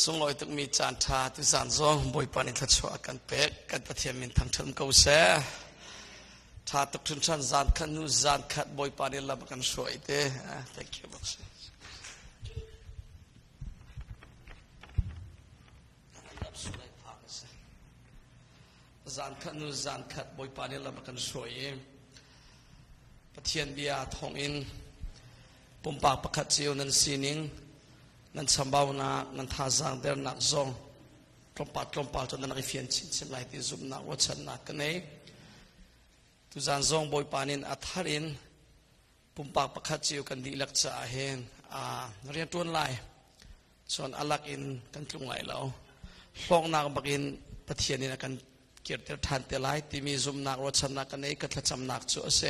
สงลอยตึกมีจานทาตุสานซองบอยปานิทัชวากันเป็กกันปะเทียมินทางเทิมเกาเสทาตุทุนชันจานขันนูจานขัดบอยปานิลับกันสวยเต้ thank you บักจานขันนูจานขัดบอยปานิลับกันสวยปะเทียนเบียทองอินปุ่มปากประคัดเจียวนันซีนิงนั่นสมบูรณ์นั่นท่าจางเดินนักซองตรมปัดจนนั่นริฟินชินชิมไลที่ซุ่มนักวัชนักกันเองตุจานซองบอยปานินอัฐารินปุ่มปากประคัดเจียวกันดีลักษาเห็นเรียนตัวไล่ส่วนอลักอินกันตรงไหลแล้วฟองนักบักอินปะเทียนนี่นะกันเกียรติทันเตไลที่มีซุ่มนักวัชนักกันเองก็ทัดจำนักชัวเส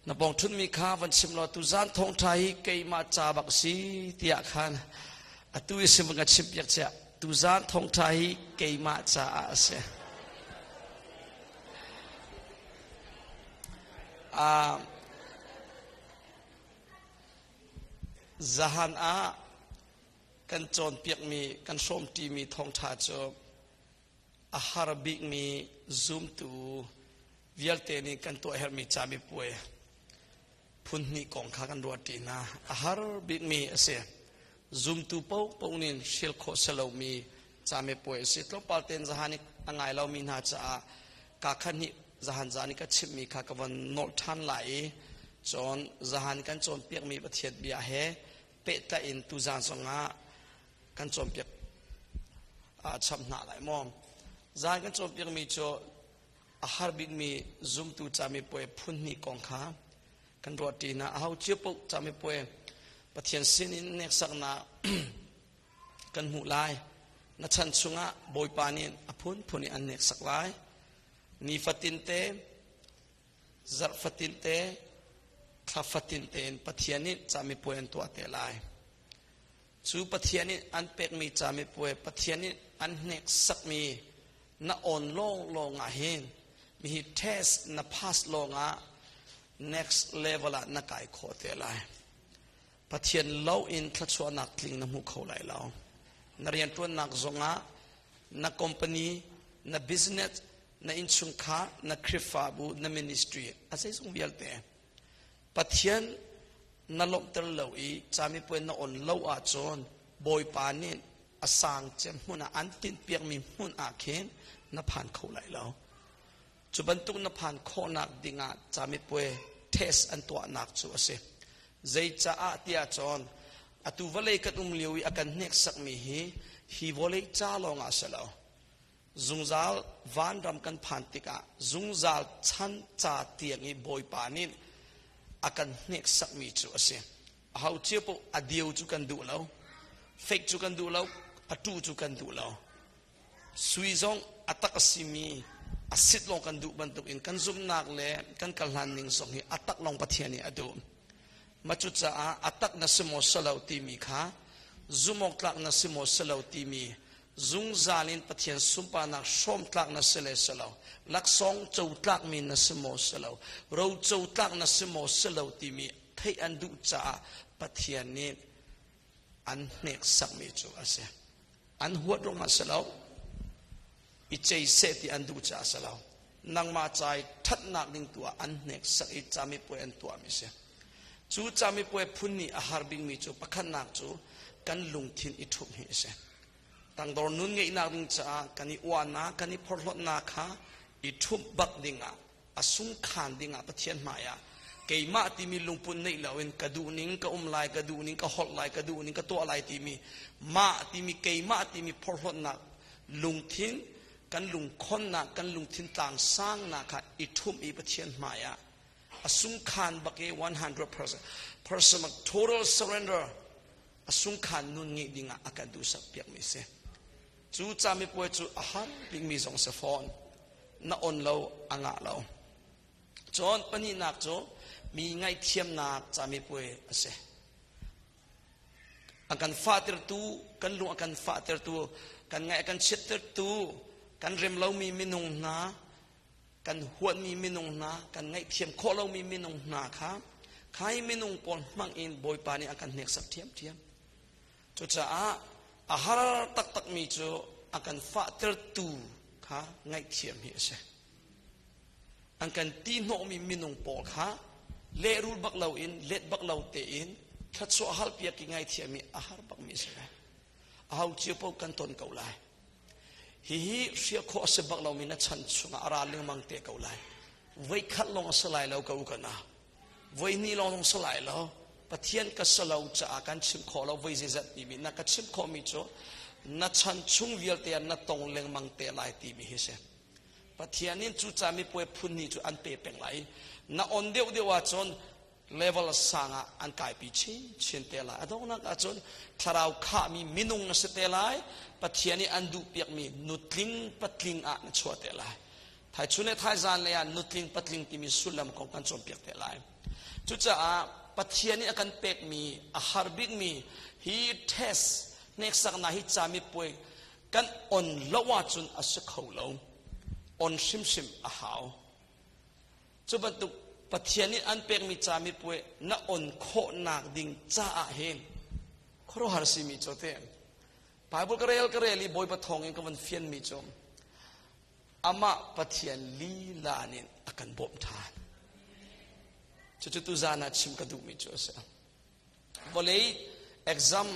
นบองทุนมีข้าวันชิมลอตุจานทองไทยเกยมาจาบักซีเตียขันตุยสิมกัดชิบยักษ์เจ้าตุจานทองไทยเกยมาจาเสจฮันกันโจนเปียกมีกันส้มตีมีทองทาจบอาหารบิกมีซูมตูวิลเตนีกันตัวเฮร์มีจามีป่วยพุ่นนี่กองข้ากันรัวตีนะอาหารบิกมีเสียซูมตูปูนินชิลโคเซลมีจามีป่วยสิตลงปาลเตนจฮันนี่อังไงเรามีนาจากาขันนี่จฮันจานี่ก็ชิมมีข้ากับวันโนทันไหลจนจฮันกันจนเปียกมีประเทศเบียเฮเปตอินตุจานสงะกันจนเปียกช้ำหน้าไหลมองจานกันจนเปียกมีโจอาหารบิกมีซูมตูจามีป่วยพุ่นนี่กองข้ากันรัวตีนะเอาเชื่อปุ๊จามีป่วยประเทศสินินเนกสักนากันหูลายนัชันสุงะบอยปานินอพุนพุนิอันเนกสักลายนีฟัตินเตจัรฟัตินเตคลาฟัตินเตนประเทศนี้จามีป่วยอันตัวเตลายสู่ประเทศนี้อันเป็กมีจามีป่วยประเทศนี้อันเนกสักมีน่าอ่อนลงอาเห็นมีเทสน่าพาสลงnext level นักไก่โคตรเลยปะเทียนเล่าอินทัชวนักลิงน้ำหูเขาไหลเรานักเรียนตัวนักจงะนักคอมพานีนัก business นักอินชุงค้านักคริฟาบูนัก ministry อาศัยส่งเบียลเตะปะเทียนนักลมเตลเล่าอีจามีเป็นนักอ่อนเล่าอาจนบอยปานินอาสังเจมหุ่นอันตินเปียกมีหุ่นอาเคนนับผ่านเขาไหลเราจุบันตุกนับผ่านข้อนักดิ่งอาจามีป่วยเทสอันตัวนักชัวเสใจจะอาเตียจอนอตุวเลกัดเลียวอากันเนกสักมีฮีวเลจ้าลงอาเสลาจุงจัลวันรำกันผ่านติกาจุงจัลชันจ่าเตียงอีบอยปานินอากันเนกสักมีชัวเสเขาเชื่อปุ๊อเดียวจุกันดูแล้วเฟกจุกันดูแล้วอตูจุกันดูแล้วสุยจงอัตตะสิมีอาศิษย์ลงกันดูบรรทุกอินกันซุ่มนักเล่กันกัลหันนิงส่งให้อัตตักลงปะเทียนี่อดูมาจุดจ้าอัตตักนัสโมสลาวตีมีค่ะซุ่มอกตักนัสโมสลาวตีมีซุงซาลินปะเทียนซุ่มปานักส้มตักนัสเลสลาวลักซองเจ้าตักมีนัสโมสลาวเราเจ้าตักนัสโมสลาวตีมีให้อันดูจ้าปะเทียนนี้อันเนกสักมีจูอาเซอันหัวตรงมาสลาวอิเจเสติอันดูจ่าสลาวนังมาใจทัดนักดิ่งตัวอันเนกสักอิจามีป่วยอันตัวมิเสจูจามีป่วยพุ่นนี่อาหารบิงมีจูปะขันนักจูกันลุงทินอิทุบฮิเสตั้งดอนุนเงยนักดิ่งจ่ากันอิวานากันอิพอลนาคาอิทุบบักดิ่งอ่ะอสุงขานดิ่งอ่ะปะเทียนมายาเกยมาที่มีลุงปุ่นในเหล่าเอ็นกระดูนิงกระลายกระดูนิงกระหดลายกระดูนิงกระตัวลายที่มีมาที่มีเกยมาที่มีพอลนักลุงทินกันลุงคนนักกันลุงทินต่างสร้างนักอิทุมอีปะเทียนมายาอสุงขานบักเอ100% total surrender อสุงขานนุนงี้ดิ่งอาการดูสักเปียกมิเสจูจามีป่วยจูอาหารบิ่งมีสองเสฟอนน่าอ่อนเราอ่างเราจนปนินักจูมีไงเทียมนักจามีป่วยเสอาการฟาเตอร์ตูกันลุงอาการฟาเตอร์ตูกันไงอาการเช็ดเตอร์ตูกันเริ่มเรามีมินุงนากันหัวมีมินุงนากันไงเทียมโคเรามีมินุงนาครับใครมินุงปนมังอินบอยปานี่อาการเนกสักเทียมจุดจ้า อาหารตักมีโจอาการฟาเตอร์ตูค่ะง่ายเทียมเหี้ยเสอันกันตีนโนมีมินุงปอค่ะเล่รูบักเราอินเล็ดบักเราเตอินขัดสวฮัลเปียกิง่ายเทียมีอาหารบักมีเสเอาเจียพวกกันตนเกาไลฮิเสียข้อเสบักเรามีนัดชันสุงอาราลิงมังเตะเกาไลไว้ขัดลงสลายเราเกากันนะไว้นี่ลงสลายเราปะเทียนกัสเราจะอาการชิมขอเราไว้เจตีมีนักชิมขอมีโจนัดชันชุงเวียลเตียนนัดตรงเลงมังเตะลายตีมีเฮเซปะเทียนนี่จูจามีป่วยพุนนี่จูอันเปย์เป็นไรนักอนเดียวว่าจนเลเวลสังอันกายปีชินเตลายอดองนักจนทาราวข้ามีมินุงนสเตลายปะเทียนนี่อันดูเปียกมีนุตลิงปัตลิงอันชัวเตลายไทยชุนไทยจานเลยอันนุตลิงปัตลิงที่มีสุลมของกันจนเปียกเตลายจุดจะปะเทียนนี่อาการเปียกมีอาหารบิกมีฮีเทสเนกสักนาฮิจามีป่วยกันอ่อนละว่าจนอาศัยเขาเราอ่อนชิมอาหาวจุดบรรทุกปะเทียนนี่อันเปียกมีจามีป่วยน่าอ่อนโคหนักดิ่งจ้าเห็นครหาสิมีโจเตมไปบุกเรลีบอยปะทองเองก็มันเฟียนมีจมอามาปะเทียนลีลานินอาการบ่มทานจุดตุจานาชิมกระดูกมีโจเสวอลเลยเอ็กซัม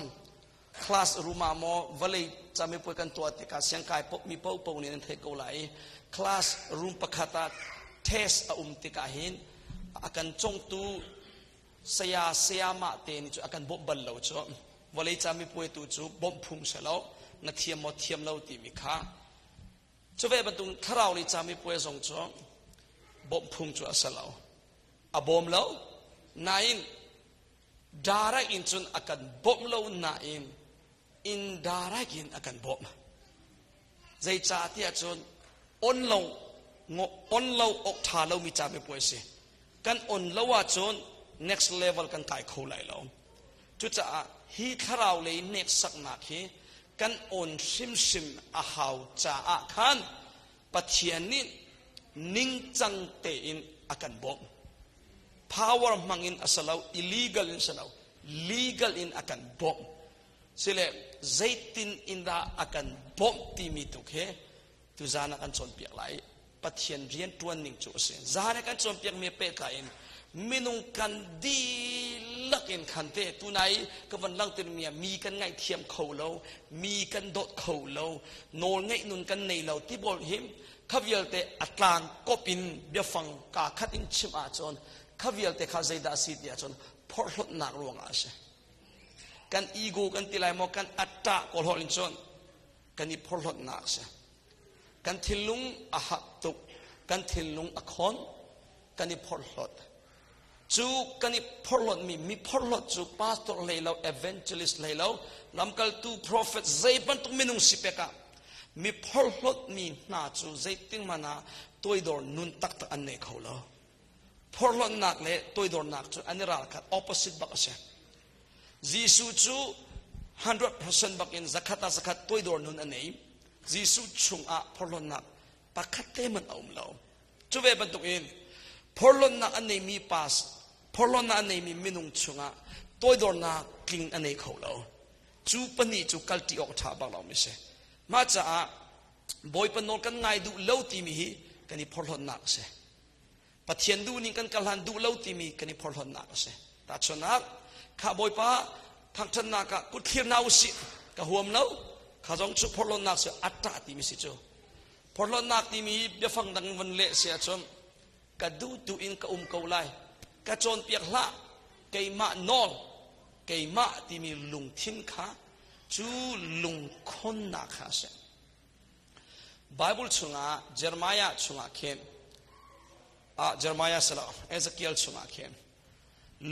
คลาสรูมาโมวอลเลยจะมีป่วยกันตัวติกาเสียงกายปมีเป้านี่นั่นเทโกไลคลาสรูมปะคาตาเทสติกาหินอาการจงตูเสียมาเตนิจูอาการบ่บัลเลวจ้ะวอลเลยจะมีป่วยตูจูบ่มพุ่งเสลานัดเทียมเลาตีมีค่าจุดเวบตุงทาราวเลยจะมีป่วยทรงจ้ะบ่มพุ่งจูเสลาบ่มเลานายดาราอินจุนอาการบ่มเลานายอินดาราอินอาการบ่มใจจ่าที่จุนอ่อนเลon lo ok tha lo mi cha me poise kan on lo wa chon next level kan kai kho lai lo chu cha hi tharau le next sak na khi kan on sim a hau cha a khan pathian ni ning chang te in akan bom power mangin asalau illegal in salau legal in akan bom sile zaitin in da akan bom ti mi tu khe tu zana kan chon piak laiปะเทียนเรียนตัวหนึ่งจุดเสียจานกันจมเปียกเมียเปกายมินุงกันดีลักอินขันเตตัวไหนก็วันลังตื่นเมียมีกันไงเทียมเขาเรามีกันโดดเขาเราโนไงนุนกันในเราที่บอกหิมข้าวิลเตอัตลานก็ปินเบียฟังกาคัดอินชิมอาจนข้าวิลเตข้าใจดาสิเดียจนพอรถหนักรวงอาเสกันอีโก้กันติลายมอกันอัตตะกอลฮอลินจนกันนี่พอรถหนักเสกันทิลุงอาหักตุกกันทิลุงอคอนกันนี่พอลลดจูกันนี่พอลลดมีพอลลดจูพาสตอร์เลยเราเอเวนเจลิสเลยเราลำกัลตูโปรเฟตใจบันตุมินุงสิเปกะมีพอลลดมีน่าจูใจติ้งมานาตัวดอร์นุนตักอันเนเขาเราพอลลดนักเลยตัวดอร์นักจูอันนี้ราคัด opposite บักเชจีซูจู 100% บักอินzakatตัวดอร์นุนอันนี้จีสุชุงอาพอลนักปักขัดเตมันเอาเราจุเวบันตุกินพอลนักอันนี้มีปัสพอลนักอันนี้มีมินุงชุงอาตัวดอนักกลิ่นอันนี้เขาเราจูปนีจูกัลติออกท่าบังเราไม่ใช่มาจากบอยปนนกันไงดูเล่าตีมีกันนี่พอลนักใช่ปัจเจียนดูนี่กันกัลหันดูเล่าตีมีกันนี่พอลนักใช่แต่ชนักข้าบอยป้าทางชนักกุดเขียนเอาสิกะหัวมเล่าข้าจงชุพอลนักเสียอัตตาตีมีสิจูพอลนักตีมีเบียฟังดังวันเละเสียจนกระดูอินกะเกาไลกระโจนเปียกละเกยมะนอลเกยมะตีมีลุงทิ้นขาจูลุงคนนักขาเสียไบเบิลชุงาเจอร์มายาชุงาเข้มเจอร์มายาสละเอเซเคียลชุงาเข้ม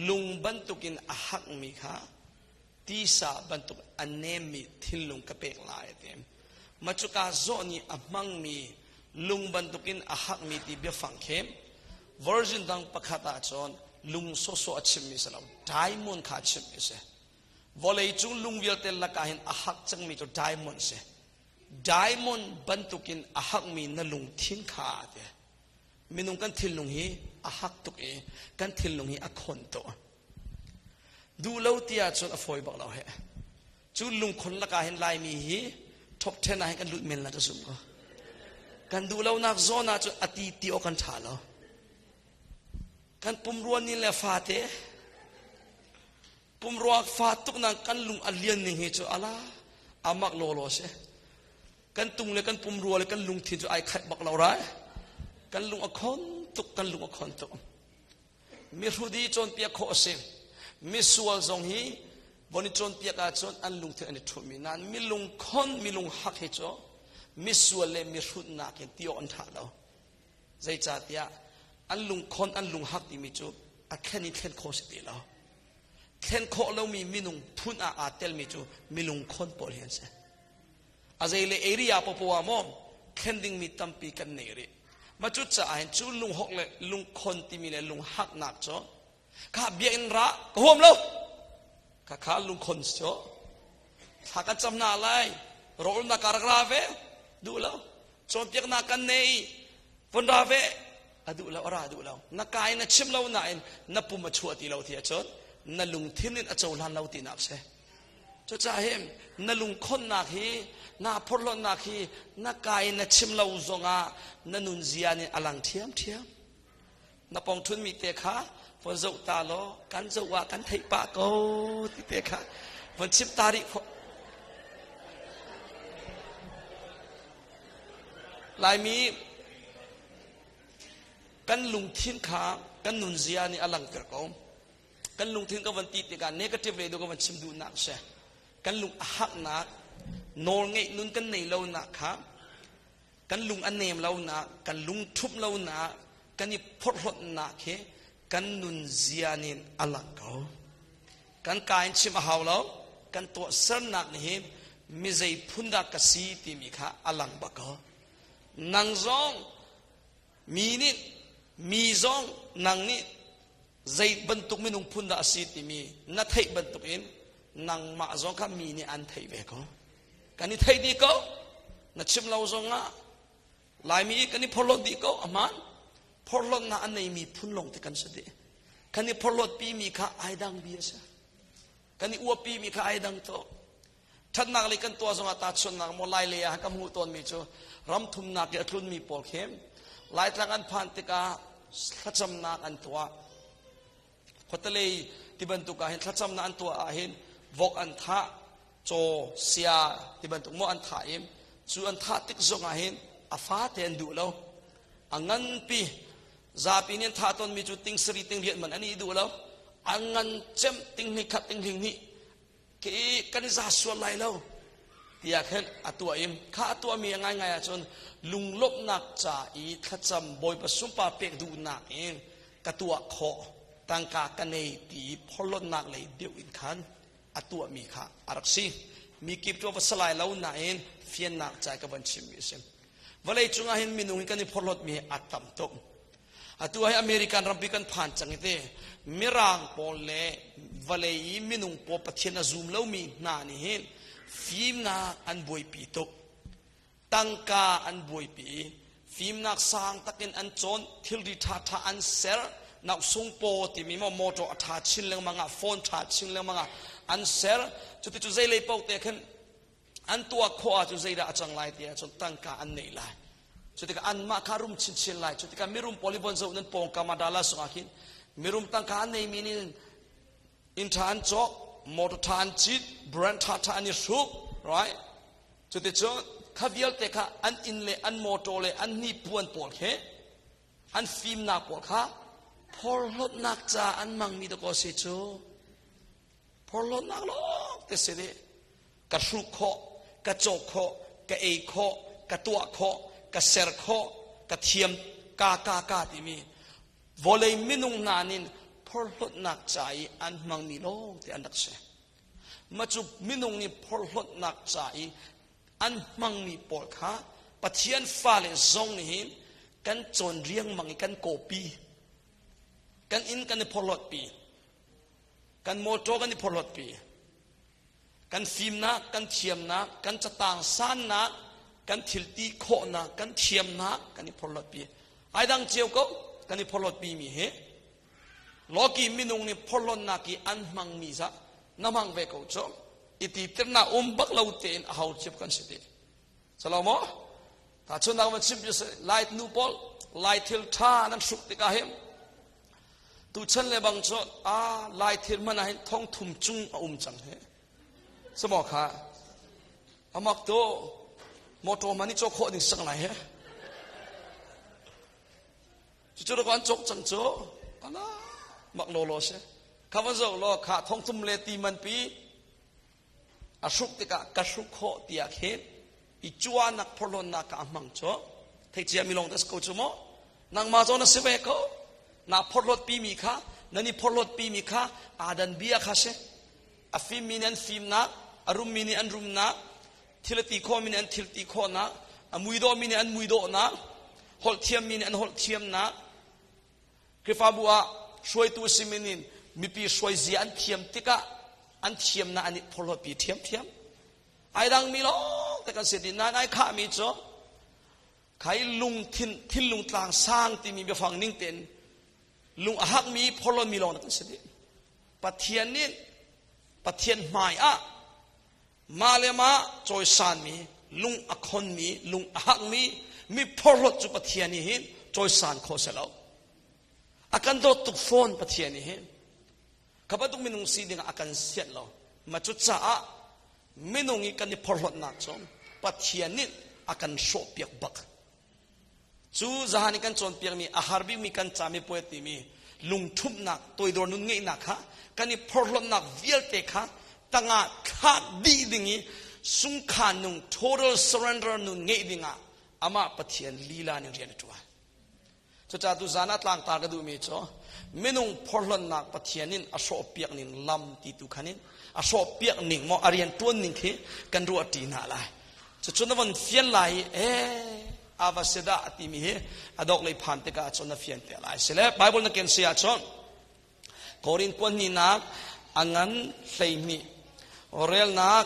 ลุงบรรทุกินอาหักมีขาตีสาบรรทุกอันเนมีทิลลุงกระเปกลายเต็มมาจุกาโซนีอมังมีลุงบรรทุกินอาหักมีที่เบียฟังเข้มวอร์จินดังปะขัดอาจอนลุงโซโซอัชิมมิสลาวไดมอนด์ขาชิมมิเสวอลเลยจูลุงเวียลเตลละกาเห็นอาหักจังมีจุไดมอนด์เสไดมอนด์บรรทุกินอาหักมีนั่นลุงทิ้งขาเดมินุงกันทิลลุงฮีอาหักตุกเอกันทิลลุงฮีอคอนโตดูเล่าที่อาจจะอฟอยบอกเราเหรอ จูลุงคนละกาเห็นลายมีฮีทบเทนให้กันลุดเมนละจะสุ่มก็กันดูแล้วนักโซน่าจะอติติโอกันถ่าแล้วกันปุ่มรัวนี่แหละฟาเตปุ่มรัวฟาตุกนังกันลุงอัลเลียนนี่เหตุอะไรอามักโลโลเสกันตุงเลยกันปุ่มรัวเลยกันลุงทิ้งจะไอขัดบักเราไรกันลุงอคอนตุกกันลุงอคอนตุกมีรูดีจนเปียกโคเซมีส่วนทรงฮีบนจนเปียกอาจนอันลุงทิ้งอันนี้ทุ่มนั้นมีลุงคอนมีลุงหักเหตุมีส่วนเลยมีรุดนักเห็นที่อันถ่าเราใจจัดยาอันลุงคนอันลุงหักที่มีจูอันแค่นี้แค่โคสิตีเราแค่โคเรามีนุงพุ่นอาเตลมีจูมีลุงคนปอลเห็นเสอาใจเลยเอริยาปปัวมอมแค่ดิ่งมีตั้มปีกันเนริมาจุดจะเห็นจูลุงหกเลยลุงคนที่มีเลยลุงหักหนักจ้ะข้าเบียนระก็ห่มเราข้าลุงคนจ้ะถ้ากันจำนาไรรอลนักการกราเวดูแล้วจนเปียกนักกันเนยวันราเวดูแล้วอะไรดูแล้วนักกายนักชิมเราหน่ายนับปุ่มมาชัวตีเราที่จดนัลุงทิ้งนิดอาจจะลันเราตีนักเสจะจะเห็นนัลุงคนนักฮีนับพลนักฮีนักกายนักชิมเราจงอานันุนเจียนี่อลังเทียมนับปองทุนมีเตะขาพอเจ้าตาล้อกันเจ้าว่ากันไทยปากโก้ที่เตะขาพอชิมตาดิลายมีกันลุงทิ้งขากันนุนเจียนี่อลังเกิดก็กันลุงทิ้งกับวันตีติการเนกาทีฟเลยดูกับวันชิมดูนักเสกันลุงหักนักโนงไงนุนกันในเราหนักครับกันลุงอันเนมเราหนักกันลุงทุบเราหนักกันนี่พดหดหนักเหกันนุนเจียนี่อลังเขากันกายชิมหาวเรากันตัวเส้นหนักนี่มีใจพุ่นดักกสีที่มีขาอลังบักเขานังซองมีนี่มีซองนังนี่ใจบรรทุกไม่นุ่งพุ่นดาสีที่มีนัทให้บรรทุกอินนังมาซองข้ามีนี่อันไทยเวก็กันนี่ไทยดีก็นัดชิมเราซองอ่ะลายมีกันนี่พลดดีก็อามันพลดน่ะอันไหนมีพุ่นลงที่กันเสด็จกันนี่พลดปีมีข้าไอดังเบียสกันนี่อวบปีมีข้าไอดังโตท่านนักเลยกันตัวสมาตาชนนักโมไลเลยอะกับหูตนมีจูรำทุมนักเยอะครุ่นมีปอลเข้มหลายทางอันพันติกาทัศมนักอันตัวพอทะเลที่บรรทุกเห็นทัศมนักอันตัวเห็นวกอันท่าโจเสียที่บรรทุกโมอันท่าเอ็มจูอันท่าติกซงเห็นอาฟ้าเทนดูแล้วอังงันปีซาปีนี้ท่าตนมีจูติงสรีติงเรียนมันอันนี้ดูแล้วอังงันเจมติงนี่ขัดติงหิงนี่กันจะสวดไหลแล้วที่อยากเห็นตัวเอ็มข้าตัวมีง่ายๆจนลุงลบนักจ่าอีทัดจำบอยประสุมปาเป็กดูนักเองกตัวขอตั้งกากันในตีพลนักเลยเดียวอินคันตัวมีข้าอารักษีมีกิบตัววัสลายแล้วนักเองเฟียนนักใจกับบัญชีมีเสียงวันเลยจุงเห็นมีนุ่งกันในพลมีตัมตกตัวให้อเมริกันรำพิกันผ่านจังเตมิรางปอลเล่วันเลยมีนุ่งปอปะเทียนซูมแล้วมีนานี่เห็นฟิล์มนักอันบวยปีตกตั้งกาอันบวยปีฟิล์มนักสร้างตะกินอันโจนทิลดิท่าอันเซร์นักส่งโปที่มีมอโตท่าชินเลงมังอ่ะโฟนท่าชินเลงมังอ่ะอันเซร์จุดที่ใจเลยปอกเตะขึ้นอันตัวขวาจุดใจได้จังไรเดียจนตั้งกาอันไหนไลจุดที่อันมาคารุมชินไลจุดที่มีรุมโพลิบอนจะนั่นปองกามาดาลาสุอาคินมีรุมตั้งกาอันไหนมีนี่อินทานจอกมอเตอร์ทานจิตแบรนด์ท่าอันนี้สุกright จุดที่จอข้าวิลเตค่ะอันอินเลอันมอโตเลอันนี้ปวนปอลเขอันฟิล์มนักปอลค่ะพอลดนักจ่าอันมังมีตะกอเสจพอลดนักหรอกแต่เสด็จกระสุกข้อกระจกข้อกระเอข้อกระตัวข้อกระเซร์ข้อกระเทียมกาที่มีวอลเลยมินุงนานินพอลดนักจ่าอันมังมีโลกที่อันดักเสมาจุมินุงนี่พอลดนักใจอันมังมีปอดขาปะเทียนฟ้าเลยซงนี่เห็นกันจนเรียงมังกันโกปีกันอินกันพอลดปีกันโมโตกันพอลดปีกันฟิล์มนักกันเทียมนักกันจะต่างสั้นนักกันทิลตีโคนักกันเทียมนักกันพอลดปีไอ้ดังเจียวก็กันพอลดปีมีเหโลกีมินุงนี่พอลดนักอันมังมีซะน้ำมังเวกเอาจอ อิติเตน่าบักเลาเตนเอาเจ็บกันสิเดสลามะถ้าชนนักมันชิมจะไล่นูปอลไล่ทิลท่านั้นสุกติกาเฮมตูฉันเลยบางจอดไล่ทิลมันให้ท้องทุ่มจุงจังเฮสมองค่ะอามักโตมอโตมันนี่โจโคดิ้งสังไหนเฮจุดๆก่อนจกจังโจอะไรมักโลโลเช่ข้าพเจ้าโลขาท้องทุ่มเลตีมันปีอาสุกติกากระสุกโคตียาเข็นอีจวนนักพลนนักอามังโจเทจิอามิลงเดสโกจุโมนังมาโจนัสเวโกนักพลปีมีข้านันนี่พลปีมีข้าอาดันเบียข้าเช่อาฟิมมินันฟิมนักอารุมมินิอันรุมนักทิลติโคมินิอันทิลติโคนักอามุยโดมินิอันมุยโดนักฮอลเทียมมินิอันฮอลเทียมนักคริฟาบัวช่วยตัวซิมินินมีปีช่วยจีอันเทียมติกะอันเทียมนะอันนี้พลปีเทียมไอ้ดังมีล้อแต่กันเสด็จนั้นไอ้ข้ามีจ้ะใครลุงทิ้นลุงต่างสร้างที่มีไปฟังนิ่งเต็นลุงหักมีพลมีล้อแต่กันเสด็จปะเทียนนี่ปะเทียนหมายมาเลมาจอยสานมีลุงอคนมีลุงหักมีพลจุปะเทียนนี่เห็นจอยสานโคเสลาอาการโดดตุกโฟนปะเทียนนี่เห็นข้าพเจ้ามินุงสีดิ่งอาการเสียเรามาจุดจ้ามินุงอีกันนี่พลนักจอมปะเทียนนี่อาการโชเปียกบักจูจานิกันจนเปียกมีอาหารบิมีกันจามีป่วยตีมีลุงทุบนักตัวโดนนุ่งเงยนักฮะกันนี่พลนักเวียลเตค่ะตั้งขาดดีดิ่งนี้สุงขานุง total surrender นุ่งเงยดิ่งอามาปะเทียนลีลานี่เรียนตัวจะจ่าตุจานัดล่างตากระดูมีจ้ะมินุงพลนักปะเทียนินอโศเปียกนินลำตีตุขันินอโศเปียกนิงมออารียนตัวนิงที่กันรัวตีน่าไลจะชนวันเฟียนไลอาวาเสดาตีมีอดอกเลยผ่านเตกาชนเฟียนเตไลเสร็จแล้วไบเบิลนักเขียนเสียชนโครินต์คนนี้นักอังงั้นใส่มีเรียลนัก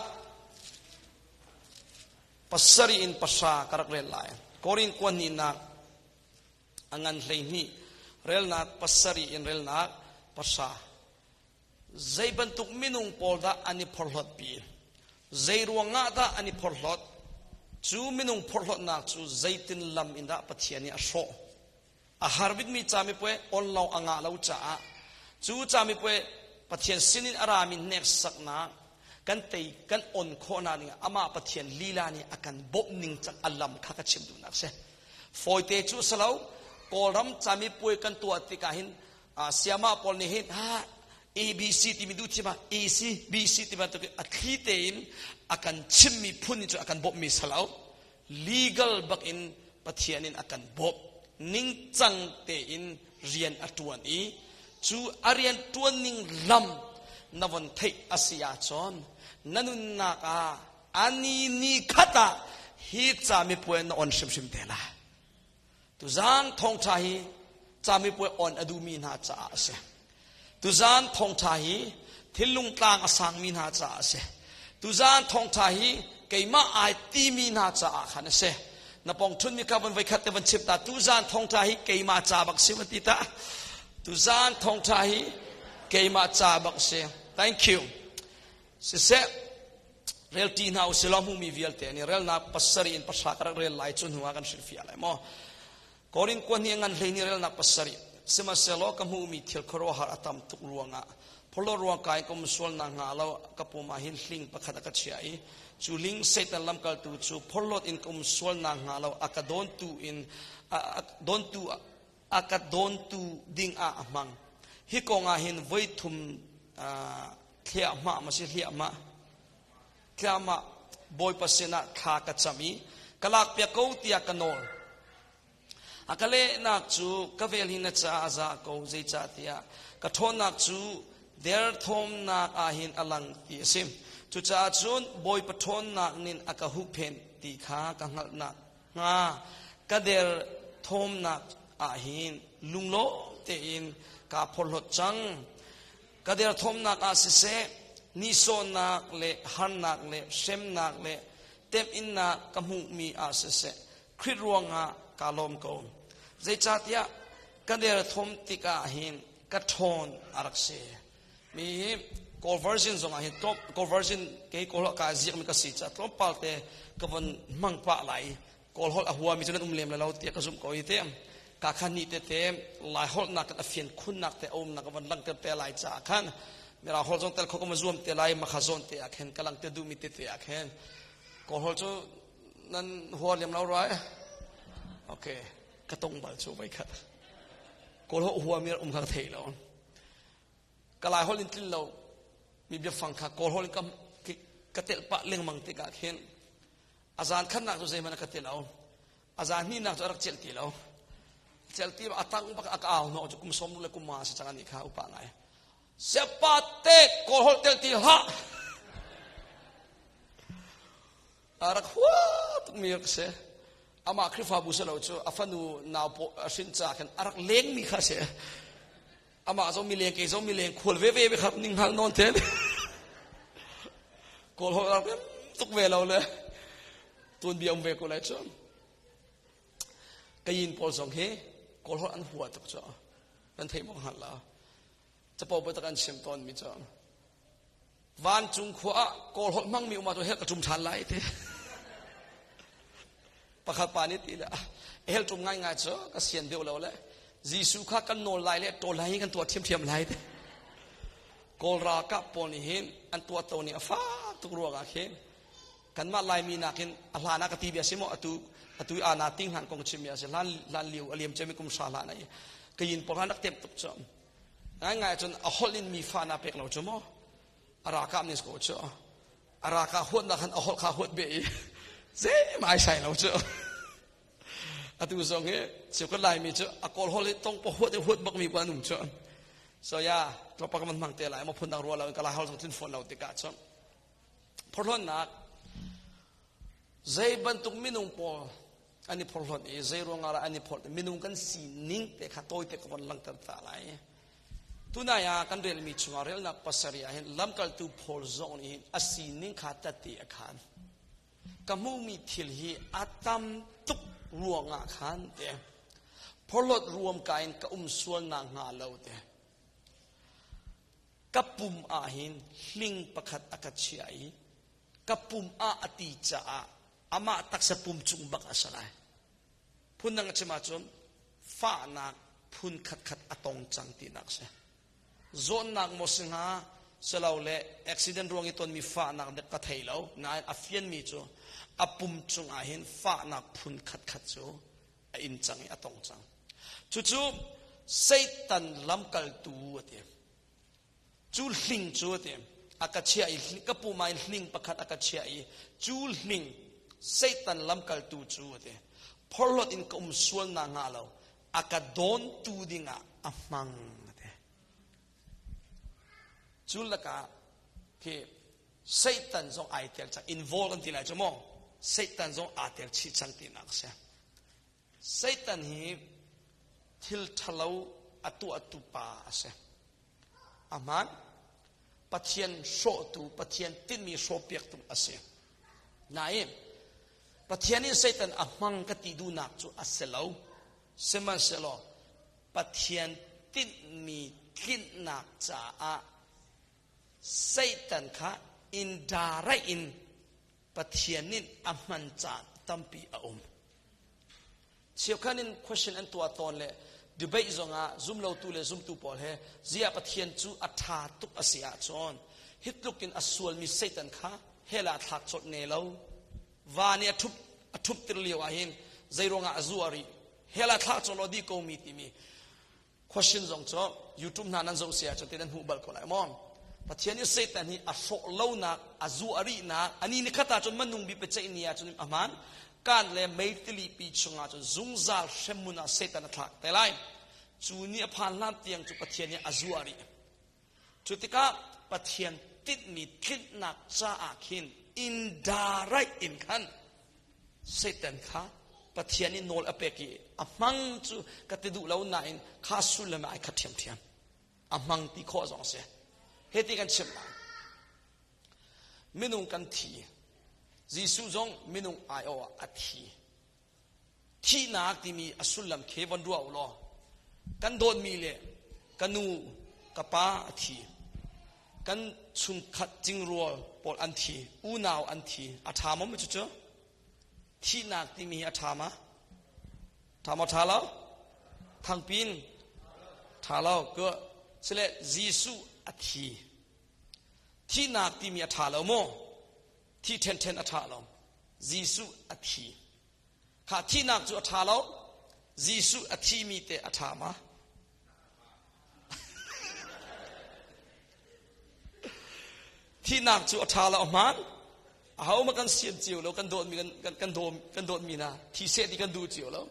ปัสสรีอินปัสสากระเรียลไลโครินต์คนนี้นักอังงั้นใส่มีเรลนักปัสสรีอินเรลนักปัสสาใจบรรทุกมินุงปอลดาอันนี้พลดปีใจรวงงาดาอันนี้พลดจูมินุงพลดนักจูใจตินลำอินดาปะเทียนี่อโศอาหารบิดมีจามิป่วยอลเราอ่างเราจ้าจูจามิป่วยปะเทียนสินินอารามินเนกสักนากันเตยกันอ่อนโคนานี่อามาปะเทียนลีลานี่อาการบบนิ่งจากอัลลัมข้าก็ชิมดูนักเสียฟอยเตจูสลาวกอลัมจามิป่วยกันตัวติกาหินเสียมาปอลนี่เห็นABC ที่มีดูที่มา ABC ที่มาตัวอัคลีเตนอาการชิมมีพุ่นนี่จูอาการบบมีสลาว legal บักอินปะเทียนินอาการบบนิ่งจังเตอินเรียนอัตวันอีจูอาเรียนตัวนิ่งลำนวันเทอาเซียจอนนันุนนักอันนี้นี่ขัดฮิตจามิป่วยนอนชิมเตล่าตุจานทองไทยจามิป่วยอ่อนอดูมีนาจ่าเสตุจานทองไทยทิลุงกลางอสังมีนาจ่าเสตุจานทองไทยเกี่ยมาไอตีมีนาจ่าขันเสนับปองทุนมีการไว้ขัดเตวันชิบตาตุจานทองไทยเกี่ยมาจ่าบักเสวันติตาตุจานทองไทยเกี่ยมาจ่าบักเส thank you เสเรลตีนาอุสลามุมีวิลเตนี่เรลนับปัสสรีอินปัสสากระเรลไลจุนหัวกันสิฟิอะไรมั้งกอรินควนนี้งันเลยนี่เรลนับปัสสรีสมาเซโลกัมหูมีเทลครัวหาอัตมตุกลวงพลรัวกายก็มุสวลนางาเรากับปูมาหินลิงประคัตกัจเฉยจูลิงเซตันลำกัลตูจูพลอินก็มุสวลนางาเราอากาโดนตูอินโดนตูอากาโดนตูดิ่งมังฮิกงาหินไว้ทุมเขียมาไม่ใช่เขียมาบอยปัสนาขากระจามีกลากเปียกตียกันโนอากาเลนักจูกเวลินจ้าอาซาโกเจจ่าตียกระทนนักจูเดร์ทอมนักอาหินอลังตีซิมจูจ่าจูนบอยปทนนักนินอากาหุเพนตีขากังหัลนักงากระเดร์ทอมนักอาหินลุงโลเตอินกาพลหดจังกระเดร์ทอมนักอาศิเซนิโซนักเลฮันนักเลเชมนักเลเต็มอินนักกมุมีอาศิเซคริรวงกาลมโกใจจัดยะกันเดรทมติกาหินกัทอนอารักเซมี conversion zong ahin top conversion ke ko ka ziak mi ka si cha top palte ka van mang pa lai kol hol ahua mi chana lem la te ka zum ko ite ka khani te lai hol nak ta fian khun nak te om nak van lang te lai cha khan mera hol jong tel khoko ma zoom te lai ma khazon te akhen kalang te du mi te akhen kol hol chu nan hua lem lau rai okay ka tong bal chu bai khat kol ho hua mi khang thei lo ka lai hol in tin lo mi bia phang kha kol hol kam ka tel pa leng mang te ka khen azan khan nak zai mana ka tel lo azan ni nak rak chel ti lo chel ti atang bak akaw no kum som le kum ma sa chang ni kha upa ngai se pate kol hol tel ti ha arak hua tuk mi se ama khrifa bu se lo chu afanu naw po asin cha khan arak leng mi kha se ama zo mi leng ke zo mi leng khol ve ve khap ning hal non the kol hol arak tuk ve lo le tun bi om ve ko lai chu kayin pol song he kol hol an hua tuk chu nan thei mong hal la cha po ba ta kan sim ton mi chu van chung khwa kol hol mang mi uma to he ka chum than lai te pakhat pani ti la hel tum ngai ngai cho ka sian deu lo le jisu kha kan no lai le to lai kan to thiam lai te kol ra ka pon ni hin an to to ni afa tu ro ga khen kan ma lai mi na kin ala na ka ti bia simo atu ana ting han kong chim ya se lan liu aliam chemi kum sa la nai ka yin por han tem tuk cho ngai ngai chon a holin mi fa na pek lo cho mo ara ka nis ko cho ara ka hot na khan a hol kha hot be ze mai sai lo cho atu zong he se ko lai mi cho a kol hol tong po hot bak mi pa num cho so ya to pa ka man mang te lai mo phun dang ro la ka la hol tin phone lo te ka cho phorlon na zai ban tuk minung po ani phorlon e zai ro ngara ani phor minung kan si ning te kha toy te ko lang tar ta lai tuna ya kan rel mi chunga rel na pasaria hen lamkal tu phol zone hi asining kha ta ti akhan kamu mi thil hi atam tuk ruanga khan te pholot ruam kain ka sual na nga lo te kapum a hin hling pakhat akachiai kapum a ati cha a ama taksa pum chung bak asalai phunang chima chum fa na phun khat atong chang ti nak se zon nak mosinga selaule accident ruang iton mi fa nak de ka thailo na afian mi chu apum chung a hin fa nak phun khat chu a in chang atong chang chu satan lamkal tu ate chu hling chu ate akachia I kapu mai hling pakhat akachia I chu hling satan lamkal tu chu ate phorlot in kum sual na nga lo akadon tu dinga amang chulaka ke satan zong ai tel cha involved until la chomo satan zong atel chi chang ti nak se satan hi thil thalo atu pa se aman pathian sho tu pathian tin mi sho piak tu ase naim pathian ni satan amang ka ti du nak chu aselo seman selo pathian tin mi kin nak cha a Satan kha indirect in pathianin aman cha tampi aum siokhanin question an to aton le debate zonga zoom lo tu le zoom tu pol he zia pathian chu atha tuk asia chon hitlukin aswal mi Satan kha hela thak chot ne lo wani athup tirliwa hin zaironga azuari hela thak chot lo di ko mi ti mi question zong cho YouTube na nan zo sia cho tenan hu bal ko lai mon pathian ni Satan hi asok lo na azu ari na ani ni khata chon manung bi pe chai nia chon aman kan le meitili pi chunga chon zungzal shemuna Satan thak telai chu ni aphan lam tiang chu pathian ni azu ari chutika pathian tit mi thit nak cha akhin indirect in khan Satan kha pathian ni nol apeki amang chu katedu lo na in khasul ma ai khathiam thiam amang ti kho zong se heti kan chimma minung kan thi jisu zong minung ai o athi thi nak ti mi asulam khevan ruwa lo kan don mi le kanu kapa athi กันชุมขัดจิงรัวปอลอันทีอูนาวอันทีอาถามมันจุดเจอที่นักที่มีอาถามะถามเอาท่าเราทางปีนท่าเราก็เสร็จยิสุอัฐิที่นักที่มีอาถาเราโมที่เทนอาถาเรายิสุอัฐิข้าที่นักจุอาถาเรายิสุอัฐิมีแต่อาถามะที่นักจุอาถาเรามันเอามากันเสียนจิ๋วแล้วกันโดนมีกันโดนมีนะที่เสียที่กันดูจิ๋วแล้ว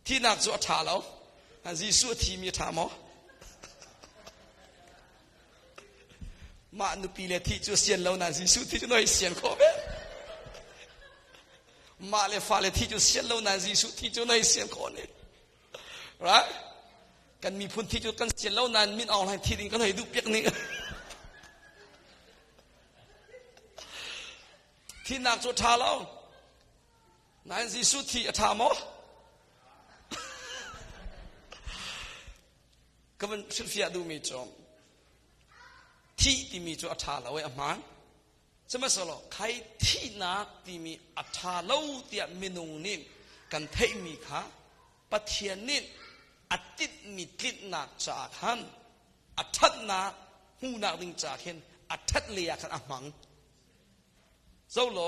ที่นักจุอาถาเรายิสุอัฐิมีอาถามะมาหนุปีเลที่จุเสียนแล้วนั่นยิสุที่จุน้อยเสียนขอเบ้มาเลฟ้าเลที่จุเสียนแล้วนั่นยิสุที่จุน้อยเสียนขอเนี่ยรักกันมีพื้นที่จุกันเสียนแล้วนั่นมินเอาอะไรที่ดินกันให้ดูเปียกนี่ที่นักจุท่าเรานั่นยิสุที่อาถามะก็มันสิฟิยาดูมีจอมที่มีจุอาถาเราไว้อามันใช่ไหมสโลใครที่นักที่มีอาถาเราเตียมินุงนินกันเทมีค่ะปะเทียนนินอัติดมีติดนักจากขันอัทัดนักหูนักดึงจากเห็นอัทัดเลียขันอามังเจ้าโล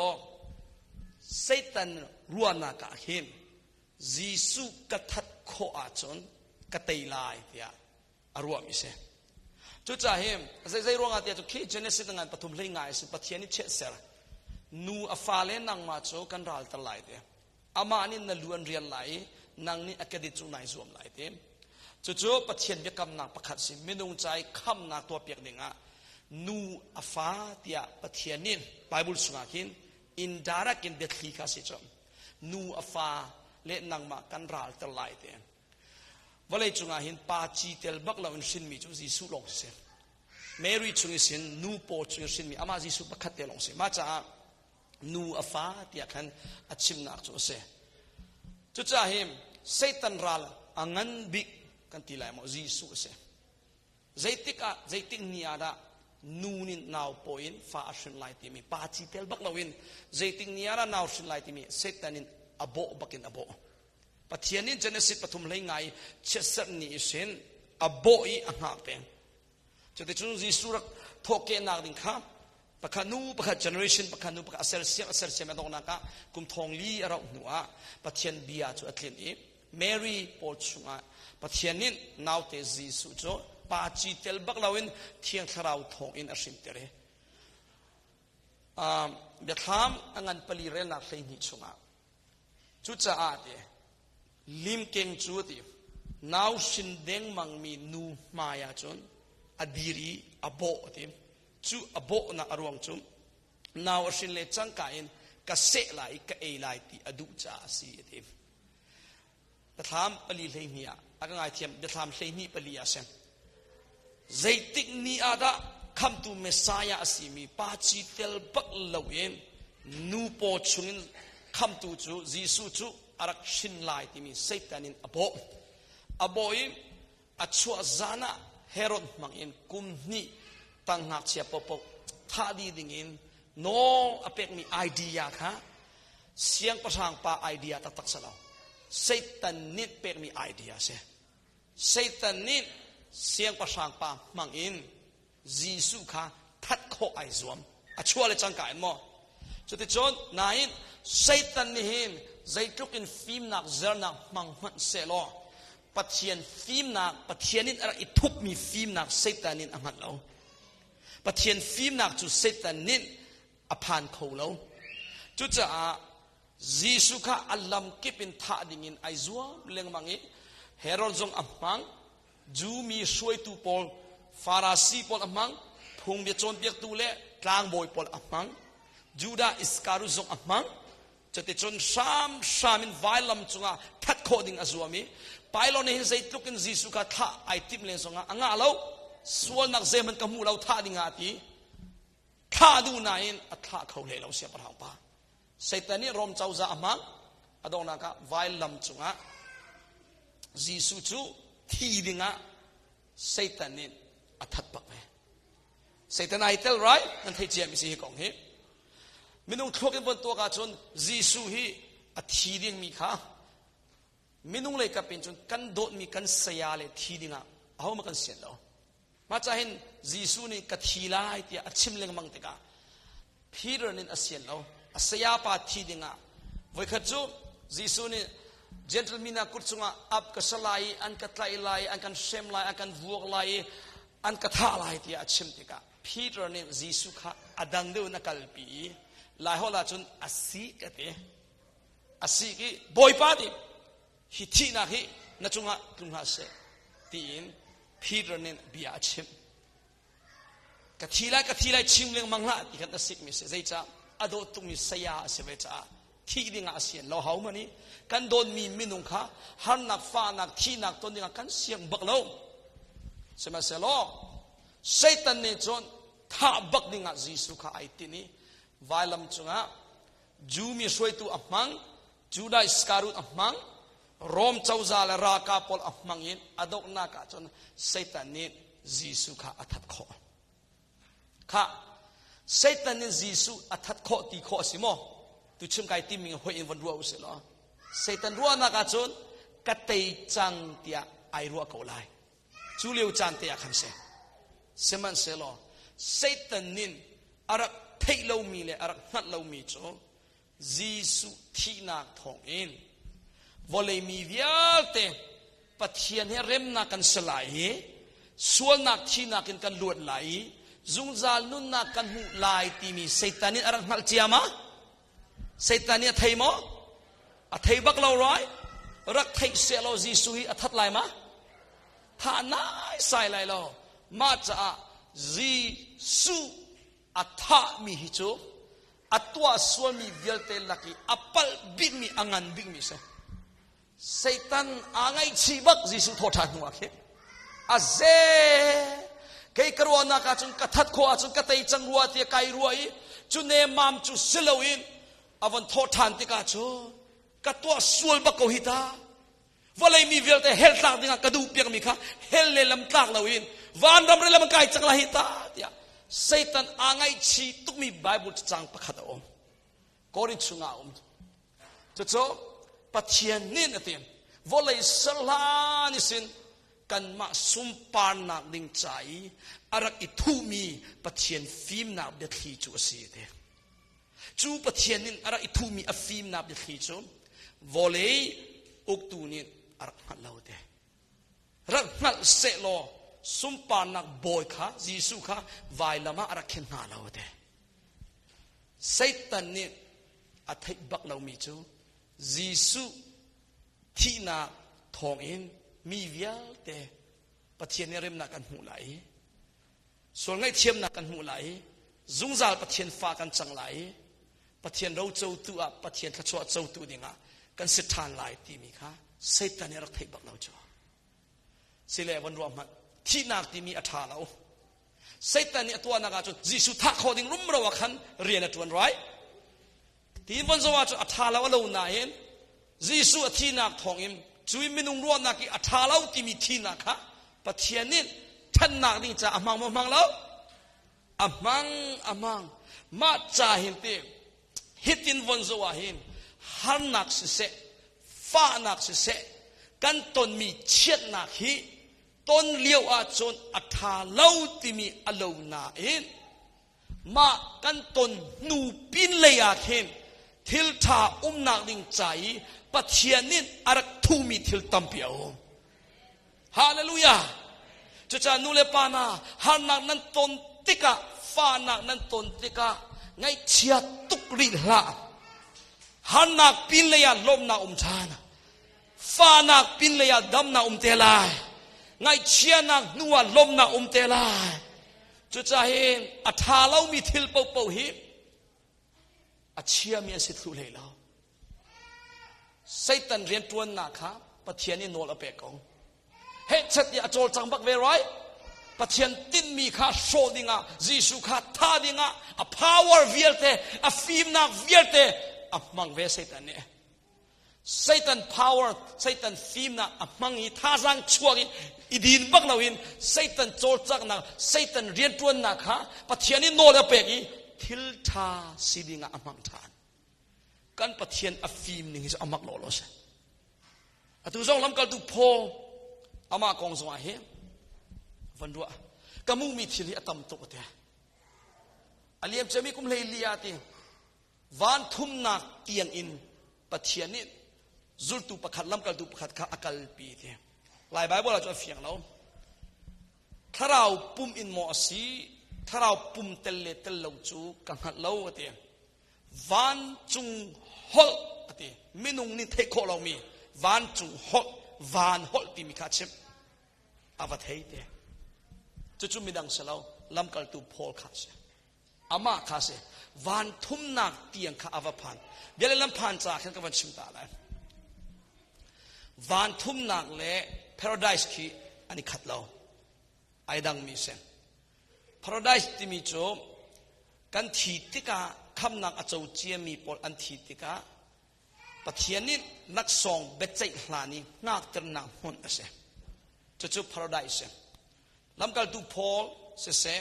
เซตันรัวนักเห็นยิสุกทัดโคอาจนกเตยลายเตียอรัวมิเสจุดจ่าเห็นใจร้องอาเตียจุดขี้เจเนสิตังงานปฐุมเลยง่ายสุดปะเทียนิเชเซอร์นูอัฟาเลนังมาโจกันรัลตะไลเตียอามานี่นล้วนเรียนไหลนังนี่อากาศจุงไหนสวมไหลเตียจู่ๆปะเทียนเบียกำนักประคัดสิไม่นุ่งใจคำนักตัวเปียกหนึ่งอ่ะนูอัฟาเตียปะเทียนินไบเบิลสุงาคินอินดารักินเด็ดลีคาสิจอมนูอัฟาเลนังมากันรัลตะไลเตียวันเลยจุงอาหินปาจีเตลบักเราอินสินมีจุยิสุลงเสียเมรี่จุงสินนูโปจุงสินมีอามายิสุบักขัดเตลงเสียมาจากนูอาฟ้าที่อาคันอัชิมนักจุเสียจุจ่าหิมเซตันรัลอังันบิกกันตีลายมยิสุเสียใจติกนี่อาดานูนินนาวโปอินฟ้าสินไลติมีปาจีเตลบักเราอินใจติกนี่อาดานาวสินไลติมีเซตันินอโบบักินอโบปะเทียนินเจเนสิตปฐุมเลยไงเชสนี่สินอโบอีอังหักเต็งจะได้จุนยิสุรักทอกเกนักดิ่งข้ามปะขานูปะขาเจเนอเรชันปะขานูปะขาเซลเซียมตรงนั้นก็กุมทองลีเราหนัวปะเทียนเบียจุอัตเลนอีเมรี่ปอลชุงะปะเทียนินนาวเตยิสุโจปาจีเตลบักลาวินเทียงทราวทองอินอสิมเตเรเบียดข้ามอันปลีเรนักเลยนิชุงะจุดจะอาเดลิมเก่งจูตินาวสินเด้งมังมีนูมายาจนอดีรีอโบติจูอโบนักอรวงจุมนาวสินเลจังกายินกเสลายกเอลายติอดุจาสีติแต่ถามปลีเลยมีอะอักง่ายเทียมแต่ถามเลยมีปลีอาเซนใจติกนีอาดาคำตูเมสายาสีมีปาจิเตลบักเลวินนูโปชุนคำตูจูยิสุจูอารักชินไลที่มีเซตันินอโบอิอัจฉริยะเฮโรดมังอินกุมนี่ตั้งหักเชียปปท่าดีดิ่งอินโนอเป็กมีไอเดียค่ะเสียงประชางปาไอเดียตักสลาวเซตันินเป็กมีไอเดียเซตันินเสียงประชางปามังอินยิสุค่ะทัดโคไอซวมอัจฉริยะจังกายมั้งจุดที่จนนายเซตันนี่หินใจทุกินฟิล์มนักเจอนักมังมันเซลล์ปัจเจียนฟิล์มนักปัจเจียนินอะไรทุกมีฟิล์มนักเซตันินอังหัดเราปัจเจียนฟิล์มนักจุเซตันินอภานเขาเราจุดจะยิสุข้าอัลลัมกิเป็นท่าดิ่งอินไอซัวเลี้ยงมังอีเฮโรลจงอัมมังจูมีช่วยตูปอลฟาราซีปอลอัมมังพุงเบียจนเบียตูเล่กลางบอยปอลอัมมังจูดาอิสการุจงอัมมังจะติดจนสามินไวลัมจุงะทัดโคดิ้งอาซัวมีไปเราในใจทุกินยิสุข้าท่าไอติมเลนสงะอ่างเราส่วนนักเซมันกมูเราท่าดิ่งอาทีท่าดูนายนอัฐาเขาเลยเราเสียประหางปาเซตันนี่รอมเจ้าจะอามังอดองนักไวลัมจุงะยิสุจูที่ดิ่งะเซตันนี่อัฐัดปักเว Satan I tell right nan thei chiam si kong hi minung thlokin bon to ka chon Jisu hi a thi ding mi kha minung le ka pin chon kan dot mi kan saya le thi dinga aw ma kan sian lo ma cha hin Jisu ni ka thi lai ti a chim leng mang te ka Peter nin a sian lo a saya pa thi dinga voi kha chu Jisu ni gentleman a kutsunga up ka salai an ka tlai lai an kan shem lai an kan vuak lai an ka tha lai ti a chim te ka Peter nin Jisu kha adang de na kalpi lai hola chun asi ka te asi ki boy pa ti hi thi na hi na chunga tumha se tin Peter nin bia chim ka thilai chim leng mangla ti khat na sik mi se zai cha ado tumi saya se ve cha thi dinga asian lo hau mani kan don mi minung kha han nak fa nak thi nak ton dinga kan siang bak lo sema se lo Satan ne chon tha bak dinga Jisu kha ai ti ni vailam chunga jumi soi tu amang Judah Iskarut amang Rom chauza la ra ka pol amang in adok na ka chon Satan ne Jisu kha athat kho kha Satan ne Jisu athat kho ti kho simo tu chim kai ti ming hoi in van ruwa se lo Satan ruwa na ka chon ka tei chang tia ai ruwa ko lai chu liu chan tia khan se seman se lo Satan nin arak thei lo mi le arak ngat lo mi cho Jisu thi na thong in volei mi vialte pathian he rem na kan salai sual nak thi na kan luat lai zungzal nun na kan hu lai ti mi Satan nin arak ngal chiama Satan ni thei mo a thei bak lo roi rak thei se lo Jisu hi athat lai ma tha nai sai lai lo ma cha Jisu atha mi hi chu atwa swami vialte laki apal big mi angan big mi se Satan angai chi bak Jisu thotha nu akhe aze kai karwana ka chung kathat kho a chung katai changwa ti kai ruai chu ne mam chu siloin avan thothan ti ka chu katwa sual ba ko hita volai mi velte hel tak dinga kadu piak mi kha hel le lam tak lawin van ram re lam kai chakla hita tia Satan angai chi tuk mi Bible chang pakhat om korin chunga cho pathian nin atin volai salani sin kan ma sumpar nak ding chai arak ithumi pathian fim na de khi chu si te chu pathian nin arak ithumi a fim na de khi chu volei uktu nin arak halo te rak hal se lo sumpar nak boy kha Jisu kha vai lama arak khen na lo te Satan nin a thai bak lo mi chu Jisu thi na thong in mi vial te pathian ne rem na kan hu lai sol ngai thiam na kan hu lai zungzal pathian fa kan chang lai pathian ro chou tu a pathian thachwa chou tu dinga kan sit than lai ti mi kha Satan ne rak thai bak lo cho sile wan ro ma thi nak ti mi atha lo Satan ne atwa na ga chu Jisu tha kho ding rum ro wa khan rian atwan right ti von zo wa chu atha lo lo na hen Jisu athi nak thong im chui minung ruwa na ki athalau ti mi thi na kha pathianin than nak ding cha amang lo amang ma cha hin te hitin von zo wa hin har nak se fa nak se kan ton mi chiat nak hi ton liu a chon athalau ti mi alo na in ma kan ton nu pin le ya khen thil tha nak ding chai pathianin arak thumi thil tampiao hallelujah chucha nule pana hanak nan ton tika fa nak nan ton tika ngai chia tukri la hanak pin le ya lom na chana fa nak pin le ya dam na tela ngai chia nak nuwa lom na tela chucha hin athalau mi thil po hi achia mi asit thu le lao Satan rian tuan na kha pathian ni nol ape ko he chat ya chol chang bak ve right pathian tin mi kha so dinga Jisu kha tha dinga a power vialte a fim na vialte a mang ve Satan ne Satan power Satan theme na amangi thazang chuangin idin baklawin Satan chorchak na Satan rientuan na kha pathiani no la peki thil tha sidinga amang than kan pathian afim ning is amak lo lo se atu zong lam kal tu pho ama kong zong a he vandua kamu mi thili atam to te aliam chemi kum lei liati van thum nak tiang in pathianin zultu pakhat lam kal tu pakhat kha akal pi te lai bible cho fiang lo tharau pum in mo asi tharau pum tel le tel lo chu kan hat lo ate van chung hol ate minung ni the kho lo mi van chung hol van hol ti mi kha chep avathei te chu midang salo lam kal tu phol kha se ama kha se van thum nak tiang kha avaphan bele lam phan cha khen ka van chim ta lai van thum nak le paradise ki ani khat lo ai dang mi sen paradise ti mi cho kan thi tika kham nak a chau chia mi pol an thi tika pathianin nak song bechai hlani nak ter na hon ase chu paradise se lamkal tu Paul se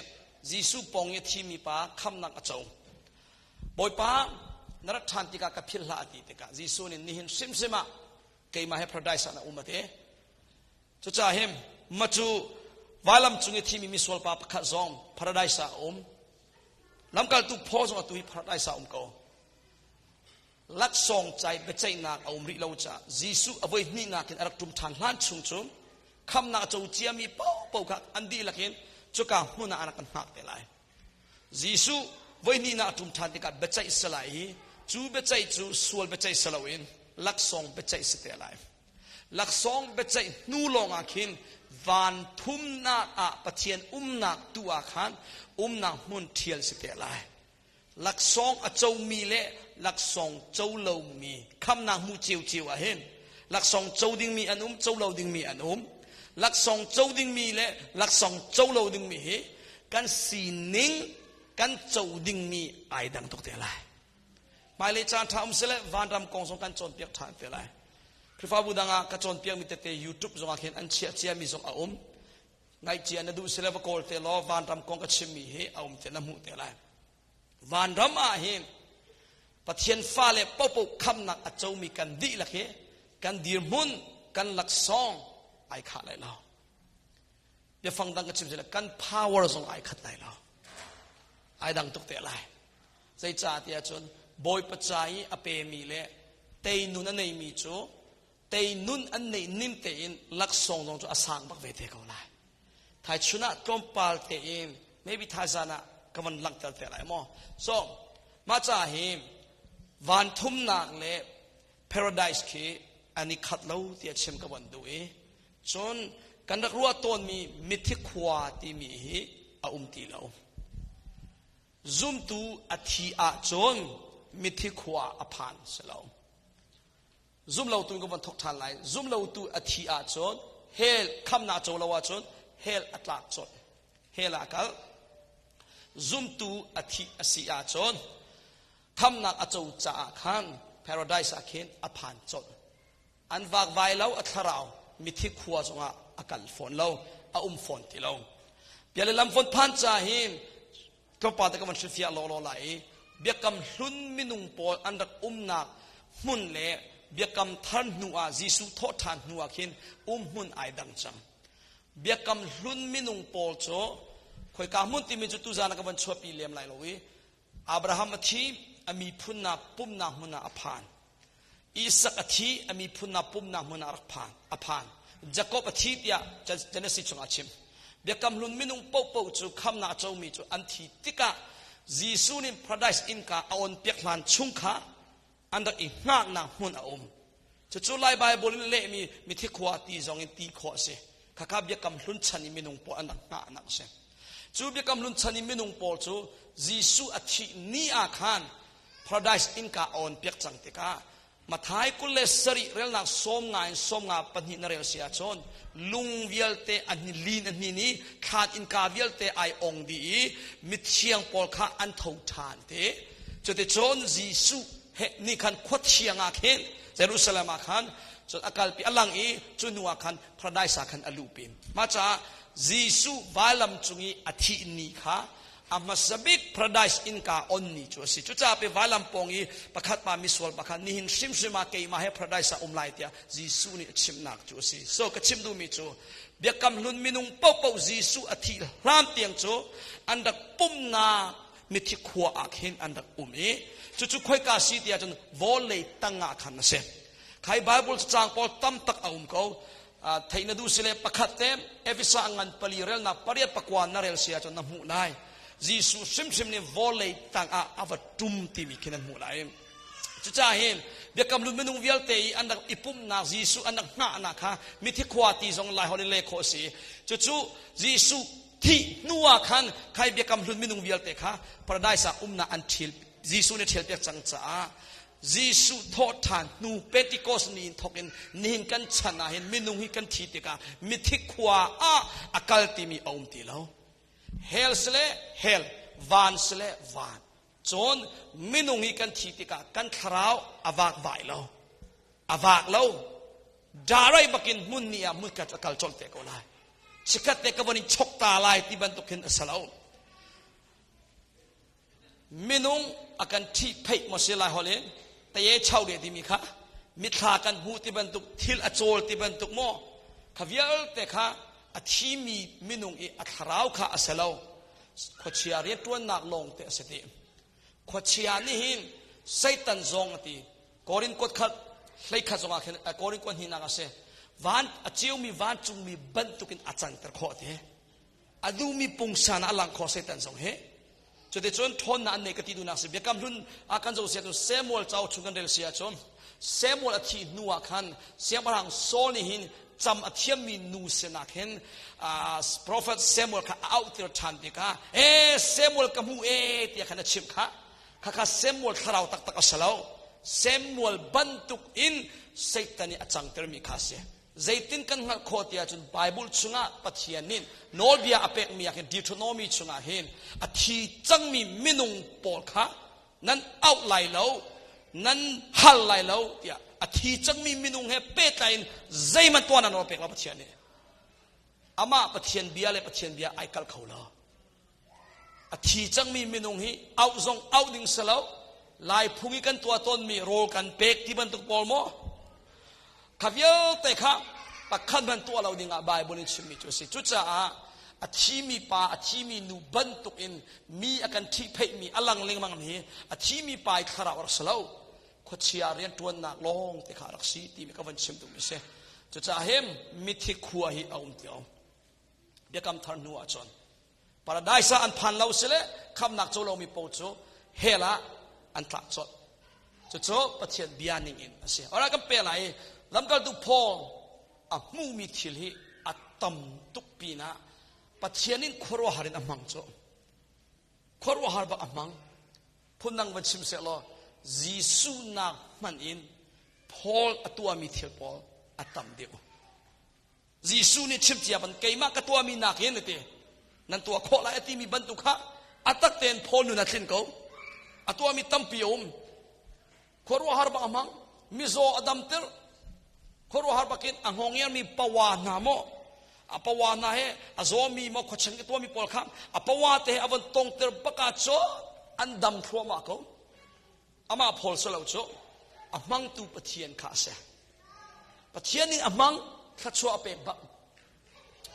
Jisu pong ye thi mi pa kham nak a chau boy pa narat than tika ka phil hla ati tika Jisu ni nihin sim sima ke ma he paradise na umate chu cha hem machu walam chungi thi mi sol pa pakha zong paradise a lamkal tu Paul zong tu hi paradise a ko lak song chai bechai nak ri lo cha Jisu avoi ni nak in arak tum than hlan chung chum kham na chau chia mi pau kha andi lakin chuka huna anak kan hak te lai Jisu voi ni na tum than te ka bechai salai chu bechai chu sual bechai salawin lak song bechai site lai lak song bechai nu long akhin van thum na a pathian na tu a khan na mun thial site lai lak song a chau mi le lak song chau lo mi kham na mu chiu a hen lak song chau ding mi an chau lo ding mi an lak song chau ding mi le lak song chau lo ding mi he kan si ning kan chau ding mi ai dang tok te lai mai le chan tham sele van ram kong song kan chon piak than te lai khifa budanga ka chon piak mi te YouTube zonga khen an chia mi zong a ngai chia na du sele ba kol te lo van ram kong ka chimi he a te na mu te lai van ram a hin pathian fa le popo kham nak a chau mi kan di la khe kan dir mun kan lak song ai khat lai lo ya phang dang ka chim sele kan power zong ai khat lai lo ai dang tok te lai sai cha tia chon boy pachai ape mi le tei nun an nei mi chu tei nun an nei nim te in lak song dong chu asang bak ve te ko lai thai chuna trompal te in maybe thazana kaman lang tel te lai mo so ma cha him van thum nak le paradise ki ani khat lo ti chem ka wan du e chon kan rak ruwa ton mi mithi khwa ti mi hi a ti lo zoom tu athi a chon mithi khwa aphan selo zoom lo tu ko ban thok than lai zoom lo tu athi a chon hel kham na chaw lawa chon hel atlak chon hel akal zoom tu athi asi a chon kham na a chaw cha khan paradise akhin aphan chon an wak vai lo atharau mithi khwa zonga akal phone lo a phone ti lo piale lam phone phan cha him to pa ta kaman shifia lo lai biakam hlun minung pol andak na mun le biakam than nuwa Jisu tho than nuwa khin mun ai dang cham biakam hlun minung pol cho khoi ka mun ti mi chu tu jana kaman chopi lem lai lowi Abraham thi ami phunna pumna huna aphan Isaac athi ami phunna pumna huna aphan Jacob athi tia Genesis chunga chim biakam hlun minung po chu khamna chau mi chu an thi tika Jisu nin paradise in ka aon piak hlan chung kha andak I ngak na hun a chu lai Bible le mi thi khwa ti zong in ti kho se khaka biakam hlun chani minung po anak na anak se chu biakam hlun chani minung po chu Jisu athi ni a khan paradise in ka aon piak chang te ka mathai kulle sari rel nak som nga panhi na rel sia chon lung vialte an lin an ni khat in ka vialte ai ong di mithiang pol kha an thau than te chote chon Jisu he ni khan khot chianga khen เยรูซาเล็มขันจนอากาศปีอลังอีจนนัวขันพระได้สักขันอลูปิมมาจากยิสุวาลัมจุงีอธินีค่ะอามาสบิกพระได้อินกาออนนี่จูสิจุจ้าไปวาลัมปองอีประคัตมามิสวลประคัตนิหินชิมมาเกยมาให้พระได้สักไลเตียยิสุนี่ชิมนักจูสิโซก็ชิมดูมิจูเบียกำลุนมินุงเป้ายิสุอธิรามเตียงจูอันดักปุ่มนามิทิขวาอักเห็นอันดักอุมีจุค่อยกาสีเตียจนวอลเลยตั้งอาคันนะเสใครไบเบิลจางปอตั้มตักเอาเขาไทยนดูสิเลประคัตเต็มเอวิสางันปลีเรลนับปริยัตปกวานนาเรลเสียจนน้ำหูนายยิสุชิมเนี่ยวอลเลยตั้งอาวัตุมที่มีแค่น้ำหูนายจุจ้าเห็นเบียกำลุนมินุงเวลเตยอันดักอิปุ่มนายิสุอันดักหน้านะคะมิทิขวาตีจงไลฮอลเลโคสีจุยิสุที่นัวขันใครเบียกำลุนมินุงเวลเตค่ะพระได้สักนาอันทิลยิสุเนี่ยเทลเปียกจังจ้ายิสุทอดทานนูเปติโกสนีนทกินนินกันชนะเห็นมินุงฮิกันทีติกามิทิขวาอากาลติมีอมติแล้วเฮลสเลเฮลวานสเลวานจนมินุงฮิกันทีติกากันคราวอวากใบแล้วอวากแล้วดาไรบักินมุนนี่มุกัดอากาลจนเตะก็ไล่ชิกัดเตะก็วันนี้ชกตาไล่ที่บรรทุกเห็นอสลาวมินุงอาการที่เพย์มอสิลาฮอลเลนแต่เย่ชาวเดียดีมีค่ะมิตรกันหูที่บรรทุกทิลอโจลที่บรรทุกโม่ขวิลแต่ค่ะอาทีมีมินุงอีอัคราวค่ะอสลาวขวดเชียร์เรียนตัวนักลงเตะเสด็จขวดเชียร์นี่หินไซตันซองตีกอรินกดขัดเลยขัดซองอาเคนกอรินกดหินนักเสวันอาเจียวมีวันจุงมีบรรทุกินอาจารย์ตะขอเตะอดูมีปุ่งสานอลังขอไซตันซองเฮจะได้จนทนนันเนกติดูนักสิเบียกำลุนอาการจะเสียจนเซมัวเจ้าชุกันเดลเสียจนเซมัวอธินัวขันเสียบรังโซนิหินจำอธิมีนูเสนักเห็นprophet เซมัวข้าเอาเติร์ชันติกาเซมัวกับมูที่ขันชิมข้าเซมัวขราวตักตักสลาวเซมัวบรรทุกอินเซตันีอาจังเตอร์มีข้าเสียใจตินกันหักโคตรยาจนไบเบิลชุงะปะเทียนินโนเบียอเปกมีอย่างดิวโทโนมีชุงะเห็นอธิจังมีมินุงปอลค่ะนั้นเอาไหลแล้วนั้นฮัลไหลแล้วเดียอธิจังมีมินุงเฮเปตไลน์ใจมันตัวนั้นโนเปกเราปะเทียนเนี่ยอามาปะเทียนเบียเลยปะเทียนเบียไอคัลเขาละอธิจังมีมินุงฮีเอาซงเอาดิ่งเสลาลายพุ่งกันตัวต้นมีโรกันเปกที่บรรทุกปอลโมขวิลแต่ข้าปักขันบรรตัวเราดิ่งอาบายบริสุทธิ์มิจุสิจุจ้าอาชีมีป่าอาชีมีนูบรรทุกอินมีอาการที่เพย์มีอลังเล็งมังมีอาชีมีป่าขราวรักสลาวขดเชียร์เรียนตัวนักลงแต่ข้ารักสีที่มีกวันชิมตุมิเสจุจ้าเฮมมิทิขัวฮีเอาเดียวเดี๋ยวคำทานัวจนปาราไดซ์อันพันเราเสละคำนักโจเรามีโปโจเฮละอันตักจดจุโจปะเทียนเบียนิงอินเสียอะไรกันเปล่าลำกัลตุพอลมูมีทิลฮีอัตตัมตุกปีนะปัจเจียนินขวรหารินอมังโจขวรหาบักอมังพูนังวันชิมเสลอยิสุนักมันอินพอลตัวมีทิลพอลอัตตัมเดียวยิสุนี่ชิมเจียบันเกยมากตัวมีนักเห็นเตนั่นตัวโคลาที่มีบรรทุกฮะอัตตักเตนพอลนุนักเล่นเขาตัวมีตั้มปิยมขวรหาบักอมังมิโซอดัมเตอร์ขวรหาบักินอังหงยันมีปวานาโมอปวานาเฮอโซมีมขชังตัวมีปอลคำอปวาเตอวันตงเตอร์ปกาโจอันดำทัวมาเขาอามาพอลสลาวโจอามังตูปะเทียนข้าเสปะเทียนนี่อามังขัดชัวเปบะ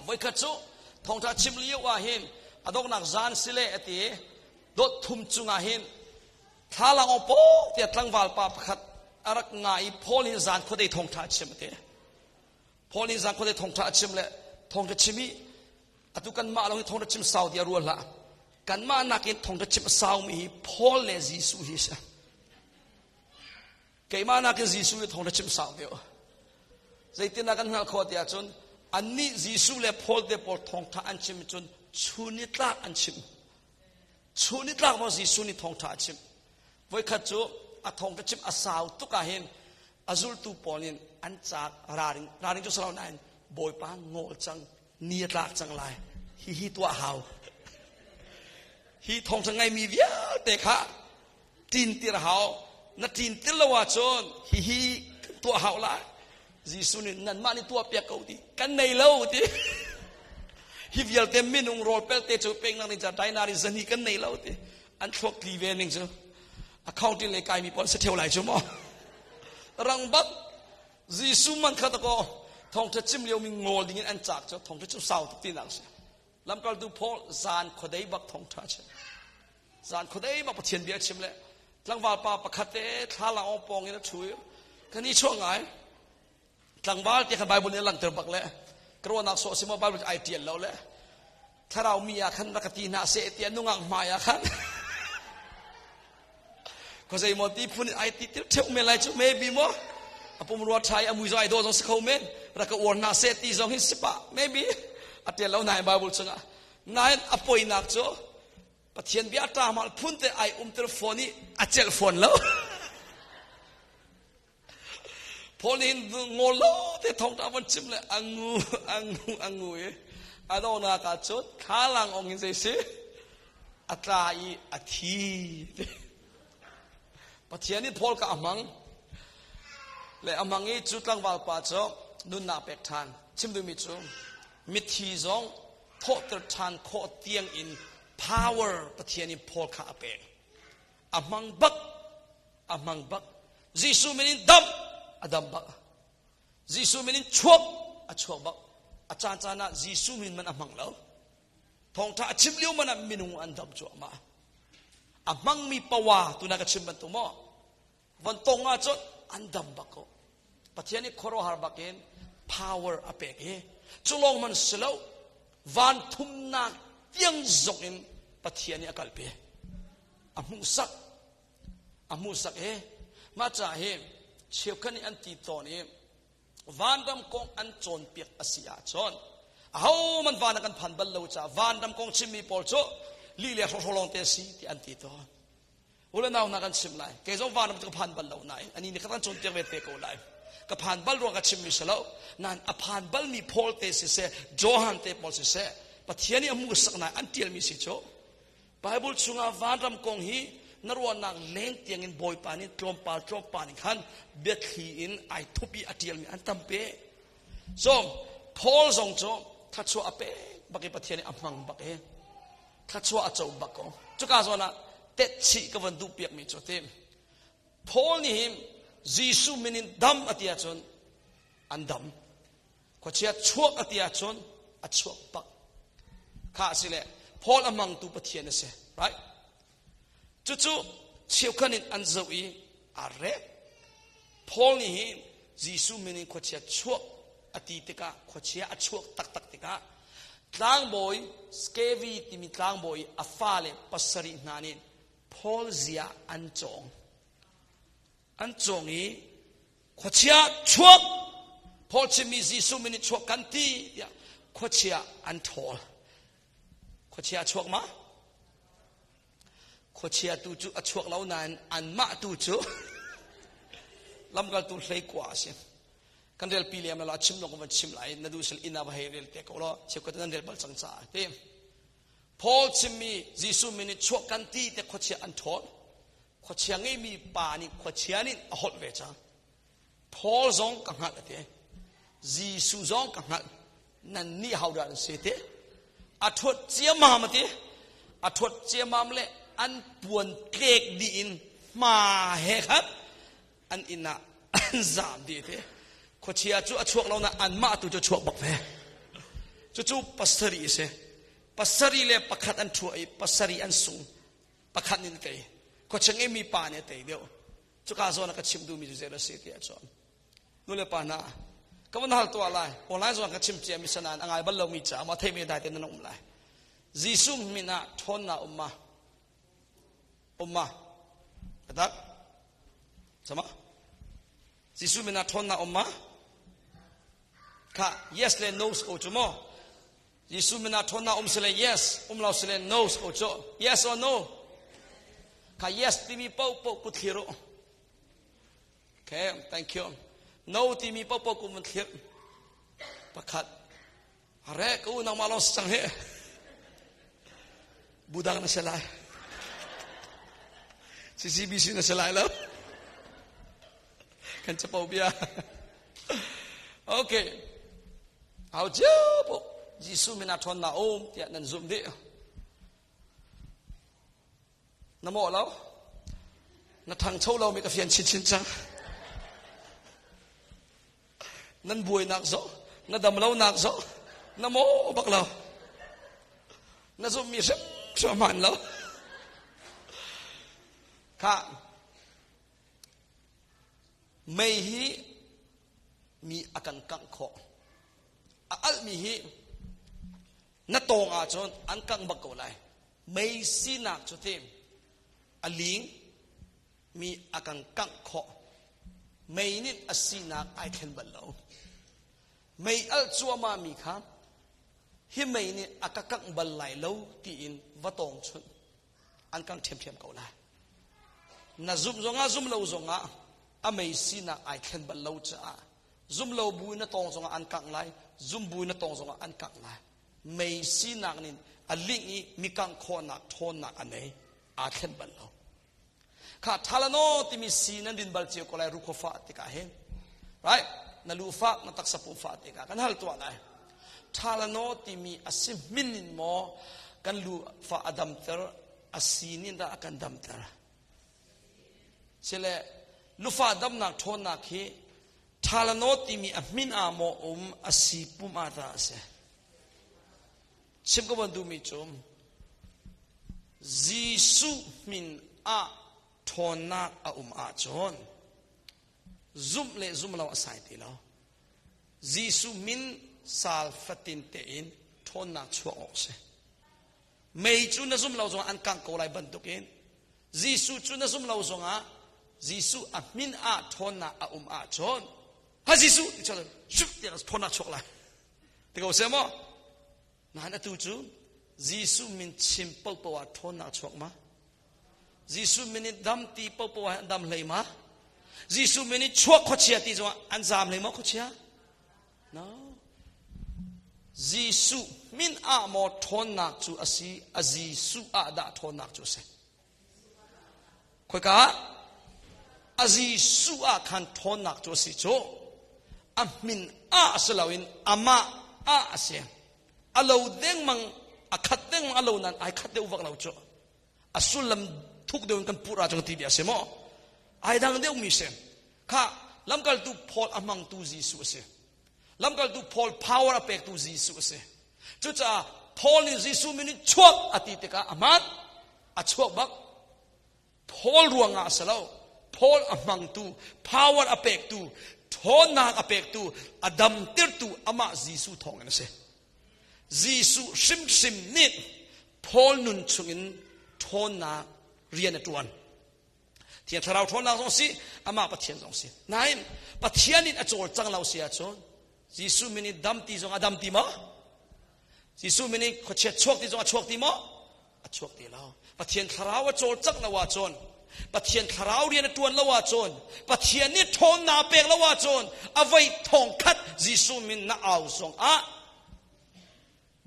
ไว้ขัดโจทองท่าชิมเลี้ยวว่าเห็นอดอกนักจานสิเลอตีดดทุ่มจุงอาเห็นท้าลังอโปเตียตั้งวาลปาขัดอารักง่ายพอลินจานคนได้ทองท่าชิมเตพอลินจานคนได้ทองท่าชิมเลทองจะชิมีอตุกันมาเราทองจะชิมสาวเดียรัวละกันมานักเองทองจะชิมสาวมีพอลเลจิสุฮิสเกี่ยมานักจิสุทองจะชิมสาวเดียวใจตินักันหักขวดยาจนอันนี้จิสุเลพอลเดพอลทองท่าอันชิมจนชูนิตลากอันชิมชูนิตลากมาจิสุนิทองท่าชิมไว้ขัดจูอะทองจะชิมอาสาวตุกาเห็นอาจุลตูปอลินอันจากราริงจุสลาวนันบอยปางโง่จังเนียรักจังไรฮีตัวหาวฮีทองจังไงมีเวียแต่ค่ะจีนตีระหาวนัดจีนตีละว่าจนฮี ตัวเฮาละจีสุนินนั่นมานี่ตัวเปียกเกาตีกันในเล่าตีฮิวยัลเต็มมินุงโรเปลเตจูเป็งนั่งนี่จะได้นาริจันนี่กันในเล่าตีอันทวกทีเวนิงจูเขาที่เลยกายมีปอนเสถียรไหลจูมั้งรังบักจีสุมันขัดก็ทองจะจิ้มเลี้ยวมีงอดิ่งอันจากจะทองจะจุดเสาตุกตีนังเสียลำก็ดูพอซานขดได้บักทองทัชซานขดได้บักปะเทียนเบียชิมเลยหลังว่าป่าประคัตเตท้าหลังอปองนี่นะช่วยกันนี้ช่วงไงหลังบ้านที่ขันใบบนนี้หลังเติมบักเลยกระวนักโซซิมาบ้านเป็นไอเดียแล้วเลยถ้าเรามีอาคันรักตีนาเสตียนุ่งอ่างมาอาคันก็จะมองที่พูดไอติดเที่ยวเมื่อไรจะไม่บีมั้งอาปุ่มรัวไทยอามุยใจโดนสกาวเมนรักอวนนาเสตีจงหินสิบะไม่บีอาเดียแล้วนายบาบุลชงะนายอป่วยนักโจปะเทียนเบียตามาพุ่นแต่ไอเทเลโฟนนี่อาเจลโฟนแล้วพอลินงอล้อแต่ทองตาวันชิมเลยอังูอาโดนากาจดขาลังองค์เสียอัตราอีอาทีปะเทียนนี่พอลกับอามังและอามังนี้จุดลังวาลปาจอกนุนนาเป็กทานชิมดูมิจูมิทีจงโทษตรทานโคเตียงอิน power ปะเทียนนี่พอลกับอาเป็กอามังบักจิสุมินินดัมอดัมบักจิสุมินินชวบชวบบักอาจารย์จานะจิสุมินมันอามังแล้วทองท่าชิมเลี้ยวมันมินุงอันดับจัวมาอามังมีปวาตุนักชิมมันตัวมอวันตรงอาจดอันดับบักก็ปะเทียนี่โคโรฮาร์บักเอง power อเปกเอจุลองมันสโลวันทุ่มนักยังจงอินปะเทียนี่อกาลเปอามุสักเอมาจ่าเฮเชี่ยวขันอันตีตอนนี้วันดำกองอันโจนเปียกอาเซียจอนเอามันวันกันพันบัลลูจ้าวันดำกองชิมีปอลโจลีเลียโซลองเตสีที่อันตีตอนอุลนาอุนักันชิมไลเกจงวันดำจะพันบัลลูไหนอันนี้นี่ก็ต้องโจนเตียงเวทเตโกไลกับพันบัลรวงกับชิมีเสลานั่นอพันบัลมีพอลเตสิเซโจฮันเตปอลสิเซปะเทียนี่อมุสักไหนอันเตียลมีสิโจไบเบิลชุงาวันดำกองฮีนรวนนักเล่งเตียงอินบอยปานิตรอมปานิขันเบียขีอินไอทุบีอติเอลมีอันตัมเป้ส่งพอลส่งโจทัชชัวอเป้บักเอปะเทียนอัมมังบักเอทัชชัวอเจ้าบักก็จุกาส่วนน่ะเตชิกวันดูเปียกมีโจเต็มพอลนี่หิมจิสุมินินดัมอติอาชนอันดัมก็เชียชัวอติอาชนอัชัวบักข้าสิเลพอลอัมมังตูปะเทียนเส rightจู่ๆเชี่ยวขันินอันเจ้าอีอะไรพอลนี่จิสุมินินขวดเชียชัวอติติกาขวดเชียอชัวตักติกาต่างบอยสเกวีที่มีต่างบอยอัฟาเลปัสรินานินพอลเซียอันจงอีขวดเชียชัวพอลจะมีจิสุมินินชัวกันตีขวดเชียอันทอลขวดเชียชัวมาขวดเชียตูจูอชวกเหล่านั้นอันมาตูจูลำกัลตูใส่กว่าสิกันเรียลปีเลียมเราชิมลงกันชิมไหลนาดูสิลอินาบะเฮเรลเตะก็แล้วเชื่อกันเรียลบัลสังสาเต็มพอชิมมีจิสุมินิชวกันตีแต่ขวดเชียอันทอดขวดเชียงไงมีป่านี่ขวดเชียนี่อหดเวจ้าพอซองกังหัดเตะจิสุซองกังหัดนั่นนี่ฮาวดาเสเตะอัฐวดเจียมามเตะอัฐวดเจียมามเละอันปวนเกกดีอินมาเฮครับอันอินะอันจามดีเถอะขวดเชียจูอชวกเรานะอันมาตูจะชวกบักเฟ่จู่ปัสสรีเสปัสสรีเล่ปักขัดอันช่วยปัสสรีอันสูงปักขัดนินเตยขวดเชงเอมีปานเนี่ยเตยเดียวจู่กาโซนักชิมดูมีจุเจรสีเทียจอนนู่นเลยปานาก็มันหัลตัวอะไรออนไลน์ส่วนกับชิมเจียมิสนานอ่างบัลลมีจ่ามาเทมีได้แต่นั่นอุ้มไรจิซุมมินะทนนะอุ้มมาbetul? Sama? Jisu mina thon na umma? Ka yes le no ko chumo. Jisu mina thon na sele yes, lao sele no ko cho. Yes or no? Ka yes timi pau kuthiro. Okay, thank you. No timi pau kuthiro. Pakhat. Are ko nang malos sang he. Budang na sila. CCBC na sila alam กันจะเป่าเบียโอเคเอาเจ้าปุ๊ยิสุมินาทอนนาโอมเตียนันซุมดิน้ำโมแล้วนัทางเช่าเราไม่กระเฟียนชินจังนั่นบวยนักโซนั่นดำเรานักโซน้ำโมบักเรานั่นซุมมีเรื่องสมันแล้วค่ะไม่ฮีมีอาการกังขออัลมีฮีนัตองอาจนอันกังบักกูไลไม่สินักจุดเต็มอลิงมีอาการกังขอไม่นิดอสินักไอเคนบัลโลไม่อัลจัวมามีครับฮิไม่นิดอาการกังบัลไลโลตีอินวัตองชุนอันกังเทียมกูไลน่าซุมซุมเราซงอ่ะไม่สินักไอเคนบัลโลจ้าซุมเราบุยนัตองซงอันกังไลซุมบุยนัตองซงอันกังไลไม่สินักนินอลิงอีมีกังขอนักทนนักอันไหนอาเคนบัลโลข้าทาลโนที่มีสีนั้นดินบัลเจียก็เลยรุขฟ้าติกาเห็นไรนั่นลูฟ้านั่นตักสปุฟ้าติกากันฮัลตัวไหนทาลโนที่มีอาศิมินินโมกันลูฟ้าอดัมเตอร์อาศินินดากันดัมเตอร์เช่นลูฟ้าดัมนักทนนักฮีทาลโนที่มีอามินอาโมอาศิปุมาตาเสชิมก็บันดูมิจมยิสุมินอาทอนนักอาจอนซุมเลซุมเราอาศัยตีเรายิสุมินซาลฟัตินเตอินทอนนักชั่วออกเสไม่จุนซุมเราจงอันกังโกไลบันตุกินยิสุจุนซุมเราจงยิสุอามินอาทอนนักอาจอนฮะยิสุที่เราชุบเดียวทอนนักชั่วไลที่เขาเสมอนั่นตูจูยิสุมินชิมปปวาทอนนักชั่วมายิสุมินดัมตีปปวาดัมเลยมายิสุมินชั่วขดเชียตีจงอันจามเลยมาขดเชีย no ยิสุมินอาโมทอนนักจูอาศิอายิสุอาดาทอนนักจูเสคุยกันอายิสุอาคันทอนนักจูสิโจอามินอาสลาวินอามาอาเสียอาลูเด้งมังอาคัดเด้งมังอาลูนั้นไอคัดเดววักเราโจอาสุลัมทุกเดือนกันปูราจังทีเดียเสมอไอดังเดียวมีเสมข้าลำกัลตูพอลอามังตูจีสุเสลำกัลตูพอล power อเปกตูจีสุเสจุดจ้าพอลนี่จีสุมินิชวกอติติกาอามัดอชวกบักพอลรวงอาสลาวพอลอามังตู power อเปกตูทอนนักอเปกตูอดัมติรตูอามาจีสุทองกันเสจีสุซิมนิดพอลนุนชุงินทอนนักเรียนตัวนั้นเทียนทาราวทอนนักสงสีอามาปะเทียนสงสีนายปะเทียนนี่อโจรจังเราเสียจนจีสุมินิดัมตีจงอดัมตีมะจีสุมินิขดเช็ดชกตีจงอชกตีมะอชกตีเราปะเทียนทาราวอโจรจังเราว่าจนปะเทียนทาราวเรียนตัวเราว่าจนปะเทียนนี่ทอนนาเปกเราว่าจนเอาไว้ทองคัดจีสุมินน่าเอาสง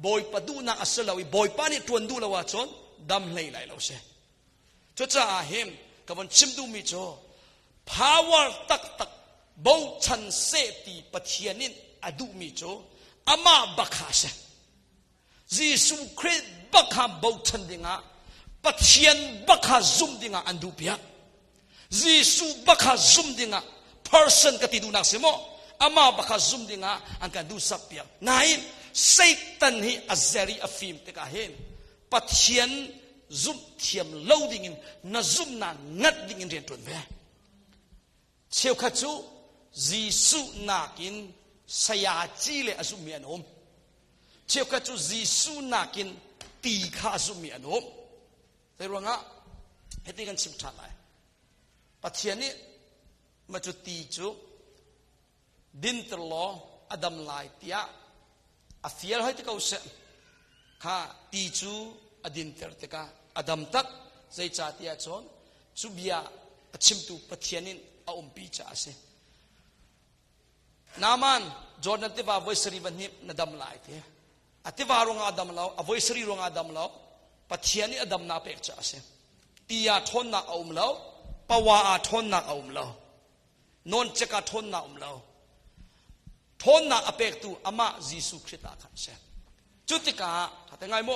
บอยปะดูนักอัศลาวิบอยปานี่ทวนดูเราว่าจนดำเลยไหลเราเสียจุดจ้าเห็นกับวันชิมดูมิโจ power ตักบ่ชันเสตีปะเทียนินอดูมิโจอามาบักฮาเสยิสุคริสต์บักฮาบ่ชันดิงะปะเทียนบักฮาซุมดิงะอันดูเปียยิสุบักฮาซุมดิงะ person กติดูนักเสมออามาบักฮาซุมดิงะอันกันดูสับเปียนายเซตันฮีอัซเซรีอัฟิมติกาเห็นปะเทียนซุมเทียมเล่าดิ่งน่าซุมน่างัดดิ่งเรียนตัวเองเชี่ยวขัดจูยิสุนักินสยาจีเลอซุมเมียนอมเชี่ยวขัดจูยิสุนักินตีข้าซุมเมียนอมแต่รู้งะเหตุกันชิมชันเลยปะเทียนนี้มาจุตีจูดินตลออดัมไลเตียอาเฟียร์ให้ที่เขาเสกข้าตีจูอดินเตอร์ติกาอดัมตักใจจ่าที่อาจารย์สุบยาชิมตูปะเทียนินอาอุมปีจ่าเสนามันจอร์นันที่ว่าวิสรีวันนี้นดัมไลเตียอธิวารองอดัมเราอวิสรีรองอดัมเราปะเทียนิอดัมนาเปกจ่าเสตียาทนนักอาอุมเราปวาอาทนนักอาอุมเรา นนจะกะทนนาเราทนนาอเปกตูอามายิสุคริตาขันเสจุดที่กะแต่ไงโม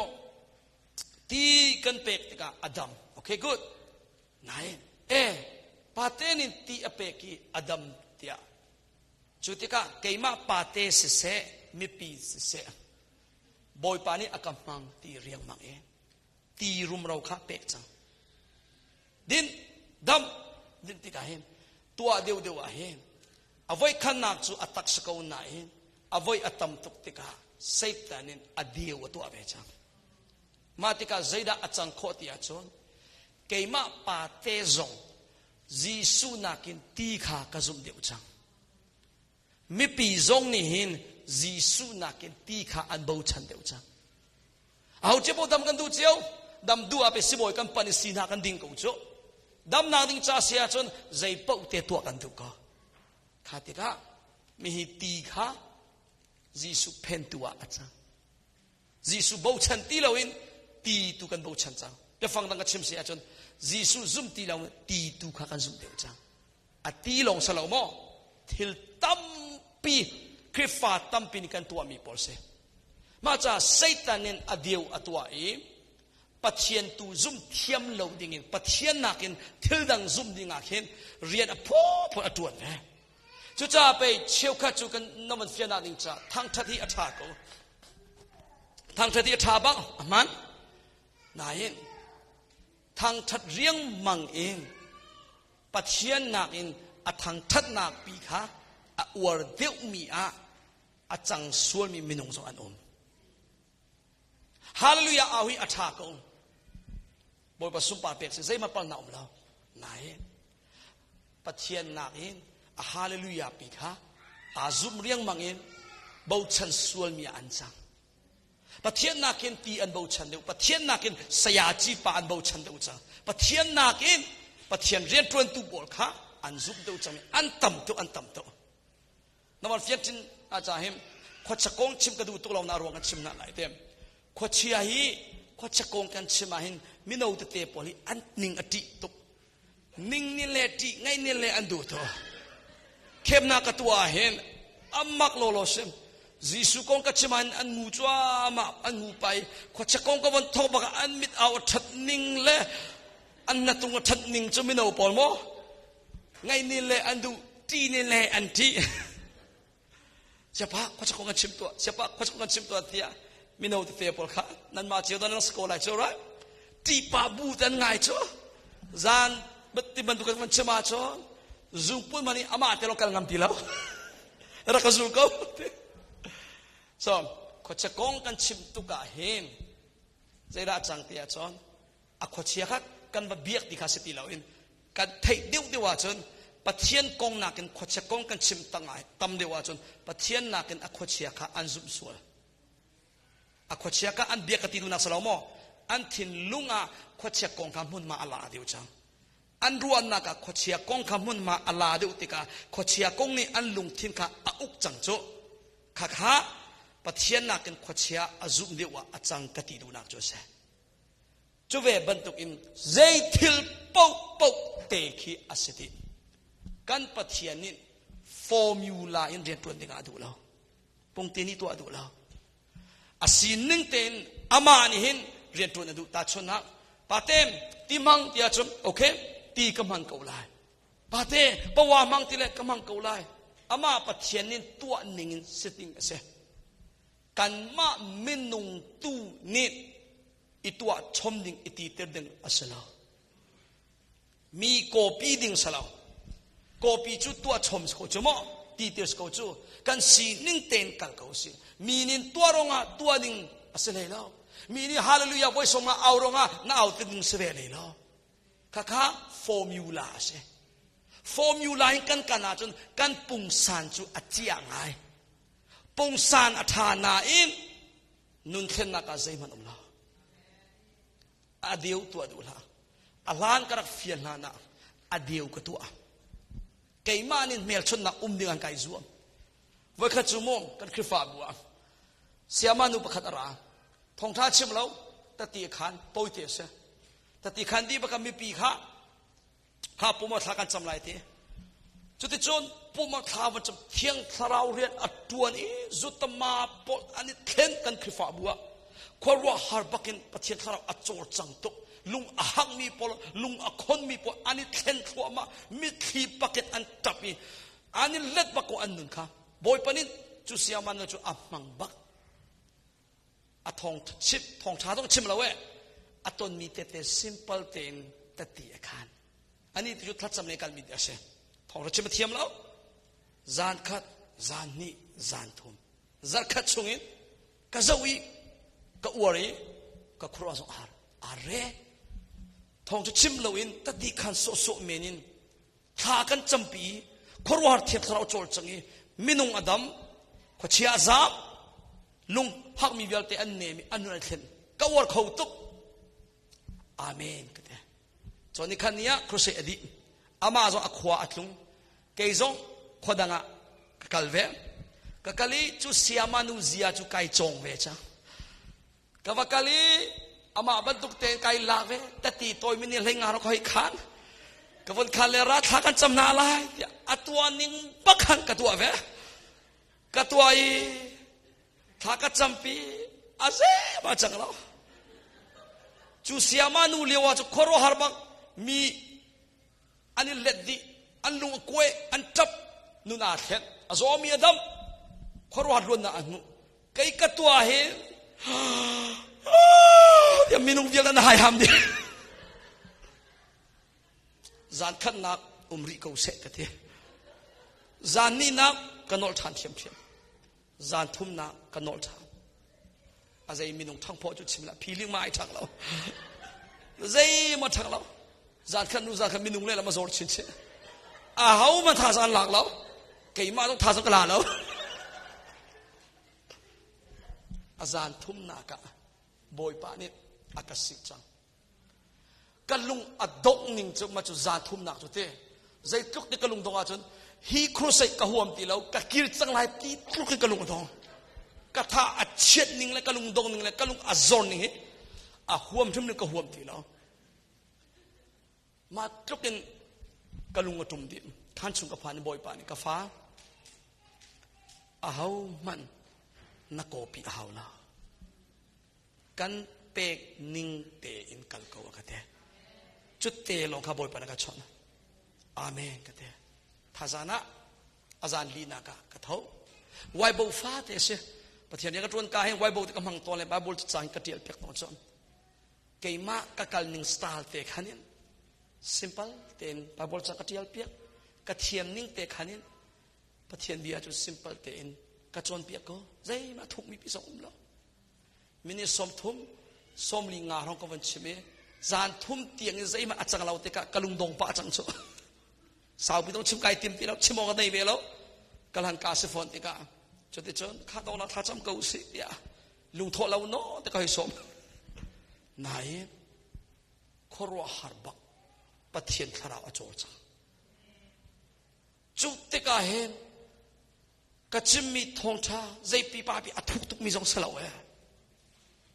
ตีกันเปกที่กะอดัมโอเคกูดไหนปาเตนินตีอเปกีอดัมเตียจุดที่กะเกยมาปาเตเสมิปีเสบอยปานี่อากำมังตีเรียงมังตีรุมเราข้าเปกจังดินดัมดินที่กะเห็นตัวเดียวเห็นเอาไว้ขนาดจู่อัตักสกาวน่าเห็นเอาไว้อัตัมตุกที่กะเซฟแต่นินอเดียวตัวเบจังมาที่กะใจดาอัจังโคตรยาจนเกยมาปาเตซงจีสุนักินตีขากระซุ่มเดียวจังมิปีซงนี่เห็นจีสุนักินตีขาอันบูชันเดียวจังเอาเจ้าพอดำกันดูเจ้าดำดูอาไปสิบอยกันปนิสีนากันดิ่งกูเจ้าดำนาดิ่งจ่าเสียจนใจเป้าเตะตัวกันดูก็ข้าที่กะมีหิตีขาจีสุเพนตัวอาจารย์จีสุบูชันตีเราเองตีตุกันบูชันจังจะฟังดังกับชิมเสียจนจีสุซุ่มตีเราตีตุขากันซุ่มเดียวจังอตีลงสลาวโมทิลตัมปีคริฟ้าตัมปีนี่กันตัวมีปอลเซมาจากไซตานินอเดียวอตัวปัจเจียนตูซุ่มเทียมเหลาดิ่งปัจเจียนนักินทิลดังซุ่มดิ่งอาเข็นเรียนอพ่ออตัวเนี่ยจุจ้าไปเชี่ยวข้าจุกันน้ำมันเฟียนาดิ่งจ้าทางทัดที่อัฐากูทางทัดที่อัฐาบ้างมันนายทางทัดเรียงมังเองปัจเจียนนักินอทางทัดนักปีขาอวดเดียวมีอาจังส่วนมีมินงสงอันอมฮาเลลูยาอาวิอัฐากูบอยประสุมปาเปกเซมาปนนาอมเรานายปัจเจียนนักินฮาเลลูยาปีขาอาซุมเรียงมังเองบูชันส่วนมีอันจังปะเทียนนักินตีอันบูชันเดียวปะเทียนนักินสยาจีปาอันบูชันเดียวจังปะเทียนนักินปะเทียนเรียนตรวนตูบอลขาอันซุมเดียวจังอันต่ำตัวน้ำมันเฟียจินอาจารย์เห็นขวัญกงชิมกระดูตุกเราหน้ารวงกันชิมนั่นไหลเต็มขวัญเชียฮีขวัญกงกันชิมมาเห็นมิโนตเตปอลีอันนิ่งอติตุกนิ่งนี่แหละติไงนี่แหละอันดูตัวเข้มนักตัวเห็นอัมมักโลโลเซมจีสุกงกันชิมมาเห็นอันงูจ้ามาอันงูไปขวัญกงกันวันทบกันอันมิดเอาทัดนิ่งเละอันนัตุงทัดนิ่งจะมิโนปอลโมไงนี่แหละอันดูตีนี่แหละอันที่siapa kau cakap dengan cim tua siapa kau cakap dengan cim tua dia minau tu dia polka nan ma cio dan sekolah cio right ti pabu dan ngai cio zaan beti bentukan macam cio zoom pun mani ama te lokal ngam tilau era ka zoom kau so kau cakap dengan cim tu ka hen saya dah cang dia cio aku ciakat kan berbiak dikasih tilauin kan thei diu diwa cioปะเทียนกงนักินขวดเชกงกันชิมตั้งไงตำเดียวจนปะเทียนนักินอขวดเชียกอันซุ่มสวยอขวดเชียกอันเบียกติดูนักสลาวโมอันทินลุงขวดเชียกงคำมุนมาอัลลาเดียวจังอันรวนนักขวดเชียกงคำมุนมาอัลลาเดียวติกาขวดเชียกงนี่อันลุงทินข้าอุกจังโจข้าข้าปะเทียนนักินขวดเชียอซุ่มเดียวอาจังกติดูนักโจเสจูเวบันตุกินใจทิลปุ๊บเตคีอาศัยกันปะเทียนนี่ฟอร์มูลาอินเรียนตัวเด็กอาดูเราปงเตนี่ตัวอาดูเราอาศินนึงเตนอามานี่เห็นเรียนตัวอาดูตาชนนักปาเต็มตีมังตีอาชมโอเคตีกำมังเกาไลปาเต้ปะวามังตีเล็กกำมังเกาไลอามาปะเทียนนี่ตัวหนึ่งเสติงเสกันมามินุงตูนี่อีตัวชมดิ่งอีตีเตอร์ดิ่งอาศลามีโกปีดิ่งสลาวโกปีจุดตัวชมสกุลจมอตีเตอร์สกุลจูกันสีนิ่งเต็นกันเขาสิมีนินตัวรงตัวนิ่งอาศเลยแล้วมีนี่ฮาเลลูยาไว้ส่งมาเอารงน่าเอาติงเสวเลยแล้วข้าฟอร์มูลาเสฟอร์มูลากันกันอาจนกันปุ่งสานจูอัจฉริยะไงปุ่งสานอัฐานาอินนุนเข็นนักอาศัยมันละอเดียวตัวดูละอลานกระฟิยนานะอเดียวกับตัวเกี่ยมานินเมลชนนักดิ่งไกจวมวัคจุมงกันคริฟ้าบัวเสียมานุปขัดราทองท้าชิมเราตัดตีขันปอยเตสตัดตีขันดีบักมีปีข้าปุ่มว่าทักกันจำไรเต จุดที่จนปุ่มข่าวมันจะเที่ยงทราวเรียนอัดตัวนี้จุดตมาปออันนี้เข็นกันคือฝ่าบัวคนว่าฮาร์บักินประเทศทราวอัดโจรจังตุลุงอาหังมีปอลุงอาคนมีปออันนี้เข็นทัวมามีขีปักเก็ตอันตับมีอันนี้เล็ดบักก็อันหนึ่งค่ะบอยปนินจุเสียมันจุอับมังบักอัดทองชิบทองชาต้องชิมแล้วเว้ยอัดต้นมีเตะซิมเปิลเตนตะตีอาคารอันนี้จุดทัดจำในการมีเดียเช่ทองเราชิมเทียมแล้วจานขัดจานนี้จานทุ่มจานขัดชงอินกะเจ้าอีกะอวรีกะครัวสงหารอะไรทองจะชิมแล้วอินตะตีขันโซโซเมนินทากันจำปีครัวเทียบเราโจรจังอีมินุงอดัมขวเชียซามลุงฮักมีเวลเตอันเนมีอันนั้นเห็นกะวรเขาตุกอาเมนกันเถอะจนนี้ขันนี้ครุเสอดีอามาจงอขวาอัดลุงเกยจงขวดังอ่ะกัลเวกะกะลีจูเสียมานูเซียจูไกจงเวจ้ะกะวะกะลีอามาบันตุกเตนไกลาเวแต่ตีตัวมินิเลงารก็ให้ขันกะวันขันเลรัดทักันจำนาลายอัตัวนิ่งบักขันกะตัวเวกะตัวอีทักจำปีอาเซมาจังเราจูเสียมานูเลียวจูโคโรฮาร์บักมีอันนี้เล็ดดีอันลุงกวยอันจับนุนาเห็นอาโซมีอดัมโคโรฮาร์รุนนะอันนุไก่กะตัวเห็นเดี๋ยวมีนุ่งเดียวกันหายหามดิจานขันนักริโกเสกเถอะจานนี้นักกันนอลทันเทียมจานทุ่มนักกันนอลทันอาใจมีนุ่งทั้งพอจุดชิมละพี่ลิงมาไอ้ทักเราใจมาทักเราจานขันนู้จานขันมีนุ่งเล่นแล้วมาโจรชินเชเขามาท่าจานหลักเราเกี่ยมาต้องท่าสังกลาเราอาจารย์ทุ่มนักะบอยปานี่อากาศิจังกันลุงอดกนิ่งจุมาจุจานทุ่มนักจุดเต้ใจทุกที่กันลุงตรงอาจนฮีครูใส่กระหัวมตีเรากะกิรจังไรตีทุกที่กันลุงตรงกะท่าอัดเช็ดนิ่งเลยกันลุงตรงนิ่งเลยกันลุงอัดจอนนิ่งเหอะหัวมทุ่มนึกกระหัวมตีเรามาทุกที่กันลุงกระทุ่มดิขันชุงกระพานบอยปานี่กระฟ้าเอามันนักโกปีเอาละกันเปกนิ่งเตอินกัลโกวะกันเถอะจุดเตลงข้าบอยปานกระชอนอาเมนกันเถอะท่าจานะอาจารย์ลีนากะกระเท้าไวโบฟ้าเตะเสียประเทศนี้ก็ตรวนกายให้ไวโบที่กำลังตัวเลยไบเบิลจะจางกระเทียมเปียกนอนจอนเกี่ยมากะกัลนิ่งสไตล์เตะขันนี้ simple เต็นไบเบิลจะกระเทียมเปียกกระเทียมนิ่งเตะขันนี้ประเทศเบียจุด simple เต็นกระจนเปียกก็ใจมาทุกมีพิสงฆ์แล้วมินิสมทุมสมลิงาของกวันชิเมจานทุมเตียงใจมาอาจังเราเตะกะลุงดงปะจังโซสาวไปต้องชิมไก่ติมตีแล้วชิมองกันในเวลากะลันกาสิฟอนเตะกะจนที่จนข้าตองเราท้าจำเกาสิยาลุงโทเราโน่แต่ก็ให้สมนายครัวฮาร์บักปะเทียนคาราอโจจังจุดเตะกะเห็นกะจิมมีทองชาใจปีปาปีอัดทุกมีจงสลาว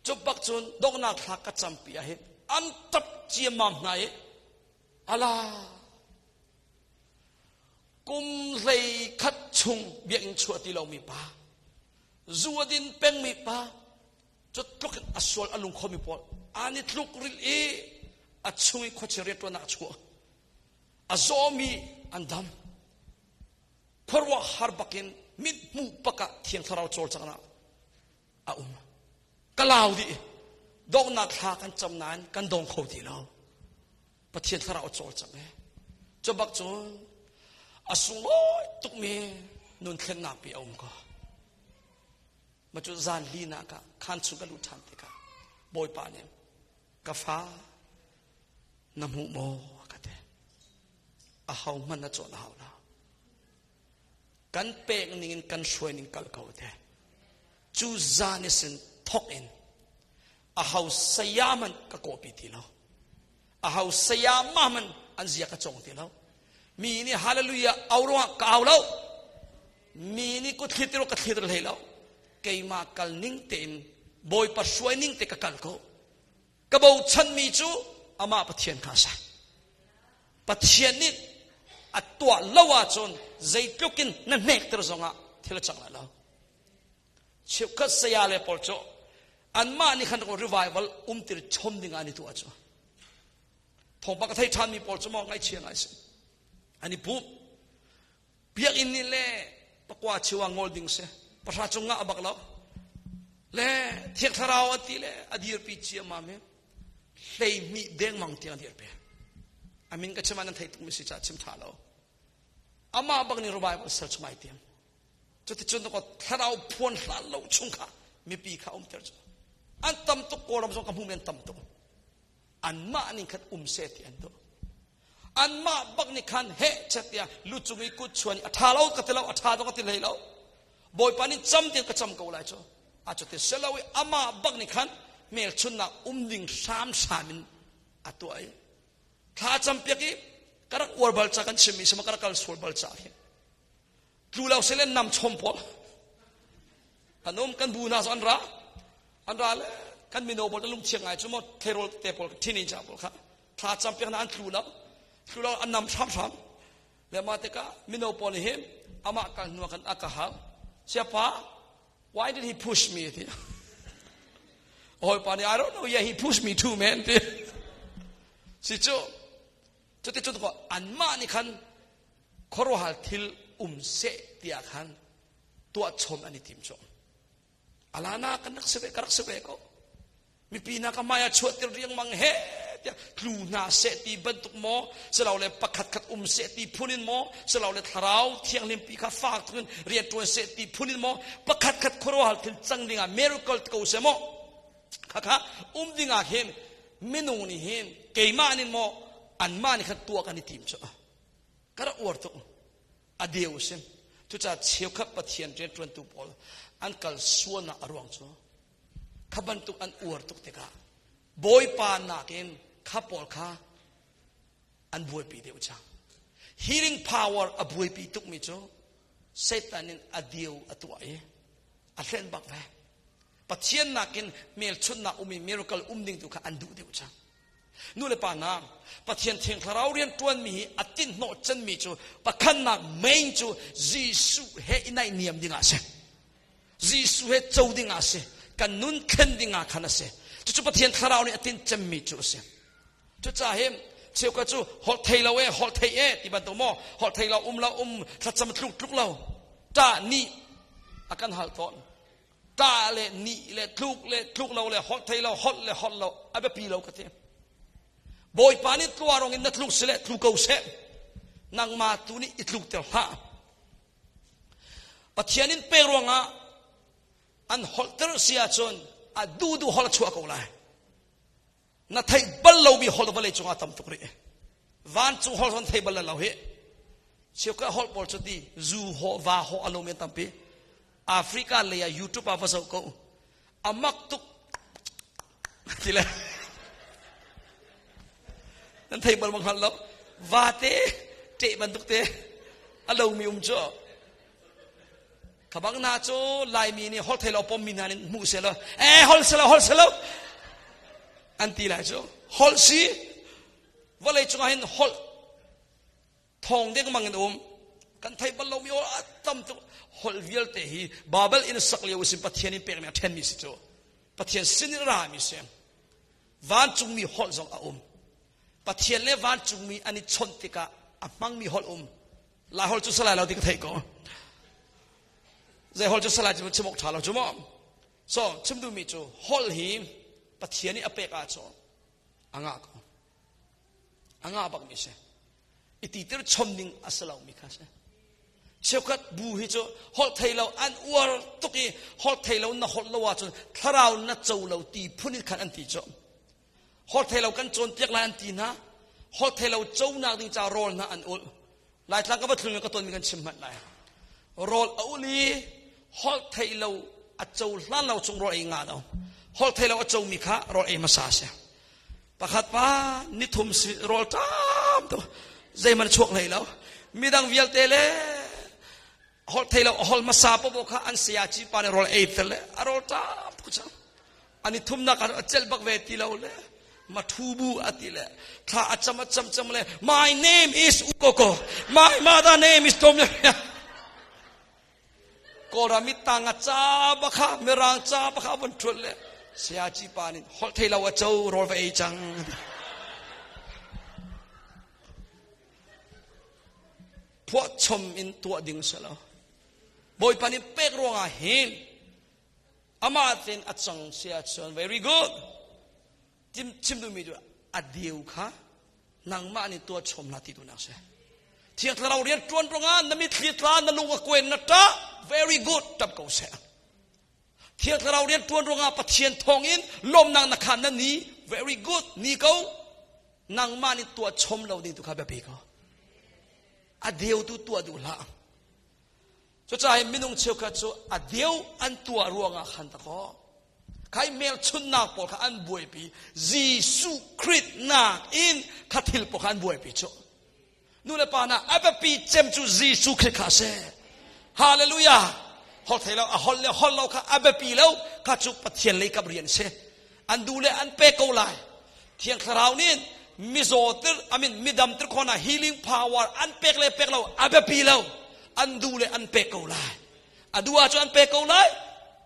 จบบักจนดอกนักทักกะจำปีอาเห็นอันตับเจียมามนายอะไรกุมเลยคัดชุงเบียงชัวที่เรามีปาจัวดินเป็งมีปาจุดทุกอัศวรอลุงคมีปออันนี้ทุกริลเออัดชุงขวดเชริตัวนักชัวอัจอมีอันดำครัวฮาร์บักินมิดมูปะกะเทียงทาราวโจลจังนะกล่าวดิดอกนักหากันจำนานกันดองเขาดีแล้วประเทศทาราวโจลจังจะบักจนอาสุงตุกเมนุนเข็นนับไปเอาก็มาจุจานลีนักะขันสุกลุทันติกะบอยปานี่กาฟ้าน้ำหูโมกันเถอะอาหามันน่ะจนเอาแล้วกันเปกนิ่งกันช่วยนิ่งกัลเขาเถอะจูจานิสินทอกอินอาหาสยามันก็โกปีทีแล้วอาหาสยามามันอันเสียกระจงทีแล้วมีนี่ฮาเลลูยาเอาร่วงก็เอาแล้วมีนี่ก็คิดเราก็คิดเราเลยแล้วเกี่ยมากัลนิ่งเต็นบอยปัสช่วยนิ่งเตะกัลเขากระบอกฉันมีจูอามาปะเทียนข้าศึกปะเทียนนี่ อัตตัวละว่าจนใจตุกินนั่นเนกตระจงอ่ะที่เราจังแล้วเชื่อก็เสียเลยพอจ่ออันมานี่ขันก็รีไววัลติรชมดิ่งอันนี้ตัวจ่อทงปากไทยท่านมีพอจ่อมองไงเชียงไงสิอันนี้ปุ๊บเพียงอินนี่แหละปกว่าชิวางอลดิ่งเสียประชาชนงะบักแล้วเล่เทียงทาราวตีเล่อดีร์ปีเชียมาเมเลยมีเด้งมังเตียงเดียร์เปอามินก็เชื่อมันไทยตุกมิสิจ่าชิมท่าแล้วอามาบักนี่รูบายมันเสร์ชไม่เตียงจุดที่จุดก็ทาราวพวนหลานเราชุงข้ามีปีข้าเตอร์จ้ะอันตั้มตุกโกรมส่งคำพูดเป็นตั้มตุกอันมานี่ขัดเสตีอันตุอันมาบักนี่ขันเฮชัดเตียลุจุงอีกุชวนอัฐาเราก็ติเราอัฐาเราก็ติเลยเราบอยปานี่จำเตียงก็จำกูเลยจ้ะอาจจะเสลาวิอามาบักนี่ขันเมลชุนนักดิ่งสามินอัตัวไอ้ข้าจำเปียกี้กระอวดบัลจากกันชิมิสมกระกัลสวดบัลจากเห็นดูเราเสลนนำชมพอลอันนู้นกันบูนาสันระเลยกันมิโนบอลลุงเชียงไงจุดมดเทโรเตปอลที่นี่จ้าพอลค่ะข้าจำเปียกนั้นดูเราอันนำซ้ำแล้วมาเตกะมิโนบอลเห็นอามากันนัวกันอากาศเสียป้า why did he push me oh pani I don't know yeah he pushed me too manสิจุดที่จุดก็อันมานี่คันขอรหัลทิลเสตียคันตัวชมอันนี้ทีมชมอาลานากันนักเสกรักเสกก็มีปีนักมายาชวดเรียงมังเฮครูนาเสตีบรรทุกหมอสลาวเลยประคัดขัดเสตีพูนินหมอสลาวเลยทาราวเที่ยงลิมปีข้าฟากทุนเรียนตัวเสตีพูนินหมอประคัดขัดขอรหัลทิลจังดิงาเมรุกอลตะกูเสมอข้าดิงาเห็นเมนูนี่เห็นเกยมานินหมออันมานี่ขัดตัวกันนี่ทีมชอกระอวดตุอเดียวเซมทุกจ่าเชี่ยวขับปะเทียนเรียนตัวตุปอลอันกัลส่วนน่ะอรวงจ้ะขับันตุอันอวดตุเตกะบอยปานนักเองข้าปอลข้าอันบวยปีเดียวจ้ะ healing power อบวยปีตุกมิจ้ะเซตันินอเดียวอตัวเออันเล่นบักแวปะเทียนนักเองเมลชุนนักมีมิราเคิลดิ่งตุข้าอันดูเดียวจ้ะนู่นเลยปานาปะเทียนเทียงเราเรียนตัวมีอัตินโนจันมีจูปะขันนักเมนจูจีสุเฮอินัยเนียมดิ่งอาเซจีสุเฮเจ้าดิ่งอาเซกันนุนเข็นดิ่งอาขันอาเซจู่ปะเทียนเราเนี่ยอัตินจันมีจูเซจู่จ่าเห็นเชี่ยวกับจู่ฮอลเทยเราฮอลเทยที่บันตัวมอฮอลเทยเราเราถ้าจำทุกเราตานี่อาการหัลตอนตาเลยนี่เลยทุกเราเลยฮอลเทยเราฮอลเราอาเบปีเราก็เทียบอยปานิตัวรองอินนัทลุกเสลทุกเอาเสนางมาตุนี่อิทลุกเตลฮะปัจจัยนินเปรวงะอันฮอลเตอร์เสียจนอดูฮอลชัวกูเลยนัทไทยบัลเราบีฮอลบัลเลยจงอาตมตุกรีวันจงฮอลสันไทยบัลเราเหเชื่อก็ฮอลบอลจุดดีจูฮอวาฮออารมณ์เมตัมปีแอฟริกาเลยยูทูบอาภาษาเขาอามักตุกที่เลยนั่นไทยบอลบางครั้งแล้ววาเตเตะบรรทุกเตะอารมณ์มีจ่อขบังนาโจลายมีนี่ฮอลไทยเราปอมมีนานี่มูเสลฮอลเสลอันตีลายจ่อฮอลซีว่าเลยจงเห็นฮอลทองเด็กมังเงินกันไทยบอลเรามีฮอลตั้มตุฮอลวิลเตฮีบาเบลอินสักเลียวสิปัทเทียนิเปรมีเทนมิสิจ่อปัทเทียนสินิรามิเซมวันจงมีฮอลจงปะเทียนเลวันจุงมีอันนี้ชนติกะอับมังมีฮอลลายฮอลจุสลายเราติกะไทยก็ใจฮอลจุสลายจะมันชมกถาเราจุ่มso ชิมดูมีจูฮอลหิมปะเทียนนี่อเปกอาโจอ่างก็อ่างบักมิเชอิติเตอร์ชมดิ่งอัสลามิคาเชเชื่อกัดบูฮิจูฮอลไทยเราอันอวรตุกีฮอลไทยเราหน้าฮอลเราว่าจูทาราวนัดเจ้าเราตีพุ่นิขันอันตีจูฮอลเทเรากันโจนเปียกลายอันตีนะฮอลเทเราเจ้านาดิงจารอลนะอันอุลหลายครั้งก็มาถึงก็ต้นมีกันชิมมันเลยรอลอุลีฮอลเทเราอัจเจ้าล้านเราจงรอเองงานเอาฮอลเทเราอัจเจ้ามีข้ารอเองมาซาเสียประคัดป้านิทุมสิรอลตามตัวใจมันช่วงเลยแล้วมีดังวิลเตเลฮอลเทเราฮอลมาซาปบอกข้าอันเสียจีปานรอเอตเลรอลตามทุกช่างอันนี้ทุ่มนักอัจเจลบักเวทีเราเลย Matubu atile. Tha acham le. My name is Ukoko. My mother name is Tomya. Koramit tanga cha baka merang cha baka bontrol le. Siachi panin. Hol thela wa chau rol vai chang. Puat chom in tua ding sala. Boy panin pek ronga hin. Amatin atsang siachon very good. Chim du mi du adiu kha nang ma ni tua chom na ti tu na se. Thiang tlarau rian tuan ronga na mi thli tla na lunga kwen na ta very good tap ko se. Thiang tlarau rian tuan ronga pathian thong in lom nang na khan na ni very good ni ko nang ma ni tua chom lo ding tu kha ba pe ko. Adiu tu tua du la. So chai minung cheu kha chu adiu an tua ruanga khan ta ko. Kai mel chun na por kha an buai pi Jisu Christ na in khathil por kha an buai pi chu. Nu le pa na aba pi chem chu Jisu Christ kha se. Hallelujah. Hol thelo a hol lo kha aba pi lo kha chu pathian le kap rian se. An du le an pe ko lai. Thiang kharau nin mizotir midam tir khona healing power an pek lo aba pi lo. An du le an pe ko lai. Adua chu an pe ko lai.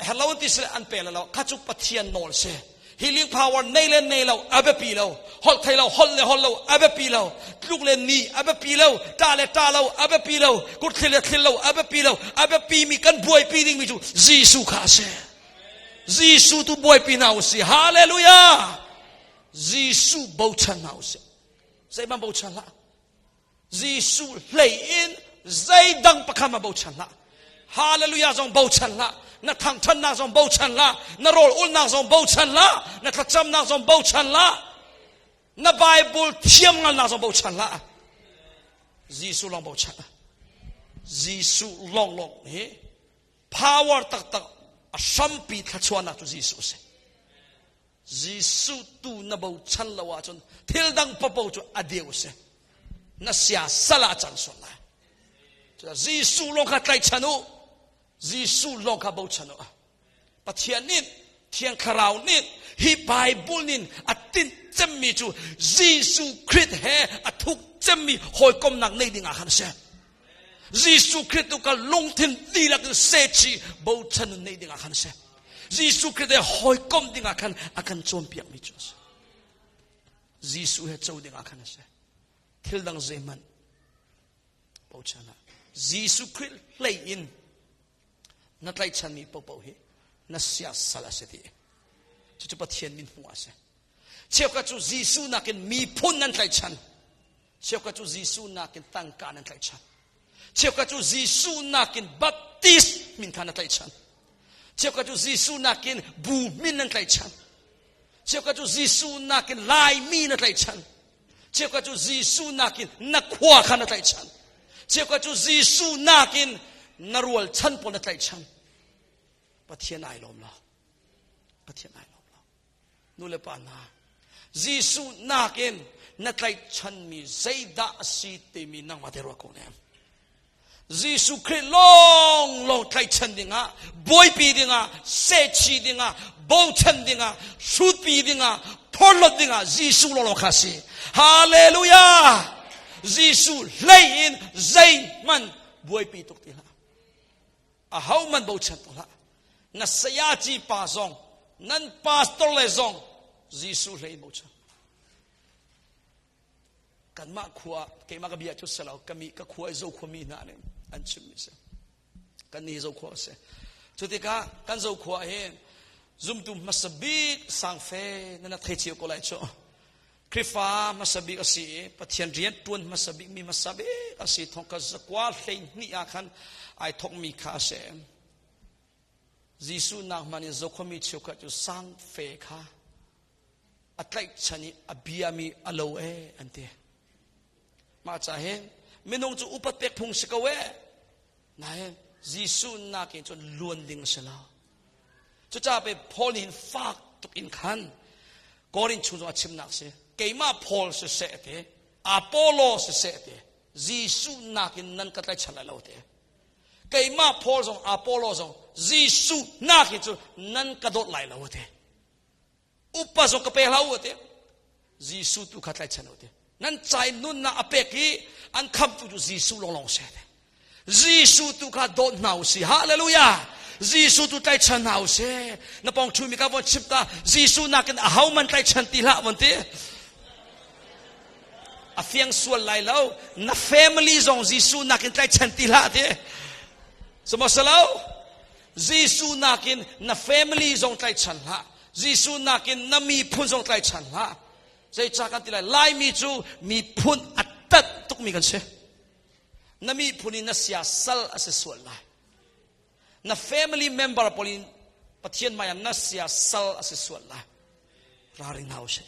Hello tisle an pe lo kha chu pathian nol se. Healing power nei lo aba pi lo. Hol thelo hol lo aba pi lo. Tluk le ni aba pi lo. Ta lo aba pi lo. Kut thil lo aba pi lo. Aba pi mi kan buai pi ding mi chu Jisu kha se. Jisu tu buai pi nau se. Hallelujah. Jisu bau chan nau se. Sai ban bau chan la. Jisu lei in zai dang pakhama bau chan la. Hallelujah zong bau chan la. Na thang chan na zong bau chan la. Na rol ul na zong bau chan la. Na thacham na zong bau chan la. Na Bible thiam ngal na zong bau chan la. Jisu long bau chan la. Jisu long he. Power tak asampi thachwa na tu Jisu se. Jisu tu na bau chan la wa chon thil dang pa bau chu adiu se. Na sia sala chan son la. Jisu long kha tlai chanu. Jisu long kha bau chanu. Pathian nin thiang kharau nin hi Bible nin atin chemmi chu Jisu Christ he athuk chemmi hoi kom nak nei dinga khan se. Jisu Christ tu ka long thin ti lak se chi bau chanu nei dinga khan se. Jisu Christ hoi kom dinga khan akan chom piak mi chu. Jisu he chau dinga khan se. Thil dang zeman bau chana. Jisu Christ lay in na tlai chan mi po he na sia sala se ti chu pathian min hu ase cheu ka chu Jisu na ken mi phun nan tlai chan cheu ka chu Jisu na ken tang ka nan tlai chan cheu ka chu Jisu na ken baptist min khan tlai chan cheu ka chu Jisu na ken bu min nan tlai chan cheu ka chu Jisu na ken lai mi nan tlai chan cheu ka chu Jisu na ken na khwa khan tlai chan cheu ka chu Jisu na ken narual chan pon tlai chan pathian ai lom la nu le pa na Jisu na ken na tlai chan mi zaida si te mi nang matero ko ne Jisu Christ long tlai chan dinga boy pi dinga se chi dinga bo chan dinga shoot pi dinga thorlot dinga Jisu lo khasi hallelujah Jisu lay in zai man boy pi tok ti la a how man bo chan to la na saya chi pa zong nan pastor le zong Jisu lay bo chan kan ma khua ke ma ka bia chu salau kami ka khua zo khumi na ne an chim mi se kan ni zo khua se chu ti ka kan zo khua he zum tu masabi sang fe na thai chi ko lai cho krifa masabi asi pathian rian tuan masabi mi masabi asi thong ka zakwa hlei ni a khan ai thok mi kha se Jisu na mani zo khomi chu ka chu sang fe kha atlai chani abiami alo ante ma cha he minung chu upat pek phung sikawe na he Jisu na ke chu luan ding sala chu cha pe pholin fak tuk in khan korin chu zo achim nak se keima Paul se te Apollo se te Jisu na ke nan ka tlai chala lo te keima Paul zong Apollo zong Jisu na ke chu nan ka dot lai lo te upa zo ka pe lau te Gisu tu khatlai chanote nan chai nun na apeki an kham tu Gisu long se Gisu tu kha do nau si hallelujah Gisu tu tai chan nau se na pong thu mi ka bon chipta Gisu na ken a hau man tai chan ti la bon te a fiang sual lai lo na family zong Gisu na ken tai chan ti la te Sama salau Gisu na ken na family zong tai chan la Gisu na ken na mi phun zong tai chan la Zai chakan tilai lai mi chu mi phun atat tuk mi kan se na mi phuni na sia sal ase sual lai na family member polin pathian maya na sia sal ase sual lai raring hau se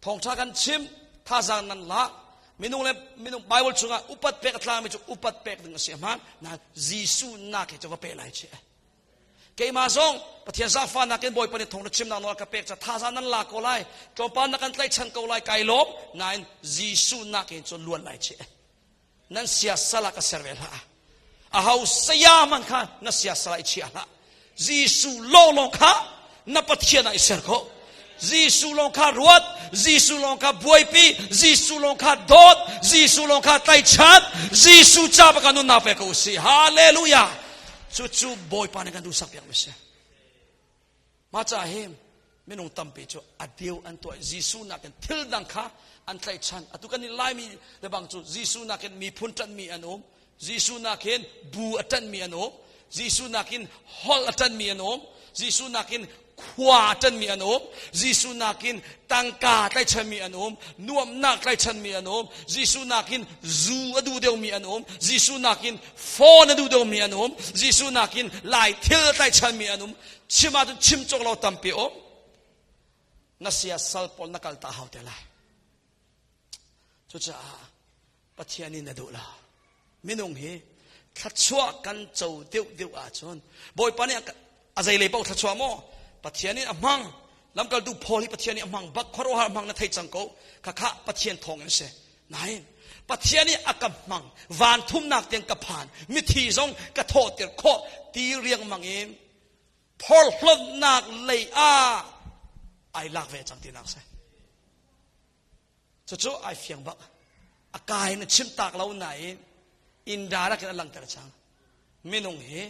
thong chakan chim thazang nan la minung bible chunga upat pek thlami chu upat pek ding se man na Gisu na ke chawa pe lai che Kay mazong pathian sa fa na ken boy pani thong na chim na no ka pek cha tha sa nan la ko lai to pa na kan tlai chan ko lai kai lom nain Gisu na ken chon luan lai che nan sia sala ka servel ha a hau saya man kha na sia sala chi ala Gisu lo long kha na pathian ai ser ko Gisu long kha ruat Gisu long kha boy pi Gisu long kha dot Gisu long kha tai chat Gisu cha ba kan na pe ko si hallelujah Chu boy pa kan du sak yak mese ma cha hem menung tampi chu adiu an to Gisu na kan thil dang kha an tlai chan atu kan lai mi le bang chu Gisu na kan mi phun tan mi anom Gisu na kan bu atan mi anom Gisu na kan hol atan mi anom Gisu na kan khwa atan mi anom Gisu na kan tangka tlai chan mi anom nuam nak tlai chan mi anom Gisu na kan zu adu deu mi anom Gisu na kan phone adu deu mi anom Gisu na kan lai thil tlai chan mi anom chima tu chim chok lo tampi om na sia sal pol na kal ta hau te lai chu cha pathiani na do la minung he thachwa kan chau deu a chon boy pani azai le pau thachwa mo pathiani amang lamkal du pholi pathiani amang bak khoro ha amang na thai changko kha pathian thong en se nai pathiani akamang van thum nak teng ka phan mi thi zong ka tho ter kho ti riang mangin phol hlot nak lei a ai lak ve chang ti nak se chu ai fiang bak akai na chim tak lau nai in dara kan lang ter chang minung he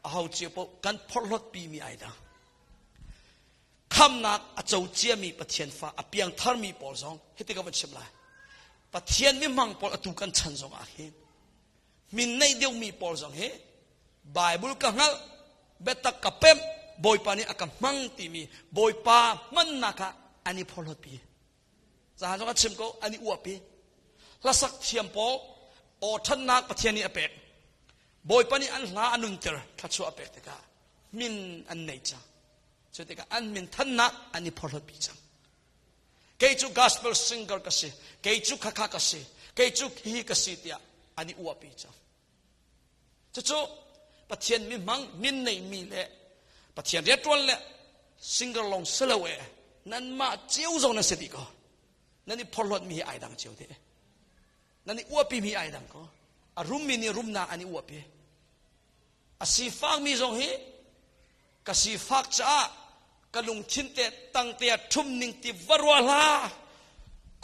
a hau che po kan phol hlot pi mi ai da kham nak a chau chia mi pathian fa a piang thar mi pol zong heti ka ban chim lai pathian mi mang pol atu kan chan zong a he min nei deu mi pol zong he bible ka ngal betak ka pem boy pani aka mang ti mi boy pa man naka ani pholot pi za ha ka chim ko ani u pi la sak thiam po o than nak pathian ni apek boy pani an hla anun ter thachu apek te ka min an nei cha so te ka an min than nak ani pholot pi cha kei chu gospel singer ka se kei chu khakha ka se kei chu hi ka si tia ani u pi cha chu pathian mi mang min nei mi le pathian retwal le singer long selawe nan ma chiu zong na seti ko nani pholot mi ai dang chiu de nani uapi mi ai dang ko a room mi ni room na ani uapi a si fak mi zong hi ka si fak cha ka lung chin te tang te thum ning ti warwa la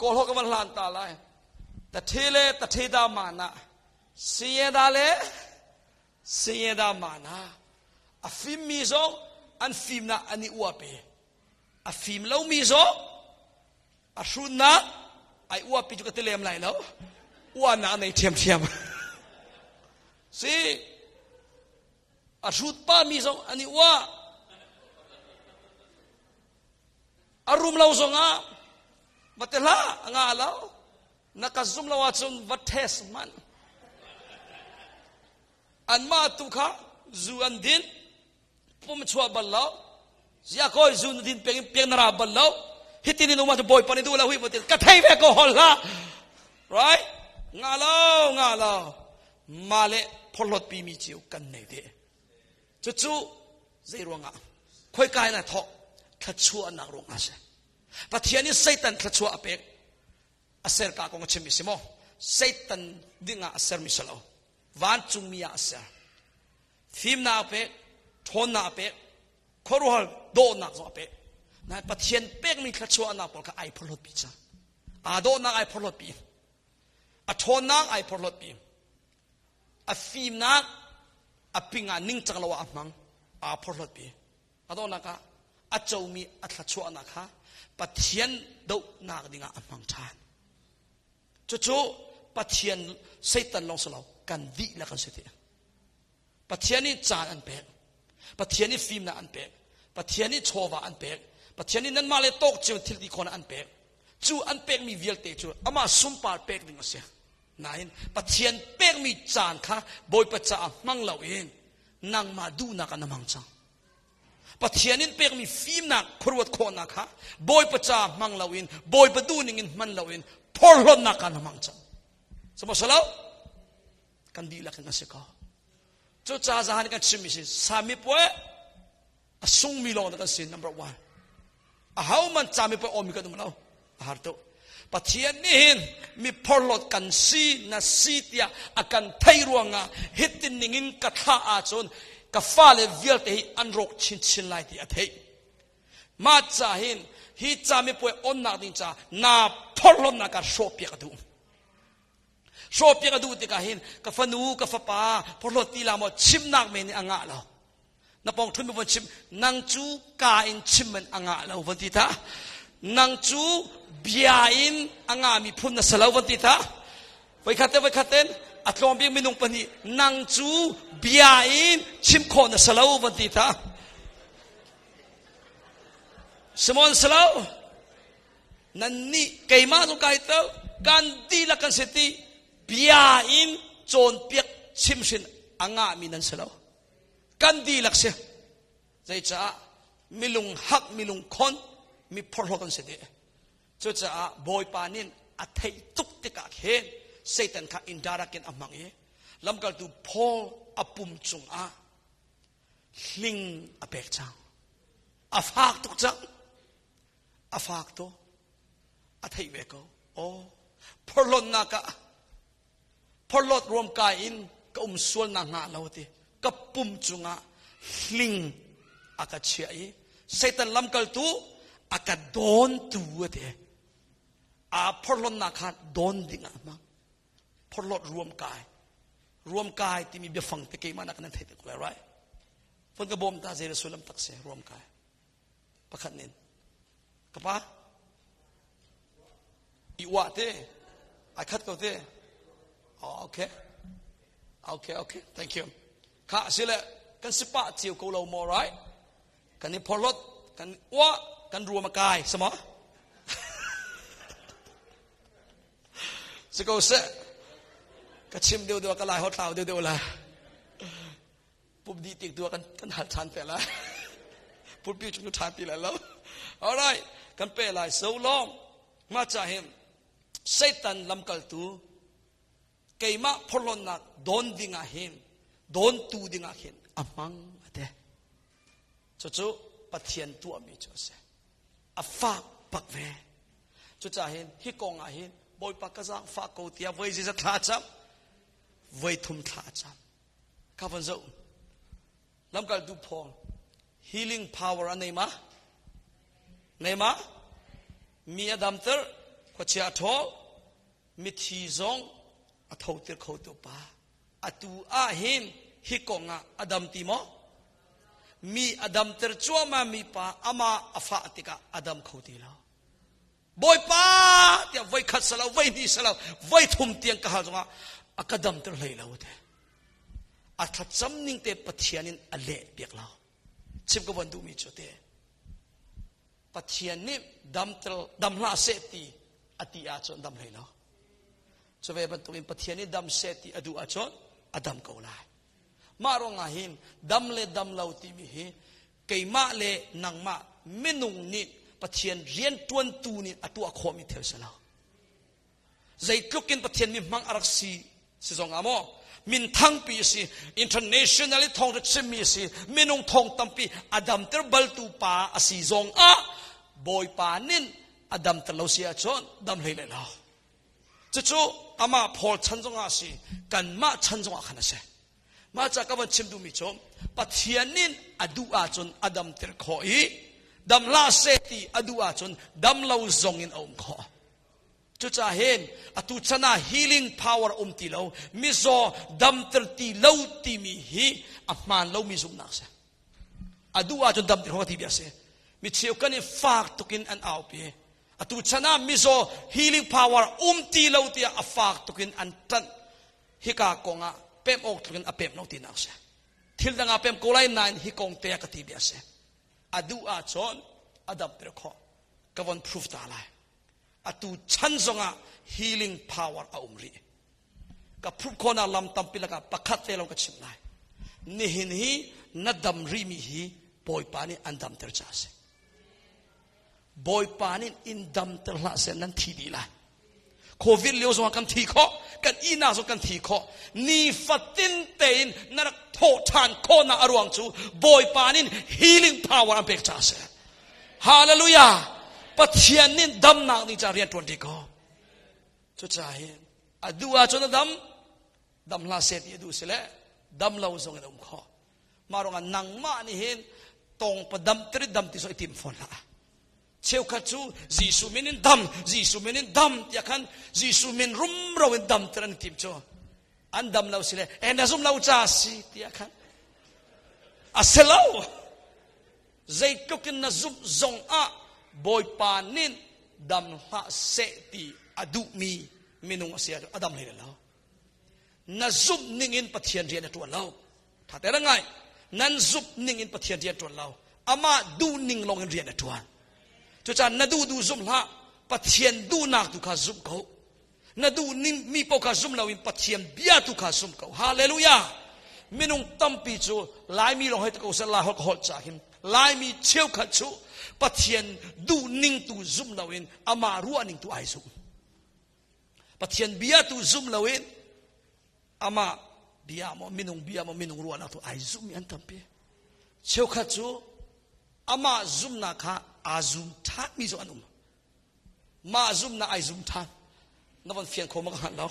ko ho ka man lan ta lai ta theda mana sieda le sieda mana a film mi zo an film na ani uape a film lo mi zo a shun na ai uape ju ka telem lai lo wa na nei thiam si a shut pa mi zo ani wa a room lo zo nga batela nga lo nakazum lo wa chun vates man an ma tu kha zu an din pum chua ballo zia koi zu din peng nara ballo hitini no ma boy pani du la hui botel ka thai ve ko hol la right nga lo male pholot pi mi chiu kan nei de chu zero nga khoi kai na tho thachua na ro nga se pathiani satan thachua apek aser ka ko chimi simo satan dinga aser misalo van chung mi aser film na apek thon na apek khoruhal do na zo apek นะปะเทียนเป็กมีขชัวนักปอลก็ไอพลดปีจ้าอาโดนักไอพลดปีอาทนนักไอพลดปีอาฟิมนักอาปิงานิ่งจังละวะมังอาพลดปีอาโดนักอาเจ้ามีอาขชัวนักฮะปะเทียนดูนักดิ่งอามังชานจู่ๆปะเทียนเซตันลงสลาวกันวิละกันเสียปะเทียนนี่จานอันเป็กปะเทียนนี่ฟิล์มนะอันเป็กปะเทียนนี่โชวาอันเป็กปะเทียนนี่นั่นมาเลยตกจิวทิลดีคนอันเป็กจูอันเป็กมีเวลเตจูอามาซุ่มปาร์เป็กดิ่งเสียนายปะเทียนเป็กมีจานค่ะบอยปะจ่ามังเหล่าเองนางมาดูนักอันมังจังปะเทียนนี่เป็กมีฟิล์มนักครวดคนนักค่ะบอยปะจ่ามังเหล่าเองบอยปะดูนิ่งมันเหล่าเองพอลลนักอันมังจังสมมติแล้วกันดีละกันเสียก็จุดจ้าจะหันกันชิมิสิสามีป่วยส่งมิลองกันสิ number one howมันจามีป่วยอมีกันดูมั้งเราหาตัวปัจเจียนนี่มีพลดกันซีนะซีเตียอากันไทยรวงอ่ะฮิตตินิงินกัทาอาจนกับฟ้าเลเวลเตอันรกชินชินไลที่อัฐยมาจ่าหินฮิจามีป่วยอ่อนนักดิจ่านาพลดนักการโชว์เปียกดูโชว์เปียกดูติกาหินกับฟนูกับฟ้าพลดตีลามอชิมนักเมนี่อ่างเรานับปองทุนมีวันชิมนังจูกาอินชิมมันอ่างเราวันที่ท่านังจูเบียอินอ่างมีพุ่นนัสลาวันที่ท่าไว้ขัดเต้นอัตลอมเบียมินุงปนีนังจูเบียอินชิมโคนัสลาวันที่ท่าสมอนสลาวนั่นนี่เกี่ยมาตุกไก่เต้าการดีละกันเสตีเบียอินโจนเปียกชิมสินอ่างมีนันสลาวกันดีลักเสียใจจ้ามิลุงฮักมิลุงคนมีพลกันเสียเดจ้าจ้าบอยปานินอัฐิตุกติกาเห็นเซตันข้าอินดารักินอามังเอลำกัลตูพอลอปุ่มจงอาลิงอเปกจังอาฟากตุกจังอาฟากโตอัฐิเวกโอพลนนักะพลดรวมกายอินก็ส่วนนางาเราทีกับปุ่มจุงะลิงอากาเชียเซตันลำกัลตูอากาโดนตัวเดอาพลนนักขัดโดนดิ่งอ่ะมั้งพลดรวมกายที่มีเบียฟังตะเกียมานักนั่นเถิดกูเลยไรฝนกระบอมตาเจริญสุลัมตักเสรวมกายประคันนินกระปะอีวะเตไอคัดเขาเตโอเค thank you ข้าสิละกันสิปะเจียวกูเราโมไรกันนี่พอลดกันวะกันรวมกายสมอสกูเสกันชิมเดียวกันลายหัวเท้าเดียวละปุ๊บดีติดตัวกันหัดชันแต่ละปุ๊บปิ้วจุนทานตีแล้วอะไรกันเปล่าโซลองมาจากเห็นเซตันลำกัลตูเกี่ยมาพลนักโดนดิ่งอาเห็นโดนตูดิ่งอาเห็นอามังเดจู่ๆปะเทียนตัวมีจ่อเสอาฟากปักเวจู่ๆเห็นฮิกงอาเห็นบอยปักกระซังฟากโกตียไว้จิตท้าจับไว้ทุ่มท้าจับข้าพเจ้าลำกัลตูพอล healing power อันไหนมามีอดัมเตอร์ขวดเชียทอมิทีซงอัฐเตอร์เขาตัวป้าอัตูอาเห็นฮิกงอาอดัมติโมมีอดัมเตอร์จัวมามีป้าอามาอฟาติกาอดัมเขาตีแล้วบอยป้าเดี๋ยวไว้ขัดสลาวไว้นี่สลาวไว้ทุ่มเตียงกะหาจงอาอดัมเตอร์เลยแล้วเถอะอัฐจำนิ่งเตปะเทียนินอเล่เปียกแล้วชิบกับวันดูมีจุดเตปะเทียนินดัมลาเสตีอติอาจนดัมเลยแล้วจะไปบรรทุกปะเทียนินดัมเสตีอดูอาจนอดัมเขาเลยมารองอาหินดัมเลดัมลาวตีมีเฮเกี่ยมาเลนังมาเมนุงนิปะเทียนเรียนตวนตูนิอตัวขอมีเทวสลาใจทุกินปะเทียนมีมังอารักซีสิจงอามอมินทั้งปีสิ internationally ทองจะชิมีสิมินุงทองตั้มปีอดัมเตอร์บัลตูปาอสิจงอาบอยปานินอดัมเตอร์ลาวเสียจนดัมเลยเลยแล้วจู่ๆอามาพอลชันจงอาสิกันมาชันจงอาขนาดเสมาจากกับวันชิมดูมิจมปะเทียนินอดูอาจนอดัมเตอร์ขออี ดำลาเซติอดูอาจนดำเราซงอินอมขอจุจะเห็นอตุชนะ healing power ตีเรามิโซดำตรตีเราตีมีฮีอัมานเรามีซุมนักเสอดูอาจนดำตีของที่เบียเสมิเชียวกันนี่ฝากตุกินอันเอาเปียอตุชนะมิโซ healing power ตีเราตีอัฝากตุกินอันตันฮิกากงะเปมอกตุกินอเปมนตีนักเสทิลดังอเปมโกไลนายฮิกงเตะกที่เบียเสอดูอาจนอดับตีขอกวันพิสูจน์อะไรอตุชันซงะ healing power อารีกับพวกคนอาลัมตัมพิลกับปักขัดเตลงกับชิมไลนี่หินฮีนัดดำรีมีฮีบอยปานิอันดำเตอร์จ้าเสบอยปานิอินดำเตอร์ละเสนั้นทีดีละโควิดเลี้ยวส่งกันทีข้อกันอีน่าส่งกันทีข้อนี่ฟัดตินเตนนักโทษานโคนาอรวงจูบอยปานิ healing power อันเป็กจ้าเสฮาเลลูยาปะเทียนนินดำนักนี่จะเรียนตัวดีก็จุดใจอดูอาจนดำลาเสตีอดูเสละดำเราส่งกันข้อมารงานนังมานี่เห็นตรงประดำตรีดำที่สอยติมฟอนละเชี่ยวขัดจูจีสุมินินดำจีสุมินินดำอยากขันจีสุมินรุมเราเป็นดำตรันติมจ่ออันดำเราเสละน่าซุมเราจ้าสิที่อยากขันอาเสลาใจตุกินน่าซุมซงอาบอยปานินดำละเสตีอดูมีมินุงเสียอดัมเลยแล้วน่าซุมนิ่งอินปะเทียนเรียนตัวเราถ้าแต่ละไงนั้นซุบนิ่งอินปะเทียนเรียนตัวเราอามาดูนิ่งลงเรียนตัวจุดจานน่าดูซุมละปะเทียนดูนักตุกาซุมเขาน่าดูนิ่งมีปกาซุมเราอินปะเทียนเบียตุกาซุมเขาฮาเลลูยามินุงตั้มปีจูลายมีลงให้ตะโกนสลาหกหดจากหิมลายมีเชี่ยวขัดจูปะเทียนดูนิ่งตูซุมเราอินอามารัวนิ่งตูไอซุมปะเทียนเบียตูซุมเราอินอามาเบียมมินุงเบียมมินุงรัวนักตูไอซุมยันตั้มปีเชี่ยวขัดจูอามาซุมนักฮะอาซุมทักมีส่วนนุ่มมาซุมนักไอซุมทักนับวันเฟียนโคมกันแล้ว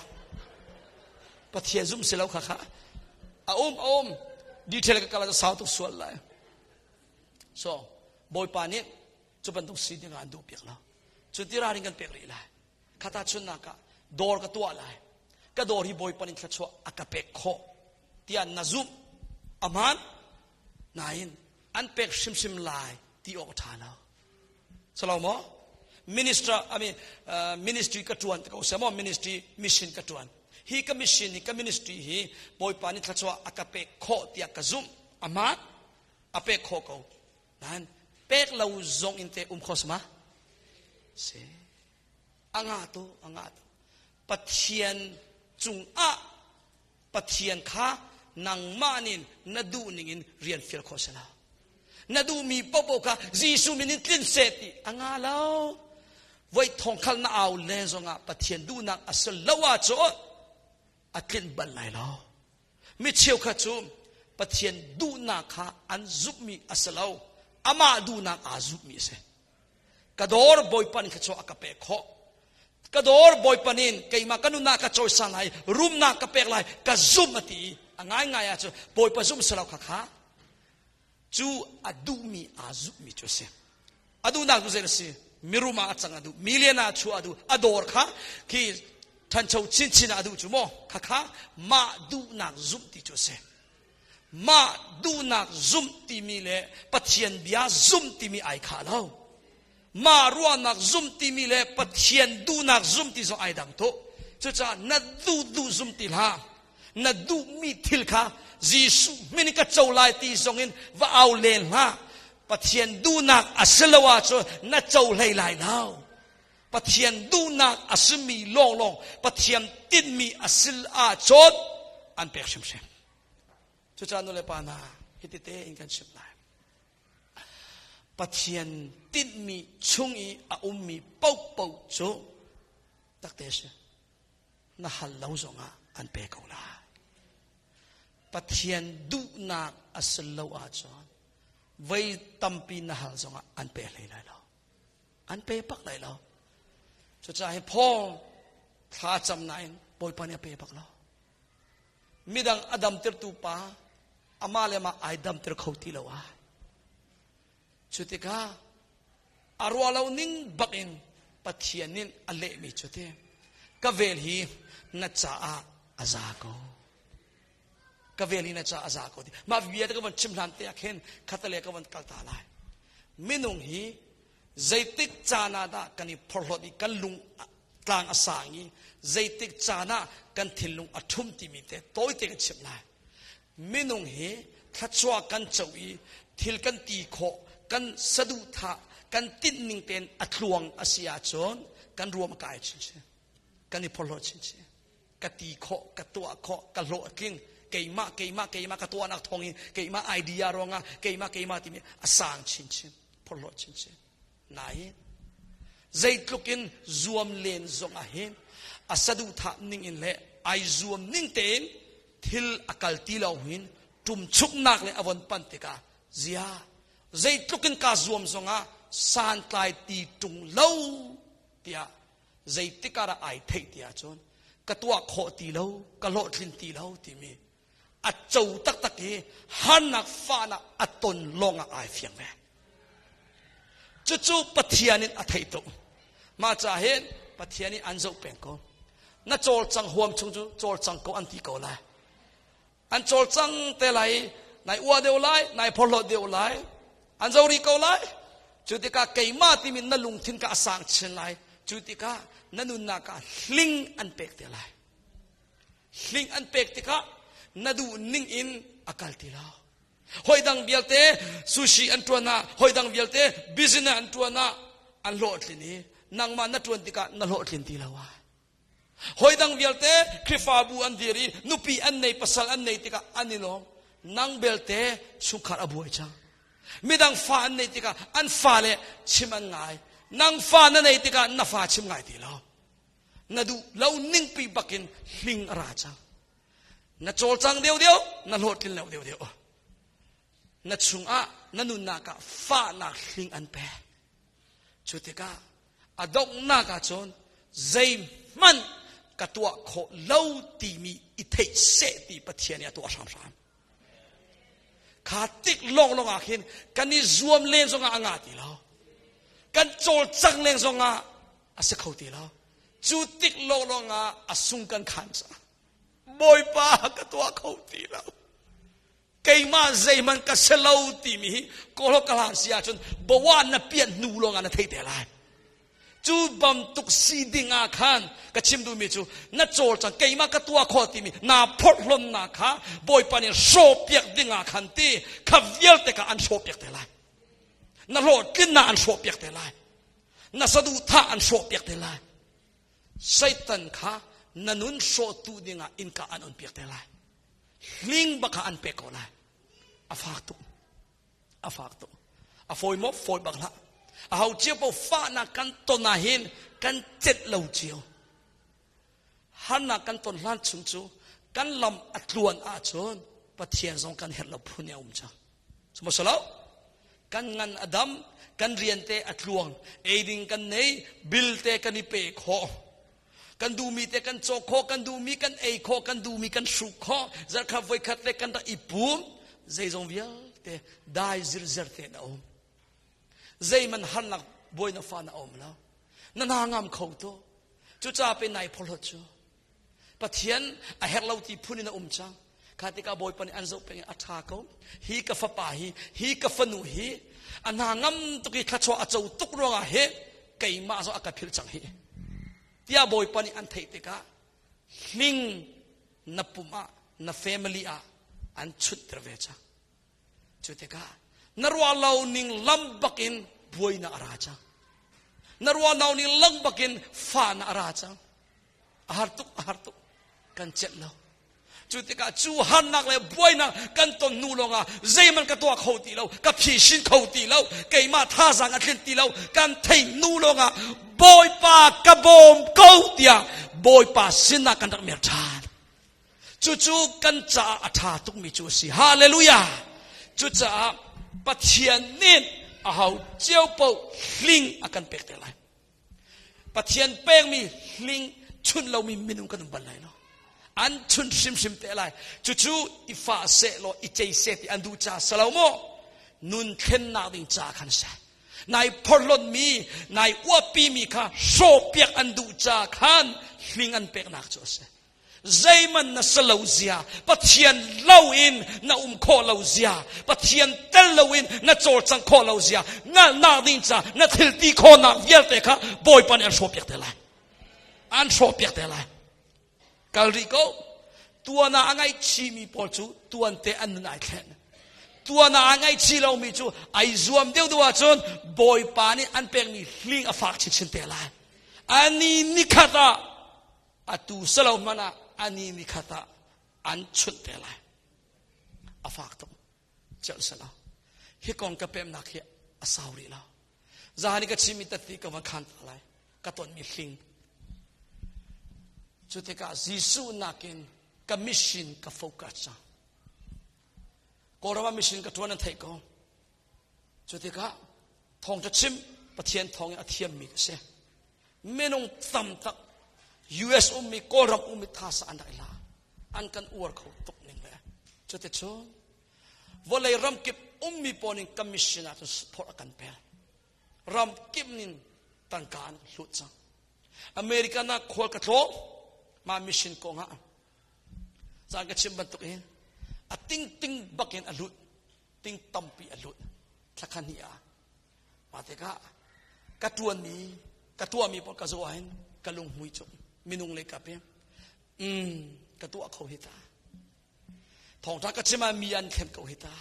ปะเทียนซุมเสลาค่ะอมดีเทลก็กำลังจะสาวตุกส่วนเลยso บอยปานี้จะเป็นต้องสิ่งที่งานดูเปียกแล้วจุดที่ราริงกันเปียกเลยเลยข้าตาชุนนักดอร์ก็ตัวเลยก็ดอร์ที่บอยปานี้ขัดชัวอากาเปกโคที่อันนาซุมอามันนายอันเปกชิมลายที่ออกทานแล้วสลามอมินิสตร์มินิสทรีกัตวันแต่ก็สมอมินิสทรีมิชชั่นกัตวันฮีก็มิชชั่นฮีก็มินิสทรีฮีบอยปานี้ขัดชัวอากาเปกโคที่อักซุมอามันอาเปกโคเขานั้นเป็กเราจงอินเตคอสมาเสอ่างาโตปะเทียนจุงอะปะเทียนข้านังมานินนาดูนิงินเรียนฟิลโคสลานาดูมีปปกะจีสุมินินตินเสติอ่างาเราไว้ทองคัลนาเอาเลนจงอะปะเทียนดูนักอัศลวะโจอักลินบัลไลเรามิเชียวขจุมปะเทียนดูนักข้าอันซุบมีอัศลาวอามาดูนักอาซุบมีเสกระโดดบอยปันขจออกเปกขกระโดดบอยปันินเกี่ยมากันุนักขจอยสังไงรุมนักกเปกไลกระซุมตีง่ายอ่ะจูบอยปันซุมสลาวข้าจูอดูมีอาซุบมีจูเสอดูนักดูเสร็จสิมิรุมาอัดสังอดูมิเลียนาชูอดูอดอร์ข้าที่ท่านเจ้าชินอดูจูโมข้ามาดูนักซุบตีจูเสมาดูนักซุ่มตีมีเล่ปัจเจียนบิอาซุ่มตีมีไอขาเรามารัวนักซุ่มตีมีเล่ปัจเจียนดูนักซุ่มตีส่งไอดังโตจะจะนัดดูซุ่มตีละนัดดูมีทิลข้าจีสุมินิกะเจ้าลายตีส่งอินว่าเอาเลนละปัจเจียนดูนักอัศลวะโจนัดเจ้าไล่เราปัจเจียนดูนักอัศมีลองปัจเจียนติดมีอัศลอาโจอันเปกชิมจุดจานุเลปานาฮิติเตอินกันชิบไลปะเทียนติดมีชุงอีอามีเป่าโจตักเตชน่าฮัลโหลจงอันเปกเอาละปะเทียนดูนักอัศลวะจอนไว้ตั้มปีน่าฮัลจงอันเปกเลยแล้วอันเปปักเลยแล้วจุดจาให้พ่อท้าจำนายบอยปานี่เปปักแล้วมิดังอดัมเตอร์ตูปาอามาเลมาไอดัมเตอร์เขาตีละวะชุดที่ก้า arwa lo ning bakin pathianin ale mi chute ka vel hi na cha a azako ka vel hi na cha azako ti ma bia ka ban chimlan te akhen khatale ka ban kalta lai minung hi zaitik chana da kani phorlodi kan lung tlang asangi zaitik chana kan thilung athum ti mi te toy te ka chimlai minung hi thachwa kan chawi thil kan ti kho kan sadu tha kan tin ning ten atluang asia chon kan ruam kai chin kan ni pholo chin ka ti kho ka tua kho ka lo king keima ka tua nak thongi keima idea ronga keima ti mi asang chin pholo chin nai zaitlukin zuam len zonga he asadu tha ning in le ai zuam ning ten thil akal ti lo hin tum chuk nak le avon pantika zia zaitlukin ka zuam zonga san tlai ti tung lo tia zaitikara ai thei tia chon katua kho ti lo ka lo thlin ti lo ti mi a chou tak tak hi hanak fa na aton longa ai fiang ve chu pathianin a thei to ma cha hen pathiani anzo pen ko na chol chang huam chung chu chol chang ko anti ko lai an chol chang te lai nai wa deu lai nai pholo deu lai an zo ri ko lai chutika keima ti min na lung thin ka asang chen lai chutika nanun na ka hling an pek te lai hling an pek ti ka nadu ning in akal ti la hoidang bialte sushi an tuana hoidang bialte business an tuana an lo tlini nangma na tuan tika na lo tlin ti lawa hoidang bialte krifabu an diri nupi an nei pasal an nei tika anilom nang belte sukhar abuai chang midang fa an nei tika an fa le chiman ngai nang fa na nei tika na fa chim ngai ti lo nadu lau ning pi bakin hling ara chang na chol chang deu na lo tlin lo deu na chunga nanun na ka fa na hling an pe chutika adok na ka chon zai man katua kho lau ti mi I thei se ti pathian ya to sam khatik long akhin kani zuam len zonga anga ti lo kan chol chang len zonga ase khau ti lo chu tik longa asung kan khan sa boy pa katua khau ti lo keima zaiman ka selau ti mi ko lo kalan sia chon bawa na pian nu longa na thei te lai chu bam tuk si dinga khan ka chimdu mi chu na chol chang keima ka tua kho ti mi na phot hlom na kha boy pani so piak dinga khan ti khavial te ka an so piak te lai na lo kin na an so piak te lai na sadu tha an so piak te lai satan kha nanun so tu dinga in ka an on piak te lai hling baka an pe ko lai afak tu afoi mo foi bakla a hau chiu po fa na kan ton na hin kan chet lo chiu han na kan ton hlan chung chu kan lam atluan a chon pathian zong kan her lo phun ya cha sumo salo kan ngan adam kan rian te atluang aiding kan nei bil te kan ni pe kho kan du mi te kan chok kho kan du mi kan ei kho kan du mi kan su kho zar kha voi khat le kan da ipum zai zong vial te dai zir te na om zai man han nak boy na fa na om la na na ngam khau to chu cha pe nai phol chu pathian a her lo ti phuni na chang khatika boy pan an zo pe atha ko hi ka fa pa hi ka fa nu hi ana ngam tu ki kha cho a chau tuk ronga he kai ma zo aka phil chang hi tia boy pan an thei te ka hling na puma na family a an chut travecha chuteka narwa law ning lambakin buoy na aracha narwa law ning lambakin fa na aracha ahartuk kan chetlo chuteka chu han nak le buoy na kan ton nu longa zeiman ka to khoti lo ka phi shin khoti lo keima tha sang athlin ti lo kan thei nu longa boy pa ka bom ko tia boy pa sinna kan dak mer than chu kan cha atha tuk mi chu si hallelujah chu cha pathian nin a hau chiao po hling akan pek te lai pathian pek mi hling chun lo mi minung kan ban lai no an chun sim te lai chu ifa se lo I chei se ti andu cha salomo nun khen na ding cha khan sa นายพลนมีนายอวปีมีค่ะโซเปียกอันดูจาขันลิงอันเป็กนักโจเซใจมันน่ะสลาวเสียปะเทียนเล่าอินน่ะโคลาวเสียปะเทียนเตลเล่าอินน่ะโจรจังโคลาวเสียงานาดินจ้าน่ะทิลตีโคนักเวียลเตค่ะบอยปันอันโซเปียกเตลัยอันโซเปียกเตลัยกาลิโกตัวน่ะอังไงชีมีพอจูตัวอันเตอันนั้นไอแค่ตัวน่ะอังไงชีเรามีจูไอรวมเดียวตัวจนบอยปานี่อันเป็นมีลิงอฟักชินเตลัยอันนี้นิคตาอัตุสลาวมานะอันนี้นิคตาอันชุดเตลัยอฟักตงเจ้าสลาวฮิกองกับเป็นนักเฮียอาสาวรีแล้วจานี่ก็ชิมิตติกับวันขันอะไรก็ต้นมีลิงจุดที่ก็ยิสูนักินกับมิชชันกับโฟกัสจ้ะก็เราว่ามิชชันกับตัวนั้นไทยก็จุดที่ก็ทองจะชิมประเทศทองอาเทียมมีก็เสียไม่น้องตั้มตัก US มีก็รับมีท่าสอันใดละอันกันอวดเขาตกหนึ่งเลยจุดที่ชนวันเลยรำเก็บมีปอนิกับมิชชันอาจจะสปอร์ตกันเปล่ารำเก็บนินตั้งการหลุดจังอเมริกาน่ะขวดกระโถมามิชชันกงฮะจางกระชิมบรรทุกเองติ้งติ้งบักเห็นอลุดติ้งตั้มปีอลุดทักขันเฮียมาเถอะกระตัวมีพอกระโจนกระลุงหุยจงมินุงเลยกับเพียกระตัวเขาหิตาทองทักกระชิมามีอันเข้มเขาหิตา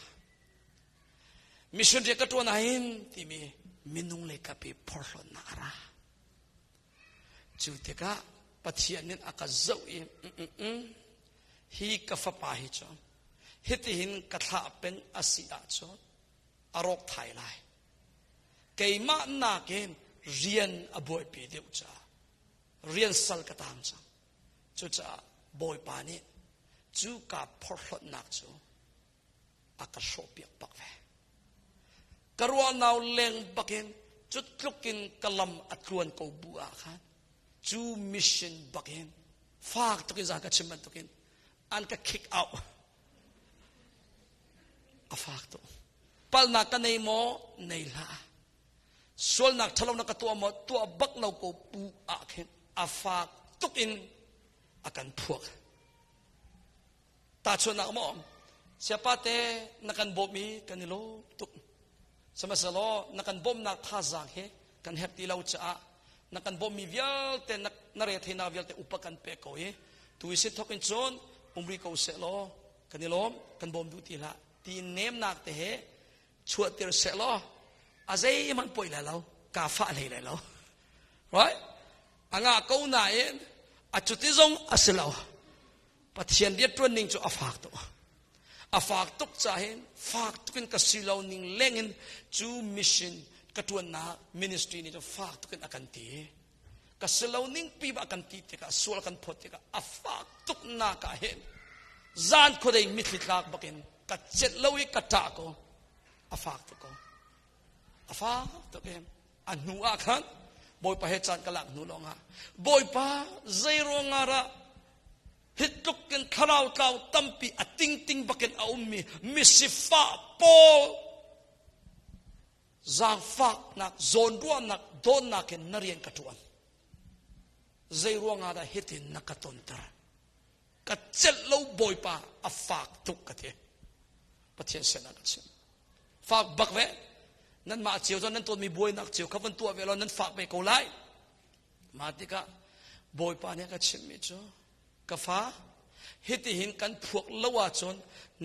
มิชชันเรียกกระตัวไหนที่มีมินุงเลยกับเพียพอลนาราจุดเถอะปะเทียนนี่อากาศเจ้าฮีกับฟ้าป่าฮิจอนฮิตหินกระทะเป็นอาศิอาจอนอารมณ์ไทยไลเกี่ยมาหน้าเกมเรียนอบอยปีเดียวจ้าเรียนสัลกตามจ้าจุจ้าบอยปานี่จูกับพอลนักจูอากาศโชเปียกปักเวกระวันเอาเลี้ยงปักเองจุดลุกินกะลำอัดลวนกูบัวขันจูมิชชันปักเองฝากตุกินจากกระชิมมันตุกินอันก็ kick out อาฝากตัวปัลนักกันในโมในละส่วนนักทะเลาะนักตัวหมดตัวบักเราก็ปูอาเข็นอาฝากตุกินอาการพวกตาชนนักมองเสียปาเตนักการบ่มีกันนี่โลตุกสมัยสโลนักการบ่มนักท่าจางเฮกันเฮปตีเราจะนักการบ่มีเวลเตนักนเรศนาเวลเตอุปกันเปกเอาเฮตุวิสิทธิ์ทกินจนumri kau selo kanilom kan bom du tila ti nem nak te he chuat ter selo azai man poi la lo ka fa le la lo right anga kau na en achuti zong aselo pathian dia training chu afak tok cha hen fak tukin ka silo ning lengin chu mission ka tuan na ministry ni chu fak tukin akan ti ka silo ning pi ba kan ti te ka sul kan phot te ka afak tuk na ka hen zaan ko dei mitlitlak bakin ka chet lowi ka ta ko afak to ko afak to kem anu akhan boy pa he chan kalak nu longa boy pa zero ngara hituk ken kharau tau tampi ating ting bakin a ummi misifa pol zang fak nak zon ruan nak don nak ken narien katuan zero ngara hitin nakatontar ka chet lo boy pa a fak tuk ka the pathian sena ka chen fak bak ve nan ma chiu zon nan ton mi boy nak chiu khavan tua ve lo nan fak be ko lai ma ti ka boy pa ne ka chen mi cho ka fa hiti hin kan phuak lawa chon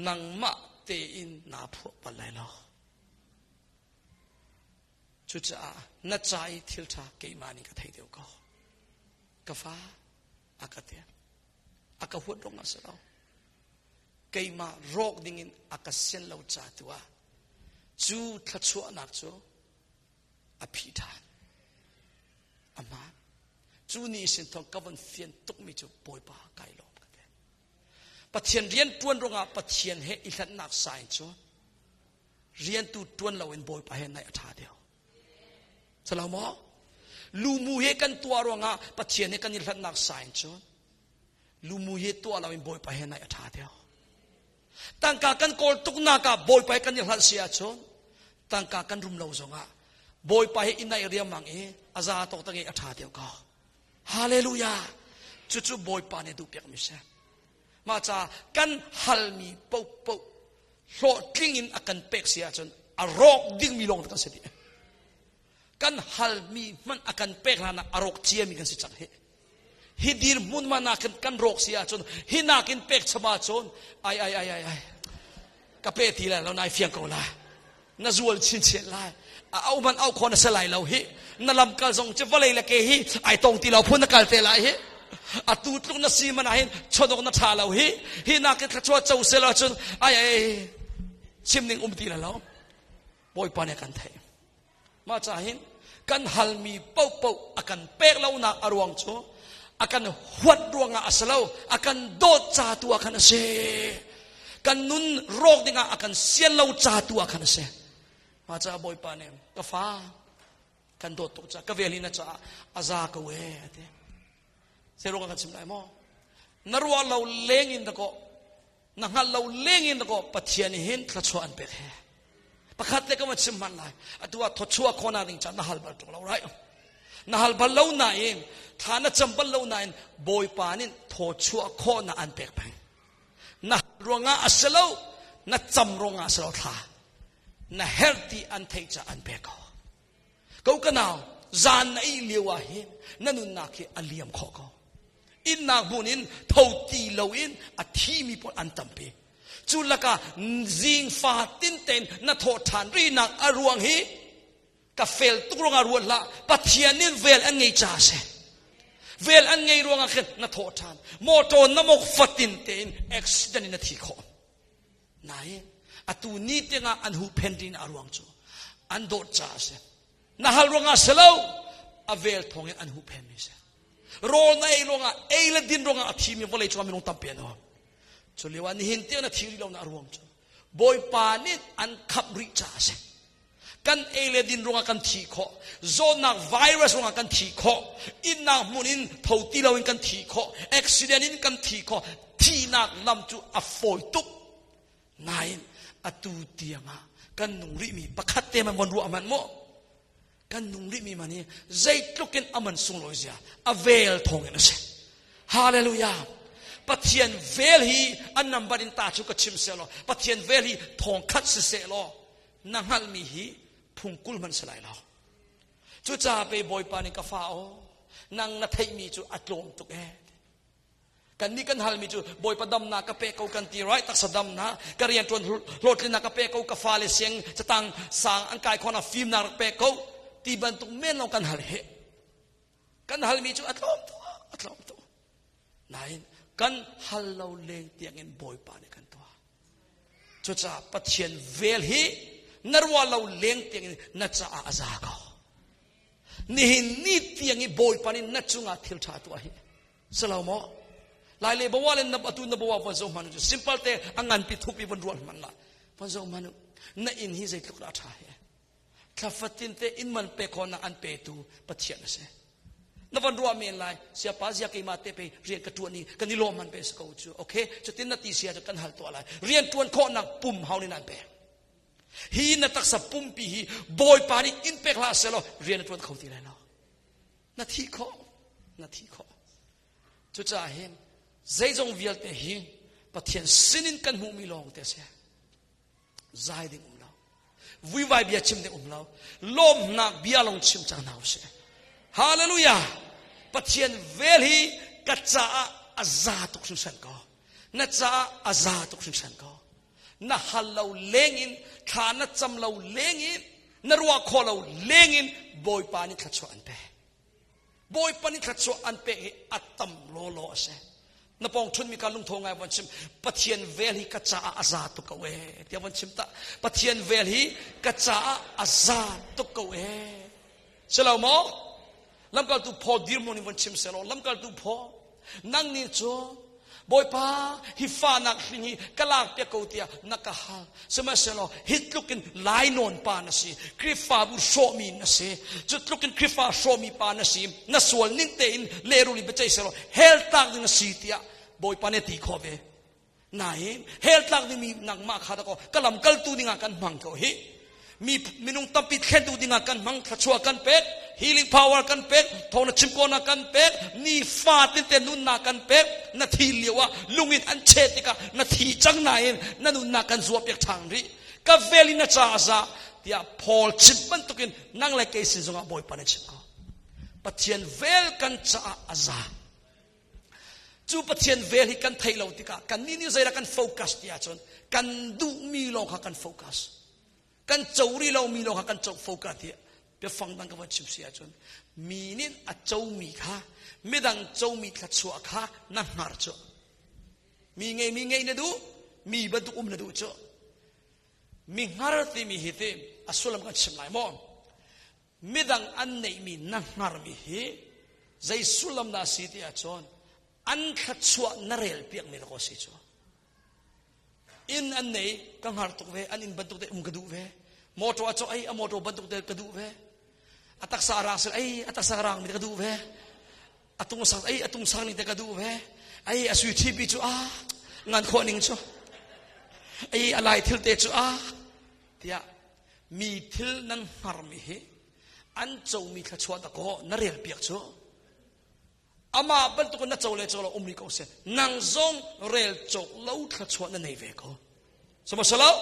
nang ma te in na phuak pa lai lo chu cha na chai thil tha ke mani ka thai deu ko ka fa akate aka hut dong asalo keima rok dingin aka sen lo cha tua chu thachu anak chu aphi than ama chu ni sin thong kawan fian tuk mi chu poi pa kai lom ka te pathian rian tuan ronga pathian he i khat nak sai chu rian tu tuan lo en boy pa he nai atha deu salamo lu mu he kan tua ronga pathian he kan i khat nak sai chu lu mu ye to ala in boy pa he na atha deu tangka kan kol tuk na ka boy pa kan hal sia chon tangka kan rum lo zonga บอยไปอินในเรียมังอาซาตกตั้งอัฐาเดียวก็ฮาเลลูยาจู่ๆบอยปานดูเปียกมิเชมาจากกันฮัลมีปุ๊บปุ๊บโหดกิ้งอินอากันเป็กเสียจนอารมณ์ดิ้งมีลงตั้งเสียกันฮัลมีมันอากันเป็กแล้วนะอารมณ์เจียมีกันสิจังฮิดีร์มุนมันอากันรกเสียจนฮินากินเป็กสมาจนไอ้กะเปตีแล้วเรานายเฟียงกูละน่าจวลชินเชียไล่เอามันเอาคนสลายเราฮินั่นลำกาลส่งจะว่าอะไรละเกฮิไอ้ตรงที่เราพูดนักการเตะไล่ฮิอาตูตรงนั้นซีมันเห็นชนกนัทาเราฮินักขัดชัวเจ้าเสลาจนไอ้ชิมหนึ่งตีแล้วบอยปานกันไทยมาจากเห็นกันฮัลมีเป้าอากันเป๊กเราหนักอารวงโจอากันหวดดวงอาสลาวอากันโดดจ่าตัวกันเสกันนุนโรคดิ่งอากันเสียนเราจ่าตัวกันเสมาจากบอยปานก็ฟ้ากันโดดตกจากก็เวลินะจ่าอาซากเวทเสร็จกันชิมได้มั้งนรัวเราเลี้ยงอินตะโกนังฮัลเราเลี้ยงอินตะโกปะเทียนเห็นขลัดชวนเป็ดเฮประคัดเล็กก็มันชิมมันเลยตัวทชัวคนนั้นจันนฮัลบัลตกเราไรนฮัลบัลเราหน่ายฐานะจำบัลเราหน่ายบอยปานินทชัวคนนั้นเป็ดไปนะรวงอาสลาวนะจำรวงอาสลาวท่านะเฮลตี้อันเทจ่าอันเป็ดเขากันเอาจานไอเลี้ยวเห็นนั่นนุนนักอันเลี้ยมข้อเขาอินนักบุญอินทาวตีเลวินอาทีมีปนอันตัมเปจุลกาจิงฟาตินเตนนัทโทฐานรีนักอารวงฮีกับเฟลตุกรงอารวงละปัทยานินเวลอันไงจ่าเสเวลอันไงรวงอาเขนนัทโทฐานโมโตนมกฟาตินเตนเอ็กซ์ดันนาทีขอนายอตูนี้เตงอันหูเพนดินอารวงจูอันโดดจ่าเสนาฮัลรวงอาเสลาวอเวลทองอันหูเพนมิเสโรนัยลงอ่ะเอเลดินลงอ่ะทีมีวอลเลย์จอมีลงตั้มเปียโนจุลีวันนี้เห็นเตี้ยนะทีรีเราหน้ารวมจ้ะบอยปานิดอันขับริจ่าเสกันเอเลดินลงอ่ะกันทีข้อโซนักไวรัสลงอ่ะกันทีข้ออินนักมุนินทาวตีเราอินกันทีข้ออุบิเหตุอินกันทีข้อทีนักลำจูอัฟฟอยตุกนายอัตูเตียงอ่ะกันนุ่งริมีประคัตเตมันวันรัวมันโมกันนุ่งริมีมันนี่ใจตุกินอามันสุงลอยเสียอเวลทองเงินเสียฮาเลลูยาปัทยันเวลฮีอันนำบัดินตาชุกชิมเสลอปัทยันเวลฮีทองคัดเสลอนังฮัลมีฮีพุงกุลมันสลายเราจู่จ่าไปบอยปานิกาฟ้าโอนังนัทมีจู่อัดลมตุกกันนี่กันฮัลมีจู่บอยปดำนากระเปกเอากันตีไรตักสดำนะกระเรียนจวนโหลดลินากระเปกเอากาฟ้าเลเสียงจะตั้งสางอันกายคนอ่ะฟิล์มนากระเปกเอาตีบันตุกเม่นเรากันฮัลเหมีจู่อัดลมตัวนายกันฮัลเราเลี้ยงเตียงเงินบอยปานิกันตัวจู่จ่าปัทยันเวลฮีนรวาเราเลี้ยงเตียงนัดจ่าอาซาเขานี่เตียงบอยปานินัดจุงอาทิลชาตัวฮีสลาวมอลายเลยบอกว่าเล่นนับตุนนับว่าฟันโซมานุจ simple เตะอังงานปิดทุบปีบนรวนมันละฟันโซมานุนั่นอินฮิใจลุกราชาฮีถ้าฟัดตินเตอินมันเปคอนันเปตูปัทยันเสนับวันรัวเมนไลเสียป้าเสียกี่มาเตไปเรียนกระตัวนี้กันนี่โลมันเปสกูจูโอเคจะตินนาทีเสียจะกันหัลตัวอะไรเรียนตัวข้อนักปุ่มเฮาในนั้นเปฮีนัตักสับปุ่มปีฮีบอยปานิอินเปคลาเซลเรียนตัวเขาที่ไรเนาะนาทีข้อจุดจ่าเห็นใจจงวิลเตฮีปัทยันสินินกันมุมิลองเตเสียใจดิ่งเราวิวายเบียชิมดิ่งเราลมนักเบียลงชิมจางนาวเสียฮาเลลูยาปัทยันเวลีกัจจาอาซาตุกสุนสันก็นัจจาอาซาตุกสุนสันก็นะฮัลเราเลงอินฐานะจำเราเลงอินนรัวขอเราเลงอินบอยปานิขัดชัวอันเปบอยปานิขัดชัวอันเปอัตตัมโลโลเสนปองชุนมีการลุงทงไงวันชิมปัทยันเวลีกัจจาอาซาตุกเวเดี๋ยววันชิมตะปัทยันเวลีกัจจาอาซาตุกเวเสลามอลำกัลตุพอดีร์มนิวันชิมเซโลลำกัลตุพอนั่งนี่โจบอยป้าฮิฟานักหินีกลากเปียกเตียนักฮาสมัยเซโลฮิตลุกินไลนอนปานะสิคริฟาบุโชมีนะสิจุดลุกินคริฟาโชมีปานะสินัสวลนินเตอินเลรุลิเบจัยเซโลเฮลตักดินสิเตียบอยป้าเนติขอเวนายเฮลตักดิมีนักมาขาตะก็กลำกัลตูดิงากันมังเขาฮิ มีนุ่งตั้มปิดแค่ดูดิงากันมังทัชวกันเป็ด healing power กันเป็ดทองนัชิมโกนากันเป็ดนี่ฟาตินเตนุนนากันเป็ดนาทีเลียวว่าลุงอินอันเชติกานาทีจังนายนันุนนากันซัวเปียกทางรีก็เวลินาจ้าซาเดียพอลชิบมันตุกินนั่งเลยเกสิจงอาบอยปานชิบก็ปัจเจียนเวลกันจ้าอาซาจูปัจเจียนเวลฮิกันไทยเราติกากันนี่ใจละกันโฟกัสที่อาจารย์กันดูมีโลกกันโฟกัสกันเจ้ารีเรามีโลกกันเจ้าโฟกัสที่ไปฟังดังกับว่าชิบเสียจนมีนินอัจเจ้ามีค่ะไม่ดังเจ้ามีขัดชัวค่ะนั่งหาร์จ้มีไงนะดูมีบรรทุกนะดูจ้มีหาร์ที่มีเหตุอัศวรกันชิมไหลมองไม่ดังอันไหนมีนั่งหาร์มีเหตุใจสุลมนาสีที่อาจารย์อันขัดชัวนเรลเปียกมีละก็สิจ้อินอันไหนกังหาร์ตุกเวอันอินบรรทุกเตะกระดูเวมอโตอาจารย์ไอมอโตบรรทุกเตะกระดูเวอัตสารางสิอัตสารางมีกระดูเวอัตุงสังอัตุงสังนี่กระดูเวอสุยทีบีจูงานคนหนึ่งจูอะไรทิลเตจูเดียมีทิลนั้นหาร์มีเหอันเจ้ามีขัดชัวตะโกนเรียลเปียกจูอามาบรรทุกนัดเจ้าเลยเจ้าเรามีเขาเสียนางซงเรียลจกเล่าขัดชัวนั่นในเวกสมมติแล้ว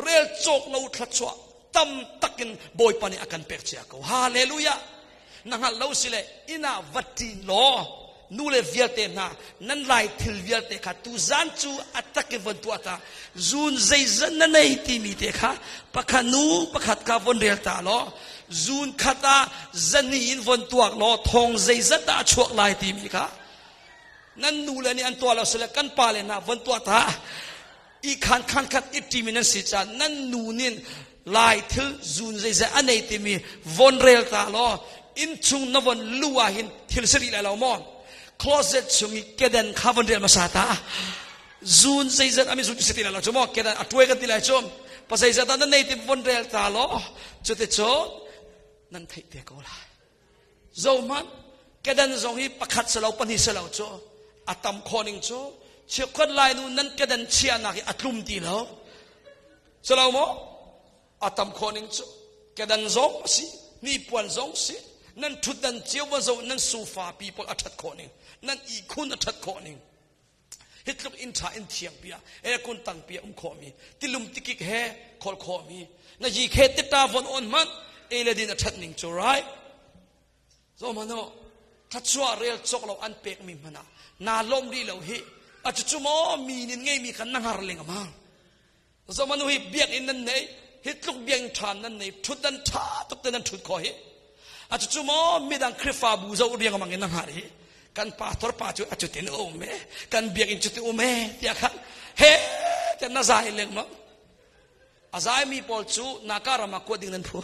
เรียลจกเล่าขัดชัวตั้มตักินบอยปานี่อาการเปิดเสียเขาฮาเลลูยานั่งเล่าสิเลยอินาวัดที่ล้อนูเลวิลเตน่ะนั่นไล่ทิลวิลเตค่ะตูซันจูอัตตักวันตัวตาจูนใจจันนั่นไอทีมีเตค่ะปะขานูปะขัดกาวันเรียลตาล้อจูนขัดตาจันนี่อินวันตัวล้อทองใจจันตาชวกไล่ทีมีค่ะนั่นนูเลนี่อันตัวเราสิเลยกันปาเลนะวันตัวตาอีขันขัดอีทีมีนั่นสิจานั่นนูนินลายทิลจูนใจจันอันไหนทีมีวันเรียลตาล้ออินชุงนวันลัวหินทิลสิริเรามองcloset ช่วงนี้แกดันข้าวันเรียนมาสาตาจูนใจจันอามิจูนสิติแล้วจมอแกดันอัตวยกันติแล้วจมภาษาจันนั้นในที่วันเรียนตาล้อจุดที่โจนั่นไทยเด็กก็ละโจมันแกดันจงฮีประคัดสลาวปนิสลาวโจอัตมคนหนึ่งโจเชื่อคนลายนู้นนั่นแกดันเชียนักอัตลุมตีแล้วสลาวมั้งอัตมคนหนึ่งโจแกดันจงสินี่ปวนจงสินั่นทุดนั่นเจียวว่าโจนั่นโซฟาปีพออัตคนหนึ่งนั่นอีคุณอัตคนหนึ่งฮิตลุกอินทาอินเทียงเปียคุณตั้งเปียขอมีติลุมติกิกเฮขอขอมีนั่นยีเคติตาวันอ่อนมันเลดินอัตหนึ่งจูไรโจมันโนทัชชัวเรียลจกเราอันเปกมีมันนาลมดีเราเฮอาจจะจุโมมีนินไงมีขันนั่งหาเรื่องมั้งโจมันโนฮิเบียกอินนั่นเนฮิตลุกเบียงทานนั่นเนทุดนั่นท่าตุกนั่นทุดขอเฮอาจจะจุโมมีดังคริฟาบูเจ้าเรียงมังนั่งหาเฮกันป่าทอร์ป่าจุอาจุตินโอเมกันเบียกอินจุติโอเมเดียกันเฮ้แต่น่าใจเลี้ยงมั้งอาใจมีปอลจูนักการมาควดดิ้งนั่นพู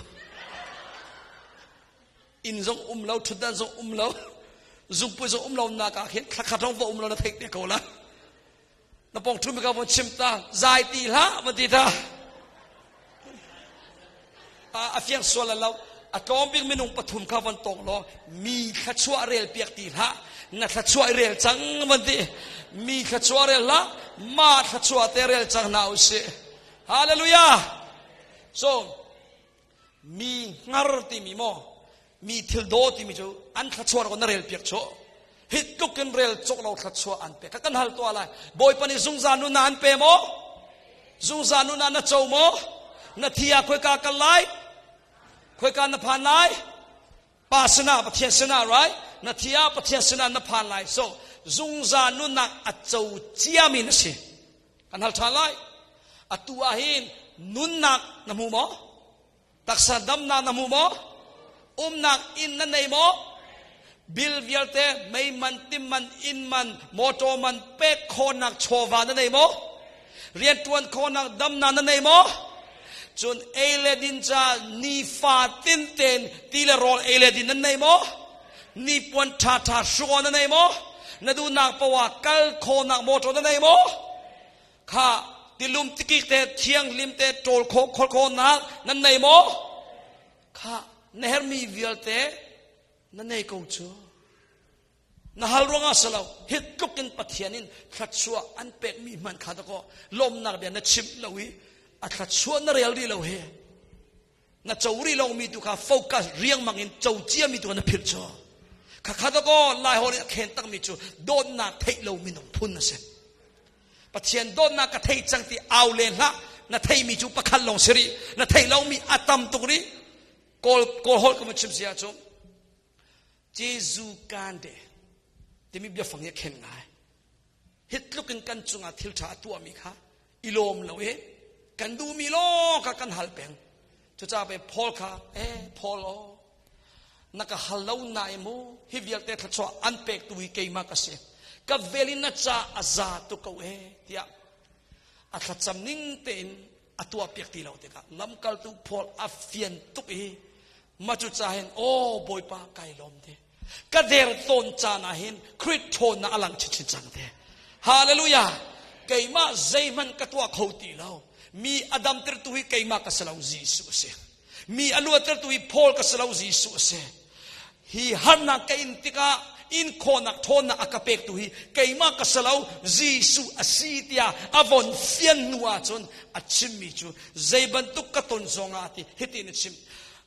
อินจงเราทุดดันจงเราจุงปุยจงเรานักเห็นขัดขัดท้องว่าเราเทคเดียกละนับปองทุ่มกับวันชิมตาใจตีละวันตีตาอาเฟียงส่วนเราอากองเปียกไม่นุ่งปฐุมข้าวันตกล้อมีขัดชัวเรียลเปียกตีละนักขัดชัวเรียลจังวันตีมีขัดชัวเรียลละมาขัดชัวเตเรียลจังน่าอุเสฮาเลลูยามีงารติมีโมมีทิลโดติมีจูอันขัดชัวเราคนเรียลเปียกโชฮิตลุกันเรียลจกเราขัดชัวอันเปียกกันหัลตัวอะไรบอยปนิซุงซานุนานเปโมซุงซานุนานนัดโจโมนัดที่อาคุยกากันไลคุยกันนพานไลปาสนาปะเทียนสนาไรนัดที่อาปะเทียนสนานพานไลซุงซานุนักอัจโจเจียมินสิกันหัลทานไลอัตัวหินนุนนักน้ำมูโมตักษะดำนาน้ำมูโมนักอินนั่นในโมบิลวิลเตไม่มันติมันอินมันโมโตมันเป็ดโคนักโชวานั่นในโมเรียนตวนโคนักดำนานั่นในโมจนเอเลดินจานีฟาตินเตนตีเลโรเอเลดินนั่นในโมนีปวนทาทาชัวนั่นในโมนาดูนักปวากัลโคนักโมโตนั่นในโมข้าติลุมติกิเตเทียงลิมเตโจลโคนักนั่นในโมข้าเนฮร์มีวิลเตนั่นในกูจูน่าฮัลรงาสลาวฮิตลุกินปัทยานินขัดชัวอันเป็กมีมันขาดก็ลมนักเบียนชิมลาวิอัดขัดชัวนั่นเรียลดีลาวิ na chawri lo mi tu kha focus riang mangin chawchia mi tu na phir cho kha kha ko lai ho khen tak mi chu don na thei lo mi nong phun na se pathian don na ka thei chang ti aw le la na thei mi chu pakhan long siri na thei lo mi atam tukri kol hol ka ma chim sia chu jesu kan de ti mi bia phang ye khen ngai hit lukin kan chunga thil tha tu mi kha ilom lo e kan du mi lo ka kan hal peng chu cha pe phol kha phol o naka halau na emo hivial te thachwa anpek tu ke ma ka se ka velina cha aza tu ko tia atha chamning ten atua pek ti lo te ka lamkal tu phol afian tu ma chu cha hen o boy pa kai lom te ka der ton cha na hen khrit thon na alang chin chang te hallelujah kai ma zaiman ka tua khoti lo mi adam ter tu hi kai ma ka salau jisu se mi alu ter tu hi phol ka salau jisu se hi hanna ka intika in khonak thona akapek tu hi keima ka salau jisu asitia avon fian nuwa chon achimi chu zeiban tuk ka ton zonga ti hitin chim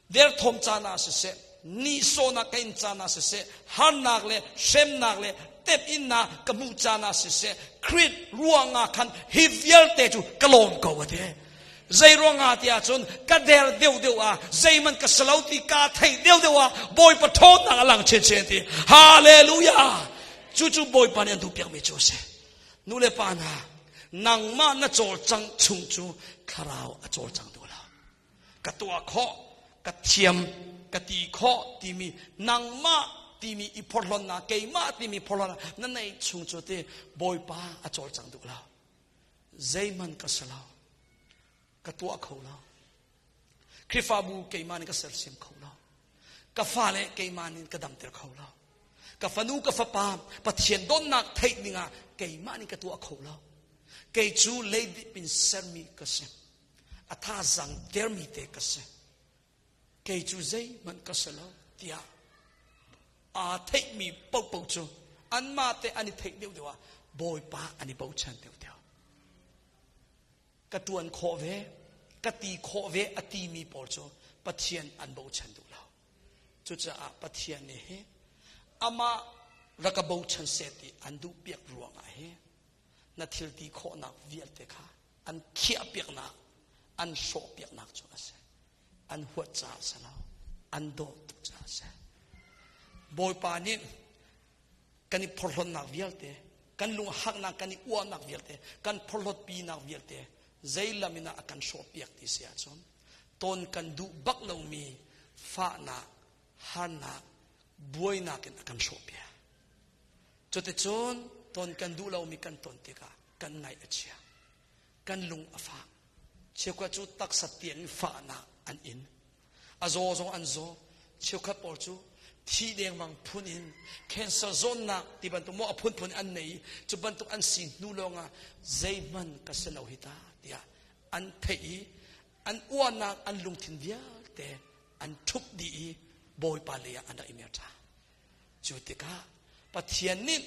der thom chana se ni sona kain chana se hannak le semnak le tep inna kamu chana se crit ruanga khan hivial te chu kalon ko ate zai ronga tia chun ka der deu a zaiman ka salauti ka thei deu a boy pathon na alang chen ti hallelujah chu boy pan an tu piak me chu se nu le pa na nang ma na chol chang chung chu kharao a chol chang tu la ka tua kho ka thiam ka ti kho ti mi nang ma ti mi I pholon na ke ma ti mi pholon na nei chung chu te boy pa a chol chang tu la zaiman ka salau ka tua kho la krifa bu ke man ka sel sim kho la ka fa le ke man ka dam ter kho la ka fanu ka fa pa pathian don nak thei ninga ke man ka tua kho la ke chu le pin sermi ka se atha zang ter mi te ka se ke chu zai man ka sala tia a thei mi pau chu an ma te ani thei deu dewa boy pa ani pau chan deu ka tuan kho ve ka ti kho ve ati mi por cho pathian an bo chan du lao chu cha a pathian ne he ama raka bo chan se ti an du piak ruang a he na thil ti kho na vial te kha an khia piak na an sho piak na chu ase an huat cha sa lao an do tu cha sa boy pa ni kani phorlon na vial te kan lung hak na kani uwa na vial te kan phorlot pi na vial te zailamina akan shopiak ti sia chon ton kan du bak lo mi fa na hana buai na ken akan shopia chote chon ton kan du lo mi kan ton tika kan nai achia kan lung afa chekwa chu tak satien fa na an in azo zo an zo chekha por chu thi deng mang phun in cancer zone na ti ban tu mo phun an nei chu ban tu an sin nu longa zaiman ka selo hita tia an thei an uana an lungthin via te an thup di boy palia an imerta chutika pathian nin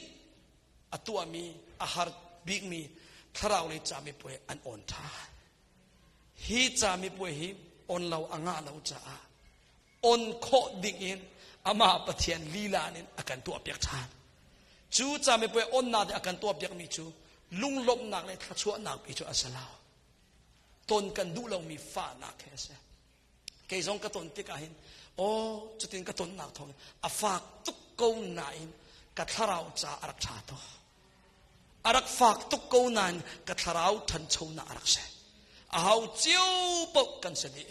atuami ahar big mi tharau le chami poe an on tha hi chami poe hi on lau anga lau cha on kho ding in ama pathian lila nin akan tu apyak than chu chami poe on na de akan tu apyak mi chu lunglop nak le thachua nak pi chu asalao ton kan du lo mi fa na kese ke zong ka ton ti ka hin o chutin ka ton nak thong a fak tuk ko na in ka tharau cha arak tha to arak fak tuk ko nan ka tharau than chho na arak se a hau chiu po kan se di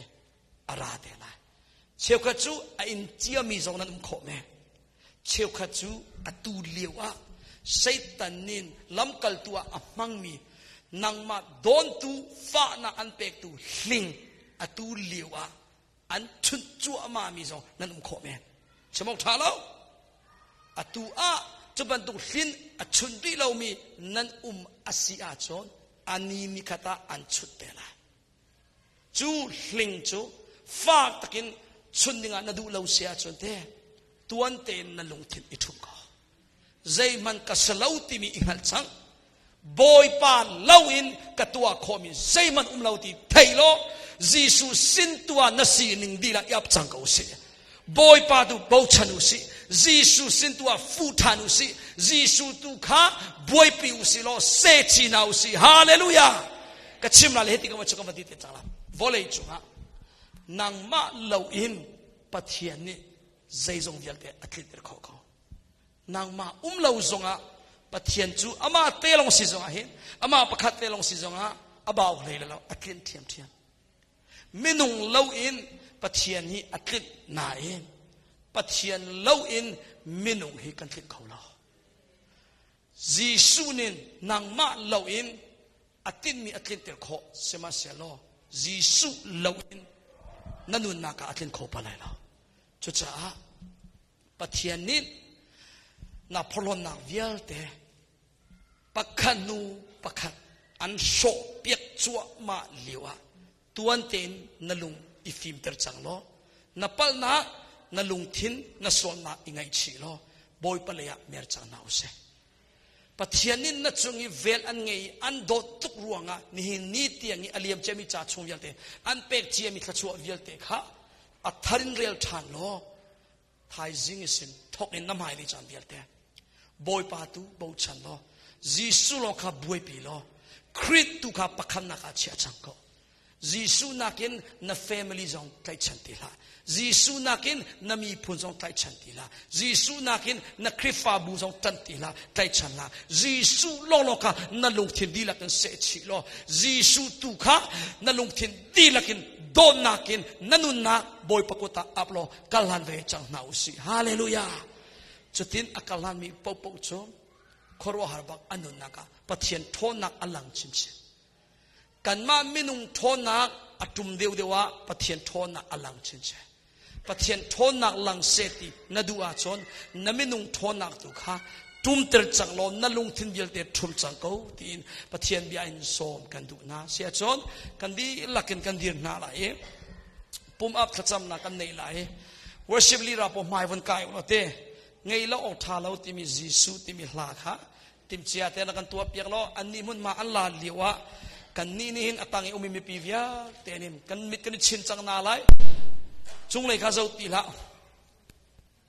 ara de na cheu kha chu a in chia mi zong nan kho me cheu kha chu a tu lewa Satan nin lamkal tua amang mi nang ma don tu fa na an pek tu hling atu liwa an chun chu ama mi zo nan kho men chamok tha lo atu a chuban tu hlin a chun ri lo mi nan asia chon ani mi khata an chut pela chu hling chu fa takin chun ninga na du lo sia chon te tuan te na lung thin ithum ko zai man ka salauti mi ingal chang boy pa lawin katua khomi zai man lauti thailo Giêsu xin tua na si ning di la yap chang ko si boy pa tu bo chanu si Giêsu xin tua fu thanu si Giêsu tu kha boy pi u si lo se chi na u si hallelujah ka chim la le ti ka ma chaka ma ti te chang la volei chu ha nang ma lo in pathian ni zai zong vial te atlit ter kho kho nang ma lo zonga pathian chu ama te long si zonga hin ama pakhat te long si zonga abaw hlei lo atlen thiam thiam minung lo in pathian hi atlit na in pathian lo in minung hi kan thlit kho lo Giêsu nin nang ma lo in atin mi atlen ter kho sema se lo Giêsu lo in nanun na ka atlen kho pa lai lo chu cha pathian nin na pholon na vial te pakhanu pakhat an so piak chua ma liwa tuan ten nalung ifim ter chang lo napal na nalung thin na son na ingai chi lo boy palaya mer chang na use pathianin na chungi vel an ngei an do tuk ruanga ni hin ni tiangi aliam chemi cha chung vial te an pek chiami thachua vial te kha a tharin rel than lo thai jing isin thok in namhai li chan vial te boy pa tu bo chan lo Giêsu lo kha boy pi lo Krit tu kha pakhan na ka chia chang ko Giêsu nakin na family zong kai chan ti la Giêsu nakin na mi phun zong kai chan ti la Giêsu nakin na krifa bu zong tan ti la kai chan la Giêsu lo kha na lung thin di la kan se chi lo Giêsu tu kha na lung thin di la kin don nakin nanun na boy pakota aplo kalhan ve chang na usi hallelujah chutin akalan mi popo chom khorwa harbak anun naka pathian thonak alang chinche kanma minung thonak atum deu dewa pathian thonak alang chinche pathian thonak lang seti nadua chon naminung thonak tu kha tum ter changlo nalung thin bial te thum chang ko tin pathian bia in som kan du na sia chon kan di lakin kan dir na la e pum up khacham na kan nei la e worship leader po mai von kai lo te ngei lo o tha lo ti mi Giêsu ti mi hla kha tim chia te na kan tua piak lo an ni mun ma an la liwa kan ni ni hin atangi umi mi pivia te nim kan mit kan chin chang na lai chung lei kha zo ti la